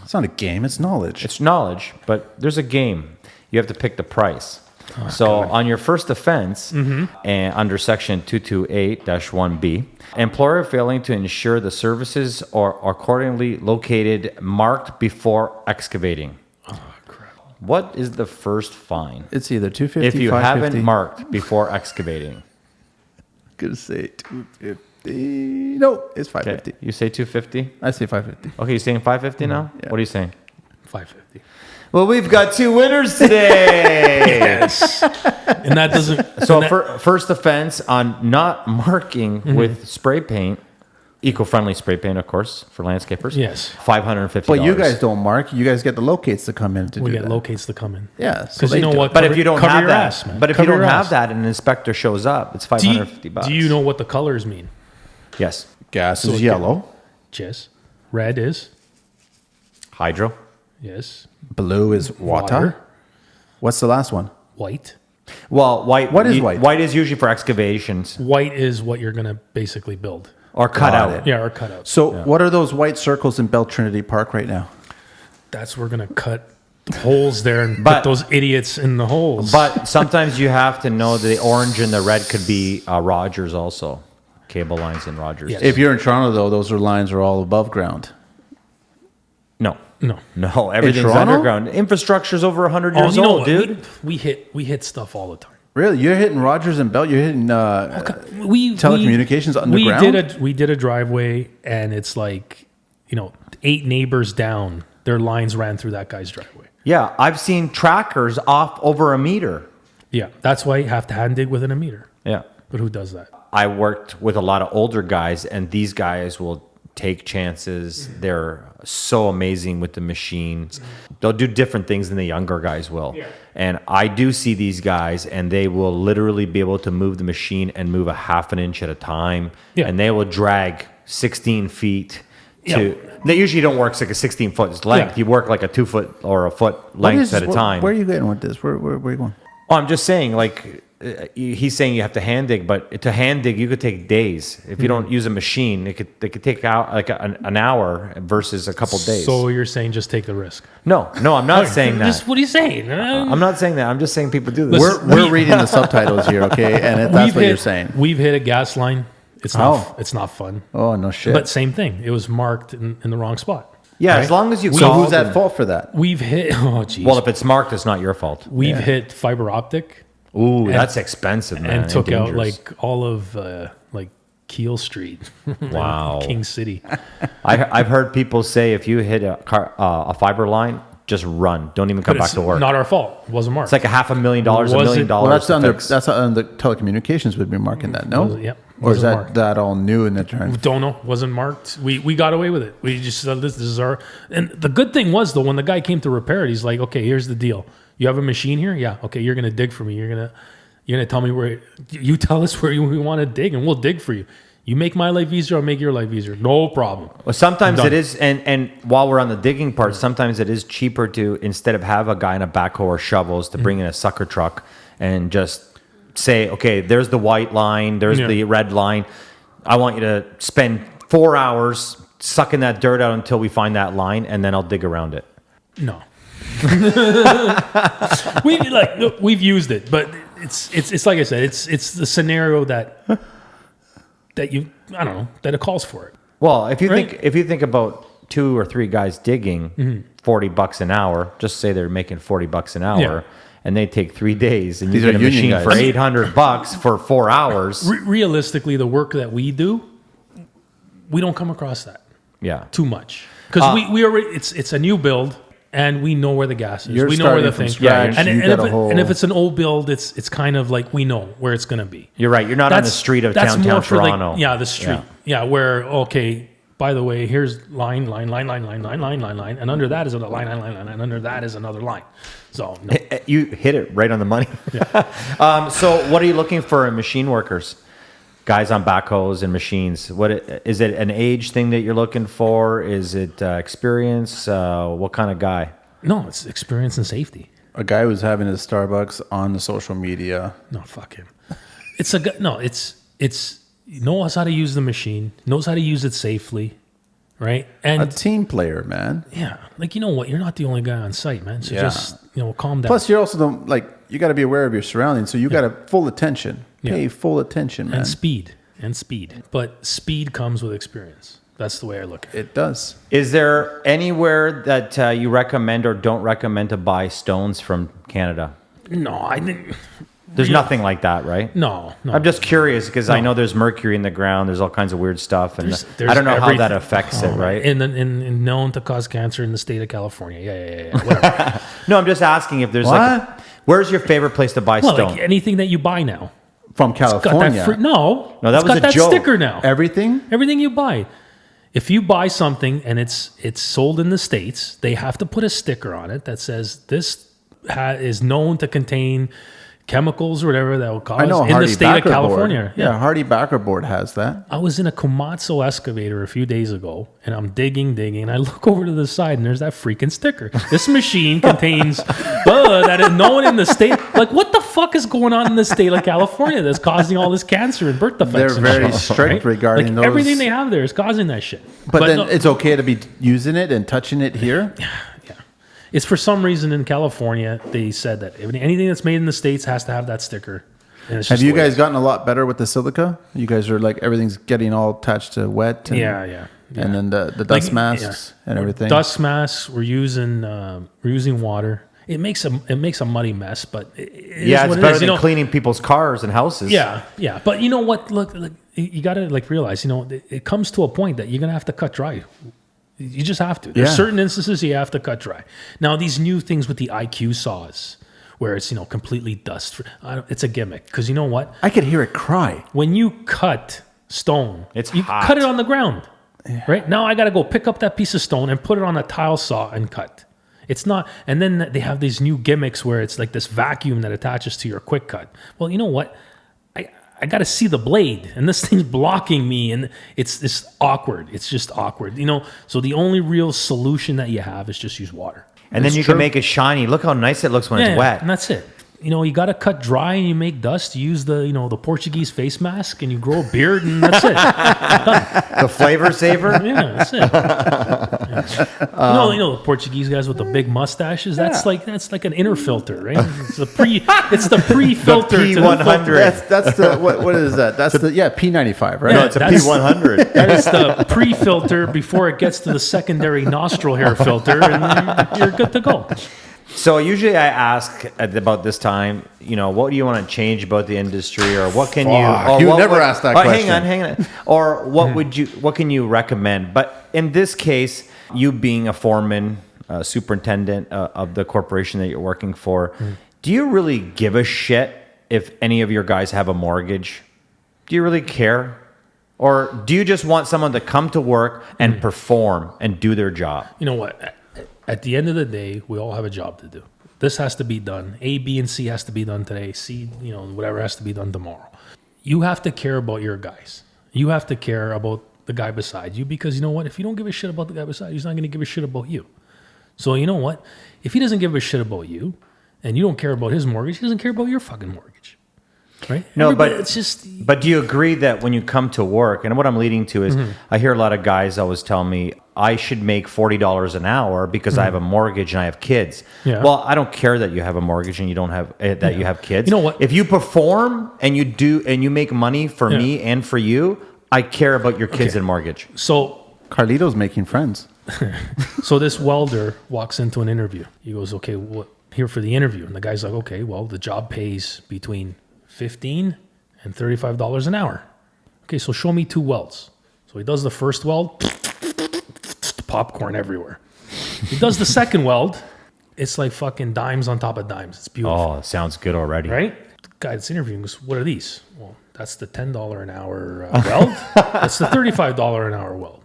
S3: It's not a game, it's knowledge.
S2: It's knowledge, but there's a game. You have to pick the price. On your first offense, and under section 228-1B, employer failing to ensure the services are accordingly located marked before excavating.
S1: Oh, crap.
S2: What is the first fine?
S3: It's either $250,
S2: if you
S3: $550.
S2: haven't marked before excavating.
S3: I'm going to say $250. No, it's $550.
S2: Okay. You say $250?
S3: I say $550.
S2: Okay, you're saying $550 now?
S3: Yeah.
S2: What are you saying?
S1: $550.
S2: Well, we've got 2 winners today.
S1: Yes. And that doesn't...
S2: So first offense on not marking with spray paint, eco-friendly spray paint, of course, for landscapers.
S1: Yes.
S2: $550.
S3: But you guys don't mark. You guys get the locates to come in to do that.
S1: We get locates to come in.
S3: Yeah.
S1: Because you know what?
S2: But if you don't have that,
S1: ass, man.
S2: but if you don't have that and an inspector shows up, it's $550.
S1: Do you know what the colors mean?
S2: Yes.
S3: Gas is yellow.
S1: Yes. Red is?
S2: Hydro.
S1: Yes.
S3: Blue is water. What's the last one?
S1: White.
S2: Well, white.
S3: What is white?
S2: White is usually for excavations.
S1: White is what you're going to basically build.
S2: Or cut out.
S1: Yeah, or cut out.
S3: So what are those white circles in Bell Trinity Park right now?
S1: That's where we're going to cut holes there and put those idiots in the holes.
S2: But sometimes you have to know the orange and the red could be Rogers also. Cable lines in Rogers.
S3: Yes. If you're in Toronto, though, those lines are all above ground.
S2: No, everything's underground. Infrastructure's over 100 years old, dude.
S1: We hit stuff all the time.
S3: Really? You're hitting Rogers and Bell? You're hitting telecommunications underground?
S1: We did a driveway, and it's like, 8 neighbors down, their lines ran through that guy's driveway.
S2: Yeah, I've seen trackers off over a meter.
S1: Yeah, that's why you have to hand dig within a meter.
S2: Yeah.
S1: But who does that?
S2: I worked with a lot of older guys, and these guys will take chances. They're so amazing with the machines. They'll do different things than the younger guys will. Yeah. And I do see these guys, and they will literally be able to move the machine and move a half an inch at a time. Yeah. And they will drag 16 feet to... They usually don't work like a 16-foot length. You work like a 2 foot or a foot length at a time.
S3: Where are you going with this? Where are you going?
S2: Oh, I'm just saying, like... he's saying you have to hand dig, but to hand dig you could take days. If you don't use a machine, it could take out like an hour versus a couple days.
S1: So you're saying just take the risk?
S2: No, I'm not saying that.
S1: What are you saying?
S2: I'm not saying that. I'm just saying people do this.
S3: We're reading the subtitles here, okay? And that's what you're saying.
S1: We've hit a gas line. It's not fun.
S3: Oh, no shit.
S1: But same thing. It was marked in the wrong spot.
S2: Yeah, right? As long as you.
S3: So who's at fault for that?
S1: We've hit. Oh, geez.
S2: Well, if it's marked, it's not your fault.
S1: We've hit fiber optic.
S2: Ooh, that's expensive, man.
S1: And took out like all of like Keel Street.
S2: Wow.
S1: King City.
S2: I've heard people say if you hit a fiber line, just run. Don't even come back to work.
S1: Not our fault. It wasn't marked.
S2: It's like $500,000, $1 million.
S3: Well, that's under telecommunications would be marking that, no?
S1: Yep.
S3: Or is that all new in the term?
S1: Don't know. Wasn't marked. We got away with it. We just said this is our. And the good thing was though, when the guy came to repair it, he's like, okay, here's the deal. You have a machine here? Yeah. Okay, you're gonna dig for me. You're gonna tell me where. You tell us where we want to dig, and we'll dig for you. You make my life easier, I'll make your life easier. No problem.
S2: Well, sometimes it is, and while we're on the digging part, sometimes it is cheaper to, instead of have a guy in a backhoe or shovels, to bring in a sucker truck and just say, okay, there's the white line, there's the red line. I want you to spend 4 hours sucking that dirt out until we find that line, and then I'll dig around it.
S1: No. We've used it, but it's like I said, it's the scenario that you I don't know that it calls for it.
S2: Well, if you think about 2 or 3 guys digging, $40 an hour, just say they're making $40 an hour, and they take 3 days, and you get a machine for $800 for 4 hours.
S1: Realistically, the work that we do, we don't come across that.
S2: Yeah,
S1: too much because we already it's a new build. And we know where the gas is. We know where the thing.
S3: Yeah,
S1: and if it's an old build, it's kind of like we know where it's going to be.
S2: You're right. You're not on the street of downtown Toronto.
S1: The street. Yeah, where by the way, here's line, and under that is a line, and under that is another line. So no.
S2: You hit it right on the money. Yeah. So what are you looking for in machine workers? Guys on backhoes and machines. What is it? An age thing that you're looking for? Is it experience? What kind of guy?
S1: No, it's experience and safety.
S3: A guy who's having his Starbucks on the social media.
S1: No, fuck him. It's knows how to use the machine, knows how to use it safely, right? And
S3: a team player, man.
S1: Yeah, like you know what? You're not the only guy on site, man. So just calm down.
S3: Plus, you're also you got to be aware of your surroundings, so you got to full attention. Pay full attention, man.
S1: And speed. But speed comes with experience. That's the way I look at it.
S3: It does.
S2: Is there anywhere that you recommend or don't recommend to buy stones from Canada?
S1: No, I think...
S2: There's nothing like that, right?
S1: No.
S2: I'm just curious because I know there's mercury in the ground. There's all kinds of weird stuff. And I don't know how that affects it, right?
S1: And known to cause cancer in the state of California. Yeah. Whatever.
S2: No, I'm just asking if there's where's your favorite place to buy stone?
S1: Like anything that you buy now.
S3: From California?
S2: No, that was a
S1: that
S2: joke.
S1: Sticker now.
S3: Everything
S1: you buy. If you buy something and it's sold in the States, they have to put a sticker on it that says this is known to contain chemicals or whatever that will cause in the state of California.
S3: Yeah, Hardy Backer Board has that.
S1: I was in a Komatsu excavator a few days ago, and I'm digging, and I look over to the side, and there's that freaking sticker. This machine contains that is known in the state. Like, what the fuck is going on in the state of California that's causing all this cancer and birth defects?
S3: They're very strict regarding those.
S1: Everything they have there is causing that shit.
S3: But then it's okay to be using it and touching it here?
S1: Yeah. It's for some reason in California, they said that anything that's made in the States has to have that sticker.
S3: Have you guys gotten a lot better with the silica? You guys are everything's getting all attached to wet. And,
S1: yeah.
S3: And then the dust masks and everything.
S1: Dust masks, we're using water. It makes a muddy mess, but
S2: it's better than cleaning people's cars and houses.
S1: Yeah. But you know what? Look, you got to realize, it comes to a point that you're gonna have to cut dry. You just have to. There's certain instances you have to cut dry. Now, these new things with the IQ saws, where it's completely dust, it's a gimmick. Because you know what?
S3: I could hear it cry
S1: when you cut stone.
S2: It's
S1: you
S2: hot.
S1: cut it on the ground. Right? Now I got to go pick up that piece of stone and put it on a tile saw and cut. It's not, and then they have these new gimmicks where it's like this vacuum that attaches to your quick cut. Well, you know what? I got to see the blade, and this thing's blocking me, and it's awkward. It's just awkward, So the only real solution that you have is just use water.
S2: And then you can make it shiny. Look how nice it looks when it's wet.
S1: And that's it. You got to cut dry and you make dust. You use the Portuguese face mask and you grow a beard and that's it.
S2: The flavor saver?
S1: Yeah, that's it. Yeah. The Portuguese guys with the big mustaches. That's like an inner filter, right? It's the pre-filter
S2: the
S1: to
S2: P100.
S3: That's the what is that? That's the P95, right?
S2: No, it's a P100.
S1: That is the pre-filter before it gets to the secondary nostril hair filter, and then you're good to go.
S2: So usually I ask at about this time, what do you want to change about the industry, or what can you?
S3: You never ask that question.
S2: Hang on. Or what can you recommend? But in this case, you being a foreman, superintendent of the corporation that you're working for, do you really give a shit if any of your guys have a mortgage? Do you really care? Or do you just want someone to come to work and perform and do their job?
S1: You know what? At the end of the day, we all have a job to do. This has to be done. A, B, and C has to be done today. C, whatever has to be done tomorrow. You have to care about your guys. You have to care about the guy beside you, because you know what? If you don't give a shit about the guy beside you, he's not going to give a shit about you. So you know what? If he doesn't give a shit about you and you don't care about his mortgage, he doesn't care about your fucking mortgage. Right?
S2: No, but
S1: it's just.
S2: But do you agree that when you come to work, and what I'm leading to is, I hear a lot of guys always tell me I should make $40 an hour because I have a mortgage and I have kids.
S1: Yeah.
S2: Well, I don't care that you have a mortgage and you don't have you have kids.
S1: You know what?
S2: If you perform and you do and you make money for me and for you, I care about your kids and mortgage.
S1: So
S3: Carlito's making friends.
S1: So this welder walks into an interview. He goes, "Okay, here for the interview," and the guy's like, "Okay, well, the job pays between $15 and $35 an hour. Okay, so show me 2 welds." So he does the first weld, popcorn everywhere. He does the second weld, it's like fucking dimes on top of dimes. It's beautiful.
S2: Oh, sounds good already.
S1: Right? The guy that's interviewing goes, "What are these?" "Well, that's the $10 an hour weld. That's the $35 an hour weld."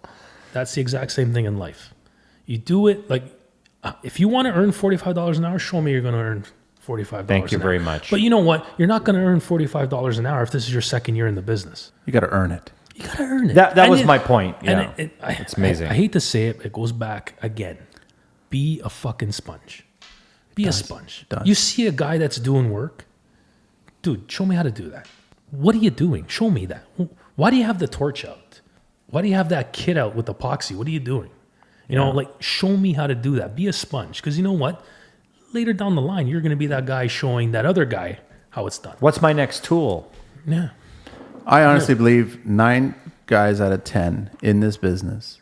S1: That's the exact same thing in life. You do it like, if you want to earn $45 an hour, show me you're going to earn $45 an hour.
S2: Thank you very much.
S1: But you know what? You're not going to earn $45 an hour if this is your second year in the business.
S3: You got to earn it.
S1: You got to earn it.
S2: That was my point. Yeah.
S1: And
S2: it's amazing.
S1: I hate to say it, but it goes back again. Be a fucking sponge. Be a sponge. You see a guy that's doing work, dude, show me how to do that. What are you doing? Show me that. Why do you have the torch out? Why do you have that kit out with epoxy? What are you doing? Show me how to do that. Be a sponge. Because you know what? Later down the line, you're going to be that guy showing that other guy how it's done.
S2: What's my next tool?
S1: Yeah.
S3: I honestly believe 9 guys out of 10 in this business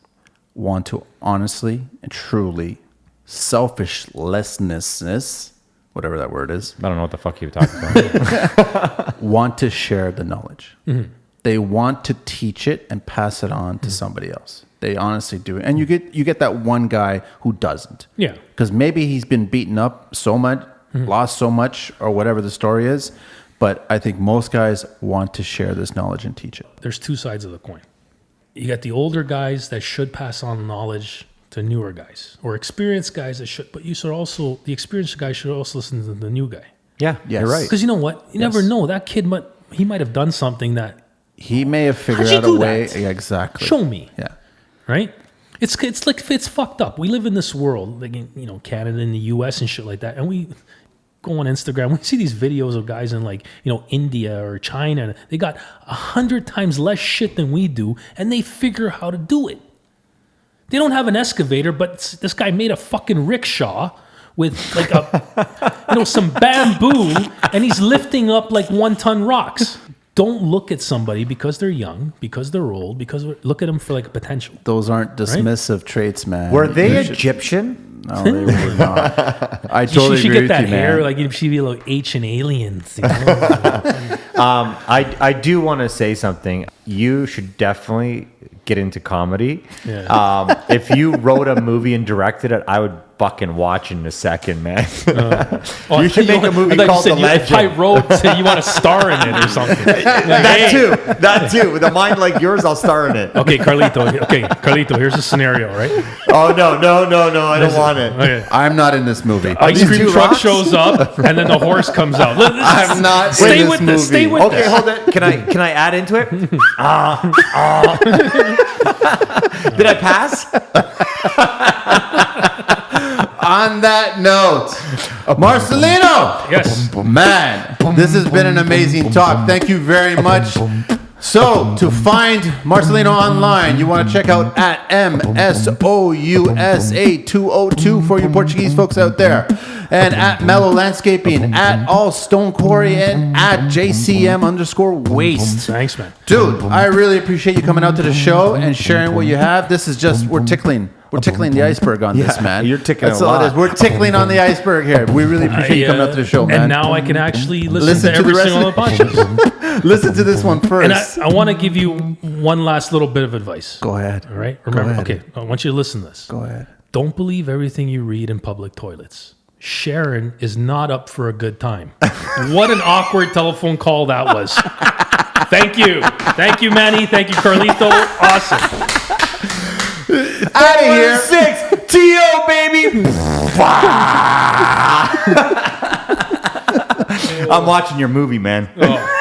S3: want to honestly and truly, selfishlessness, whatever that word is,
S2: I don't know what the fuck you're talking about.
S3: want to share the knowledge. They want to teach it and pass it on to somebody else. They honestly do it. And you get that one guy who doesn't.
S1: Yeah.
S3: Because maybe he's been beaten up so much, lost so much, or whatever the story is. But I think most guys want to share this knowledge and teach it.
S1: There's 2 sides of the coin. You got the older guys that should pass on knowledge to newer guys, or experienced guys that should, but the experienced guy should also listen to the new guy.
S2: Yeah,
S3: Yes.
S2: you're right.
S1: Because you know what? You never know. That kid might have done something that,
S3: He may have figured
S1: How'd you
S3: out a
S1: do
S3: way.
S1: that?
S3: Yeah, exactly.
S1: show me.
S3: Yeah.
S1: Right? It's like, it's fucked up. We live in this world, like in, Canada and the US and shit like that. And we go on Instagram, we see these videos of guys in India or China. They got 100 times less shit than we do, and they figure how to do it. They don't have an excavator, but this guy made a fucking rickshaw with like some bamboo, and he's lifting up like 1-ton rocks. Don't look at somebody because they're young, because they're old, look at them for like potential.
S3: Those aren't dismissive traits, man.
S2: Were they Egyptian?
S3: No, they were not. I totally
S1: You should
S3: agree
S1: get that
S3: with you,
S1: hair,
S3: man.
S1: like you should be like ancient aliens.
S2: I do want to say something. You should definitely get into comedy.
S1: Yeah.
S2: If you wrote a movie and directed it, I would fucking watch in a second, man. You should make a movie called The Legend.
S1: If I wrote, say you want to star in it or something.
S2: That too. With a mind like yours, I'll star in it.
S1: Okay, Carlito, here's the scenario, right?
S2: Oh, no, I don't want it.
S1: Okay.
S3: I'm not in this movie.
S1: Ice cream truck shows up, and then the horse comes out.
S3: I'm not
S1: Stay
S3: in
S1: with
S3: this
S1: this.
S3: movie.
S1: Stay with
S2: Okay,
S1: this.
S2: hold it. Can I add into it? Did I pass?
S3: On that note, Marcelino.
S1: Yes.
S3: Man, this has been an amazing talk. Thank you very much. So, to find Marcelino online, you want to check out at MSOUSA202 for you Portuguese folks out there. And at Melo Landscaping, at All Stone Quarry, and at JCM_waste.
S1: Thanks, man.
S3: Dude, I really appreciate you coming out to the show and sharing what you have. This is just, we're tickling the iceberg on this, man.
S2: You're tickling
S3: That's
S2: a
S3: all
S2: lot.
S3: it is. We're tickling on the iceberg here. We really appreciate you coming out to the show, man.
S1: And now I can actually listen
S3: Listen
S1: to
S3: to the
S1: every
S3: rest
S1: single
S3: of
S1: podcast.
S3: Listen to this one first.
S1: And I want to give you one last little bit of advice.
S3: Go ahead.
S1: All right? Remember,
S3: ahead.
S1: okay, I want you to listen to this.
S3: Go ahead.
S1: Don't believe everything you read in public toilets. Sharon is not up for a good time. What an awkward telephone call that was. Thank you. Thank you, Manny. Thank you, Carlito. Awesome.
S3: Out of here.
S2: 6 T.O. baby. I'm watching your movie, man.
S1: Oh.